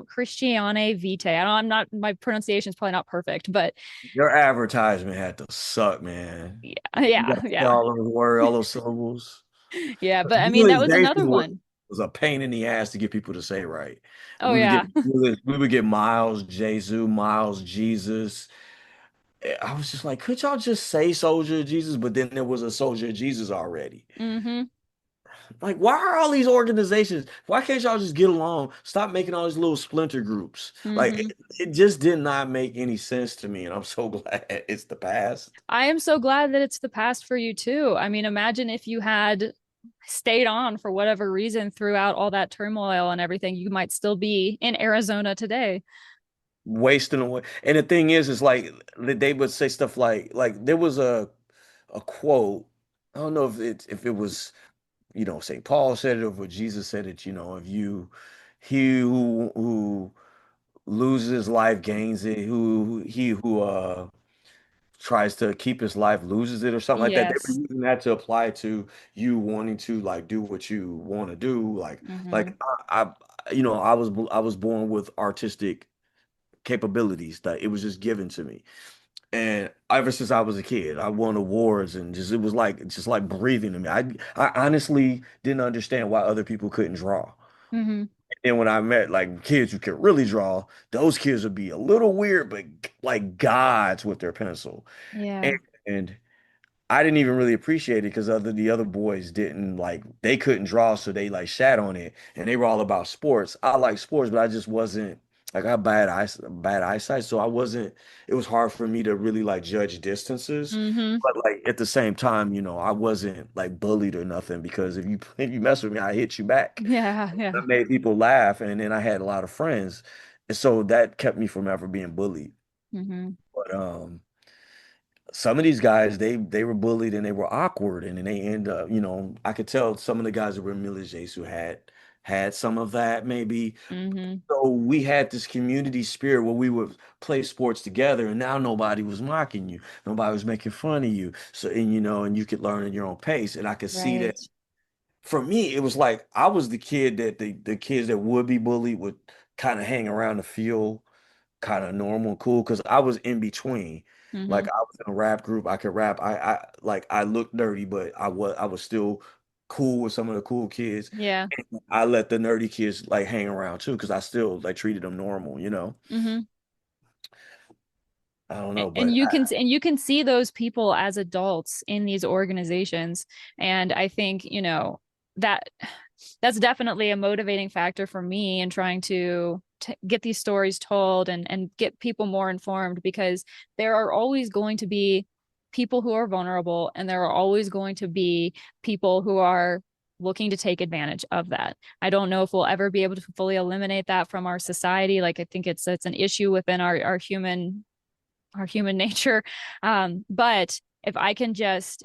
Christianae Vitae. I'm not, my pronunciation is probably not perfect, but Your advertisement had to suck, man. yeah, You got yeah, to say yeah, all those words, all those syllables. yeah. But I mean, that was another Utilization one. was a pain in the ass to get people to say right. Oh yeah. We would get Miles, Jesus, Miles, Jesus. I was just like, could y'all just say soldier of Jesus? But then there was a soldier of Jesus already. Mm-hmm. Like, why are all these organizations? Why can't y'all just get along? Stop making all these little splinter groups. Like, Mm-hmm. it just did not make any sense to me, and I'm so glad it's the past. I am so glad that it's the past for you too. I mean, imagine if you had stayed on for whatever reason throughout all that turmoil and everything, you might still be in Arizona today. Wasting away. And the thing is like they would say stuff like there was a quote. I don't know if it was St. Paul said it or if Jesus said it. If you he who loses his life gains it. He who tries to keep his life loses it or something like that. They were Yes. using that to apply to you wanting to like do what you want to do. Mm-hmm. Like I was born with artistic capabilities that it was just given to me. And ever since I was a kid, I won awards and just it was like just like breathing to me. I honestly didn't understand why other people couldn't draw. Mm-hmm. And when I met like kids who could really draw, those kids would be a little weird, but like gods with their pencil. And, Yeah. and I didn't even really appreciate it because the other boys didn't like they couldn't draw, so they like shat on it, and they were all about sports. I like sports, but I just wasn't like I had bad eyesight, so I wasn't. It was hard for me to really like judge distances, Mm-hmm. but like at the same time, I wasn't like bullied or nothing because if you mess with me, I hit you back. Yeah, I yeah. made people laugh, and then I had a lot of friends, and so that kept me from ever being bullied. Mm-hmm. But some of these guys they were bullied and they were awkward and then they end up I could tell some of the guys that were militaries who had some of that maybe. Mm-hmm. So we had this community spirit where we would play sports together and now nobody was mocking you, nobody was making fun of you, so and you could learn at your own pace, and I could see that. Right. For me it was like I was the kid that the kids that would be bullied would kind of hang around the field kind of normal and cool because I was in between. Like Mm-hmm. I was in a rap group, I could rap. I looked dirty, but I was still cool with some of the cool kids. Yeah. I let the nerdy kids like hang around too because I still like treated them normal. Mm-hmm. I don't know, And but you can see those people as adults in these organizations. And I think, that that's definitely a motivating factor for me in trying to get these stories told and get people more informed, because there are always going to be people who are vulnerable, and there are always going to be people who are looking to take advantage of that. I don't know if we'll ever be able to fully eliminate that from our society. Like, I think it's an issue within our human nature. But if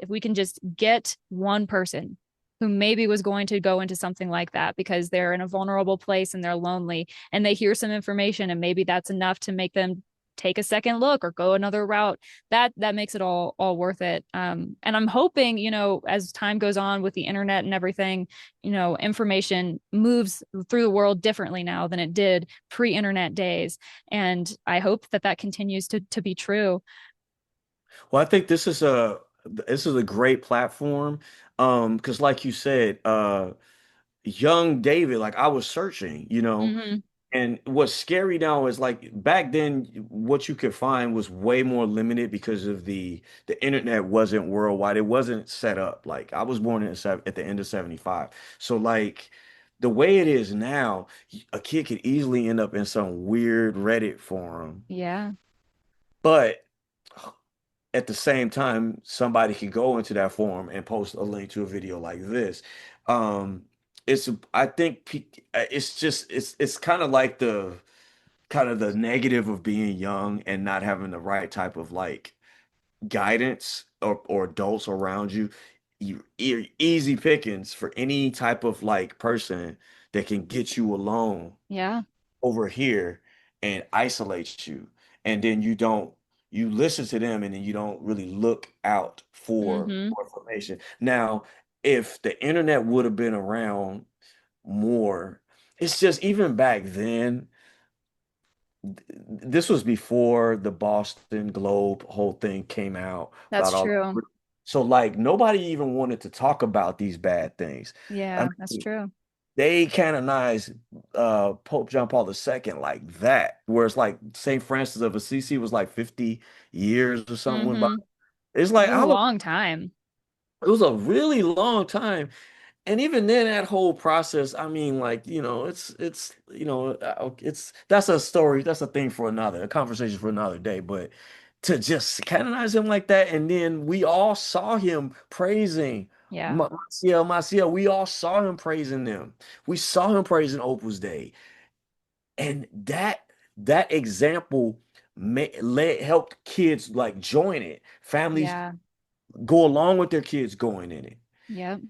we can just get one person who maybe was going to go into something like that because they're in a vulnerable place and they're lonely and they hear some information and maybe that's enough to make them take a second look or go another route. That makes it all worth it. And I'm hoping, as time goes on with the internet and everything, information moves through the world differently now than it did pre-internet days, and I hope that continues to be true. Well, I think this is a great platform. Because like you said, young David, like I was searching, Hmm. and what's scary now is like back then, what you could find was way more limited because of the internet wasn't worldwide. It wasn't set up. Like I was born at the end of 75. So like the way it is now, a kid could easily end up in some weird Reddit forum. Yeah, But at the same time, somebody could go into that forum and post a link to a video like this. Um, I think it's just it's kind of the negative of being young and not having the right type of like guidance or adults around you. Easy pickings for any type of like person that can get you alone yeah. over here and isolates you. And then you listen to them and then you don't really look out for Hmm. more information. Now, if the internet would have been around more, it's just even back then, this was before the Boston Globe whole thing came out That's about all. true. So like nobody even wanted to talk about these bad things. I Yeah, that's mean, true. they canonized Pope John Paul II like that, where it's like St. Francis of Assisi was like 50 years or something went by. Hmm. It's It like was a long time. it was a really long time. And even then, that whole process, I mean, like, that's a story, that's a thing for another, a conversation for another day. But to just canonize him like that, and then we all saw him praising Yeah, Maciel, we all saw him praising them. We saw him praising Opus Dei. And that example helped kids like join it. Families yeah, go along with their kids going in it, yep.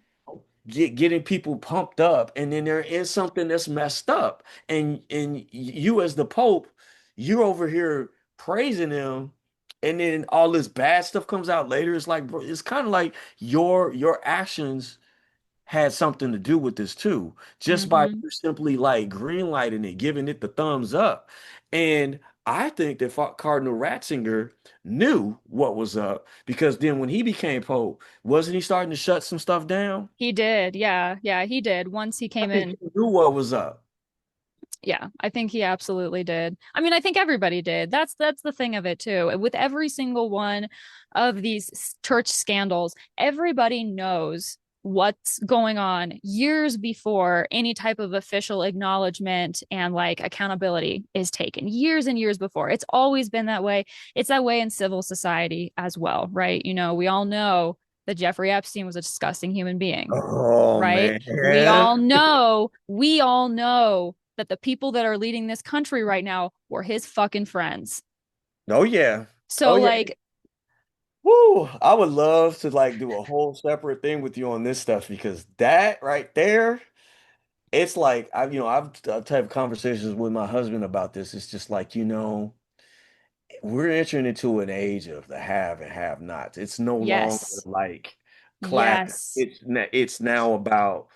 getting people pumped up, and then there is something that's messed up, and you as the Pope, you're over here praising him, and then all this bad stuff comes out later. It's like, bro, it's kind of like your actions had something to do with this too, just by Hmm. you simply like green lighting it, giving it the thumbs up. And I think that Cardinal Ratzinger knew what was up because then when he became Pope, wasn't he starting to shut some stuff down? He did. Yeah, yeah, he did. Once he I came think in. he knew what was up. Yeah, I think he absolutely did. I mean, I think everybody did. That's the thing of it too. With every single one of these church scandals, everybody knows what's going on years before any type of official acknowledgement and like accountability is taken. Years and years before. It's always been that way. It's that way in civil society as well, right? We all know that Jeffrey Epstein was a disgusting human being, Oh right? man. We all know that the people that are leading this country right now were his fucking friends. Oh yeah. Oh So yeah. like, Woo! I would love to like do a whole separate thing with you on this stuff because that right there, it's like I've had conversations with my husband about this. It's just like, we're entering into an age of the have and have nots. It's no longer yes, like class. yes, It's now about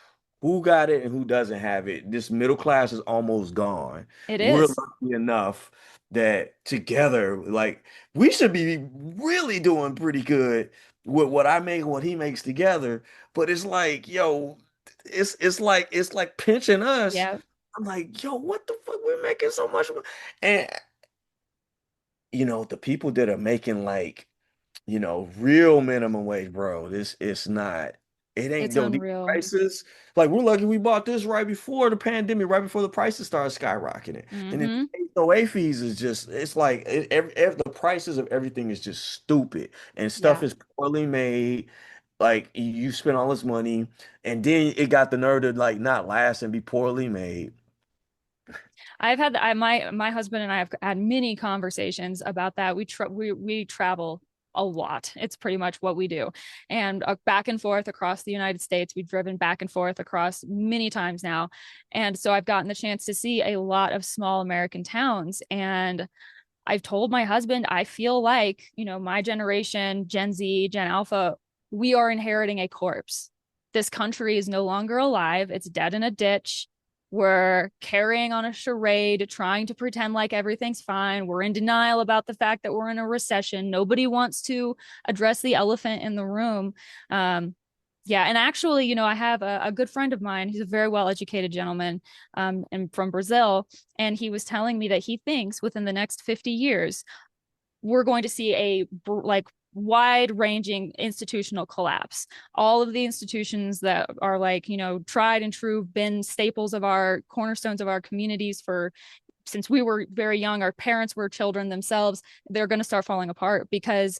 who got it and who doesn't have it. This middle class is almost gone. it We're is. lucky enough that together, like we should be really doing pretty good with what I make and what he makes together. But it's like, yo, it's like pinching us. Yeah, I'm like, yo, what the fuck? We're making so much money. And the people that are making like, real minimum wage, bro, this it's not. It ain't it's though these unreal. prices. Like we're lucky we bought this right before the pandemic, right before the prices started skyrocketing. And then Mm-hmm. HOA fees is just it's like the prices of everything is just stupid and stuff Yeah. is poorly made. Like you spend all this money and then it got the nerve to like not last and be poorly made. My husband and I have had many conversations about that. We travel a lot. It's pretty much what we do. And back and forth across the United States, we've driven back and forth across many times now. And so I've gotten the chance to see a lot of small American towns. And I've told my husband, I feel like, my generation, Gen Z, Gen Alpha, we are inheriting a corpse. This country is no longer alive. It's dead in a ditch. We're carrying on a charade, trying to pretend like everything's fine. We're in denial about the fact that we're in a recession. Nobody wants to address the elephant in the room. Um, yeah, and actually, I have a good friend of mine. He's a very well-educated gentleman, and from Brazil, and he was telling me that he thinks within the next 50 years we're going to see a like wide-ranging institutional collapse. All of the institutions that are like, tried and true, been staples of our cornerstones of our communities for since we were very young, our parents were children themselves, they're going to start falling apart because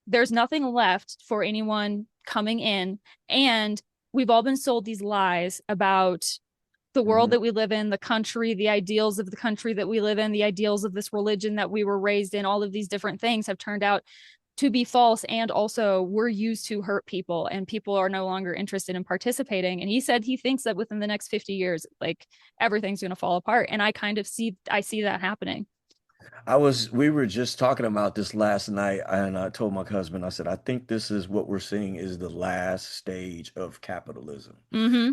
there's nothing left for anyone coming in. And we've all been sold these lies about the world Mhm. that we live in, the country, the ideals of the country that we live in, the ideals of this religion that we were raised in. All of these different things have turned out to be false. And also, we're used to hurt people, and people are no longer interested in participating. And he said he thinks that within the next 50 years, like everything's going to fall apart. And I see that happening. We were just talking about this last night, and I told my husband, I said, I think this is what we're seeing is the last stage of capitalism, Mm-hmm.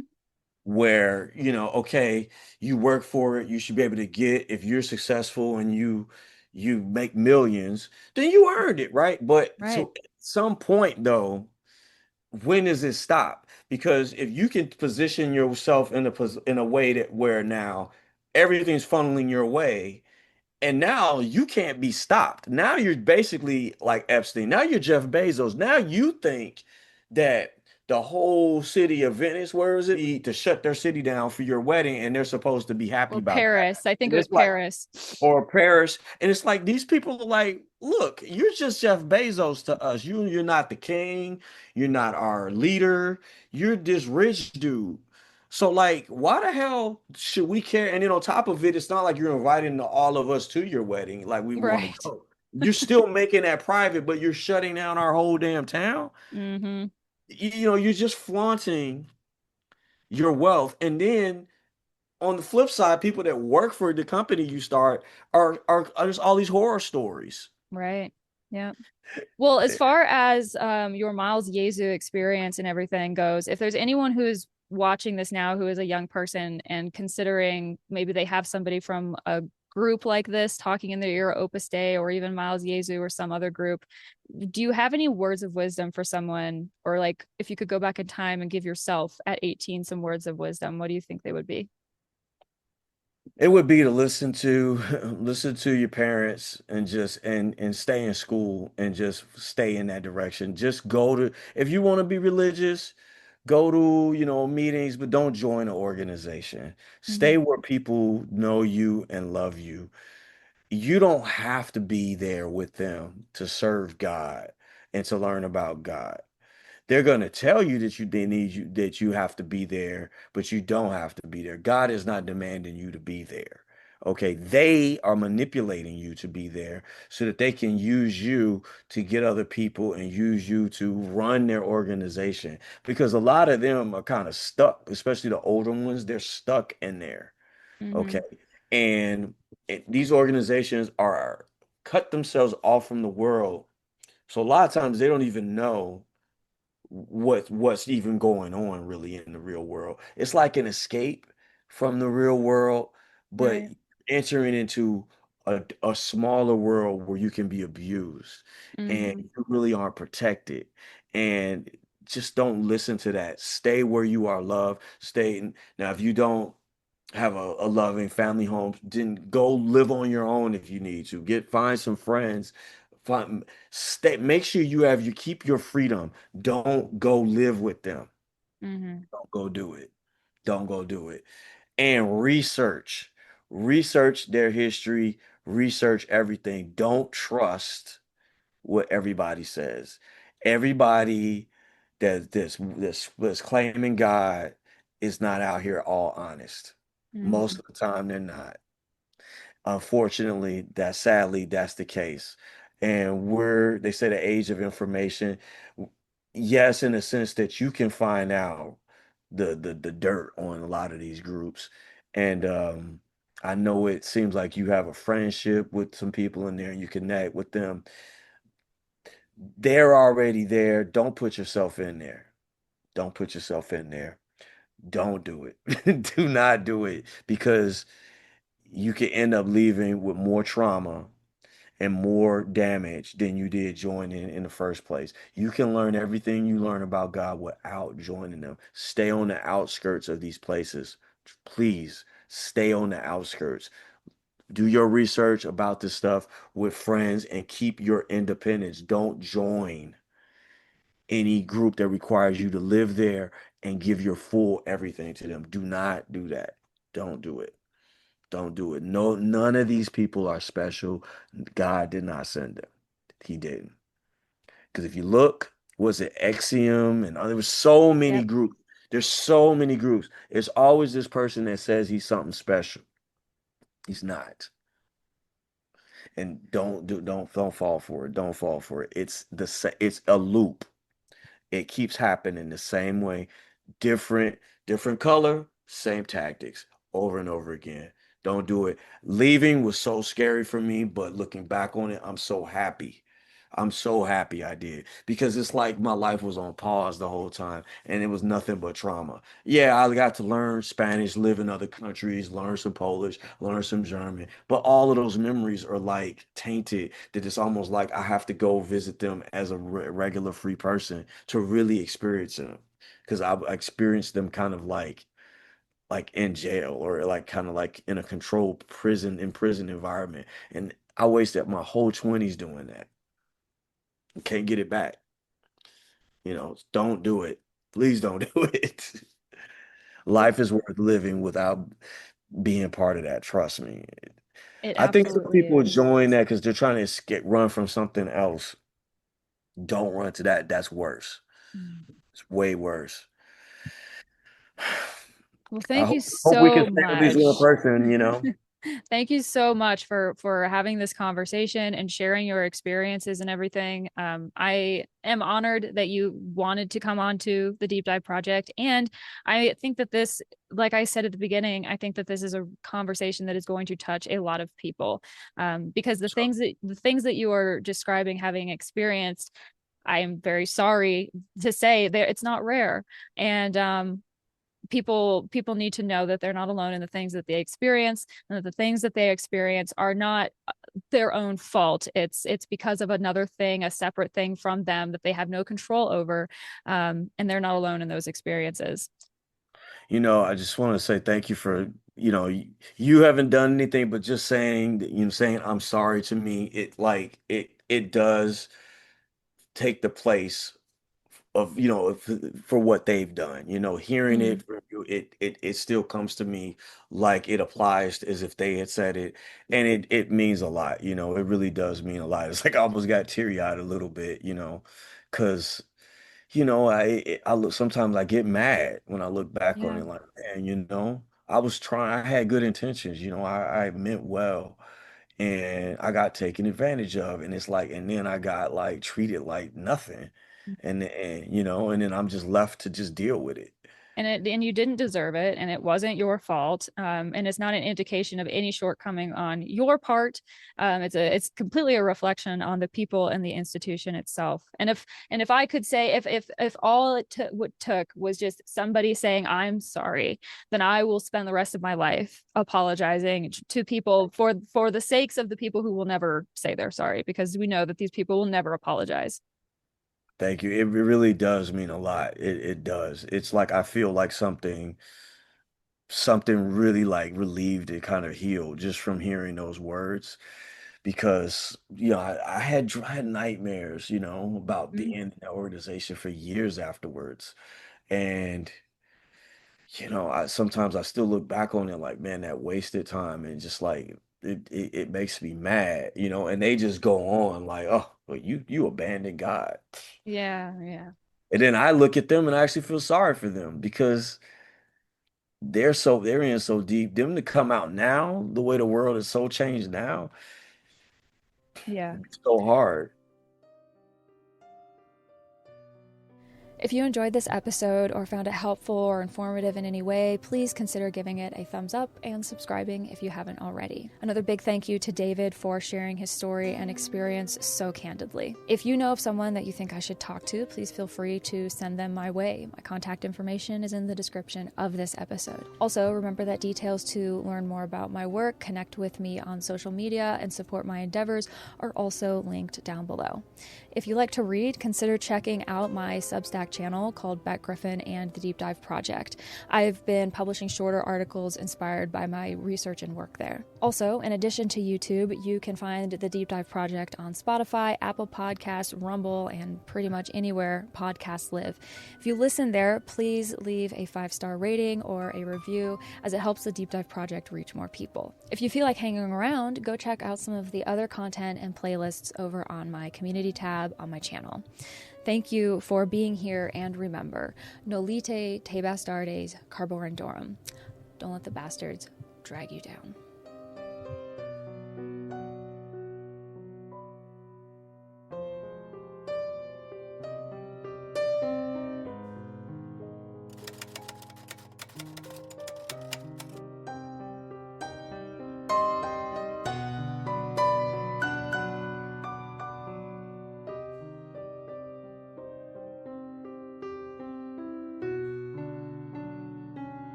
where, okay, you work for it, you should be able to get, if you're successful and you make millions, then you earned it, right? But Right. so at some point though, when does it stop? Because if you can position yourself in a way that where now everything's funneling your way, and now you can't be stopped. Now you're basically like Epstein. Now you're Jeff Bezos. Now you think that the whole city of Venice, where is it, to shut their city down for your wedding, and they're supposed to be happy Or about that. Paris. I think And it was it's like, Paris. or Paris, and it's like these people are like, look, you're just Jeff Bezos to us. You're not the king. You're not our leader. You're this rich dude. So like, why the hell should we care? And then on top of it, it's not like you're inviting all of us to your wedding, like we want to Right. go. You're still making that private, but you're shutting down our whole damn town. Mm-hmm. You're just flaunting your wealth, and then on the flip side, people that work for the company you start are there's all these horror stories. Right. Yeah. Well, as far as your Miles Yezu experience and everything goes, if there's anyone who's watching this now who is a young person and considering maybe they have somebody from a group like this talking in their ear, Opus Dei, or even Miles Yezu or some other group, do you have any words of wisdom for someone? Or like if you could go back in time and give yourself at 18 some words of wisdom, what do you think they would be? It would be to listen to listen to your parents and just and stay in school and just stay in that direction. Just go to if you want to be religious, go to, meetings, but don't join an organization. Mm-hmm. Stay where people know you and love you. You don't have to be there with them to serve God and to learn about God. They're going to tell you that they need you, that you have to be there, but you don't have to be there. God is not demanding you to be there. Okay, they are manipulating you to be there so that they can use you to get other people and use you to run their organization, because a lot of them are kind of stuck, especially the older ones. They're stuck in there. Mm-hmm. Okay, and these organizations are cut themselves off from the world. So a lot of times they don't even know what's even going on really in the real world. It's like an escape from the real world, but Right. entering into a smaller world where you can be abused and Mm-hmm. you really aren't protected. And just don't listen to that. Stay where you are loved. Now, if you don't have a loving family home, then go live on your own if you need to. Find some friends. Make sure you keep your freedom. Don't go live with them. Mm-hmm. Don't go do it. Don't go do it. And research. Research their history, research everything. Don't trust what everybody says. Everybody that's claiming God is not out here all honest. Mm-hmm. Most of the time they're not. Unfortunately, that's the case. And they say the age of information. Yes, in a sense that you can find out the dirt on a lot of these groups. And I know it seems like you have a friendship with some people in there and you connect with them. They're already there. Don't put yourself in there. Don't put yourself in there. Don't do it. Do not do it because you could end up leaving with more trauma and more damage than you did joining in the first place. You can learn everything you learn about God without joining them. Stay on the outskirts of these places. Please stay on the outskirts. Do your research about this stuff with friends and keep your independence. Don't join any group that requires you to live there and give your full everything to them. Do not do that. Don't do it. Don't do it. No, none of these people are special. God did not send them. He didn't. Because if you look, was it Exium and there was so many Yep. groups. There's so many groups. It's always this person that says he's something special. He's not. And don't fall for it. Don't fall for it. It's a loop. It keeps happening the same way. Different, different color, same tactics over and over again. Don't do it. Leaving was so scary for me, but looking back on it, I'm so happy. I'm so happy I did because it's like my life was on pause the whole time and it was nothing but trauma. Yeah, I got to learn Spanish, live in other countries, learn some Polish, learn some German, but all of those memories are like tainted that it's almost like I have to go visit them as a regular free person to really experience them because I've experienced them kind of like in jail or like kind of like in a controlled prison environment. And I wasted my whole 20s doing that. Can't get it back. Don't do it. Please don't do it. It Life is worth living without being part of that. Trust me. it I think some absolutely people is. join that because they're trying to run from something else. Don't run to that. That's worse. Mm. It's way worse. Well, I thank you hope we can so stay at least one much. person. Thank you so much for having this conversation and sharing your experiences and everything. I am honored that you wanted to come on to the Deep Dive Project, and I think that this, like I said at the beginning, I think that this is a conversation that is going to touch a lot of people, because the things that you are describing, having experienced, I am very sorry to say that it's not rare, and people need to know that they're not alone in the things that they experience, and that the things that they experience are not their own fault. It's because of another thing, a separate thing from them that they have no control over, and they're not alone in those experiences. I just want to say thank you for, you haven't done anything but just saying that, saying I'm sorry to me. It does take the place of, for what they've done. Hearing Mm, it from you, it still comes to me like it applies as if they had said it. And it means a lot, it really does mean a lot. It's like I almost got teary-eyed a little bit, because I look sometimes I get mad when I look back on yeah. it like, man, I was trying, I had good intentions, I meant well and I got taken advantage of. And it's like, and then I got like treated like nothing. And then I'm just left to just deal with it. And you didn't deserve it, and it wasn't your fault, and it's not an indication of any shortcoming on your part. It's completely a reflection on the people and the institution itself. And if I could say, if all what took was just somebody saying I'm sorry, then I will spend the rest of my life apologizing to people for the sakes of the people who will never say they're sorry, because we know that these people will never apologize. Thank you. It really does mean a lot. It does. It's like I feel like something really like relieved and kind of healed just from hearing those words because I had nightmares, about being Mm. in that organization for years afterwards. And sometimes I still look back on it like, man, that wasted time and just like it makes me mad, and they just go on like, oh, well, you abandoned God. Yeah, yeah. And then I look at them and I actually feel sorry for them because they're in so deep. Them to come out now, the way the world is so changed now, Yeah. It's so hard. If you enjoyed this episode or found it helpful or informative in any way, please consider giving it a thumbs up and subscribing if you haven't already. Another big thank you to David for sharing his story and experience so candidly. If you know of someone that you think I should talk to, please feel free to send them my way. My contact information is in the description of this episode. Also, remember that details to learn more about my work, connect with me on social media, and support my endeavors are also linked down below. If you like to read, consider checking out my Substack channel called Beck Griffin and the Deep Dive Project. I've been publishing shorter articles inspired by my research and work there. Also, in addition to YouTube, you can find the Deep Dive Project on Spotify, Apple Podcasts, Rumble, and pretty much anywhere podcasts live. If you listen there, please leave a 5-star rating or a review, as it helps the Deep Dive Project reach more people. If you feel like hanging around, go check out some of the other content and playlists over on my community tab on my channel. Thank you for being here, and remember, nolite te bastardes carborandorum. Don't let the bastards drag you down.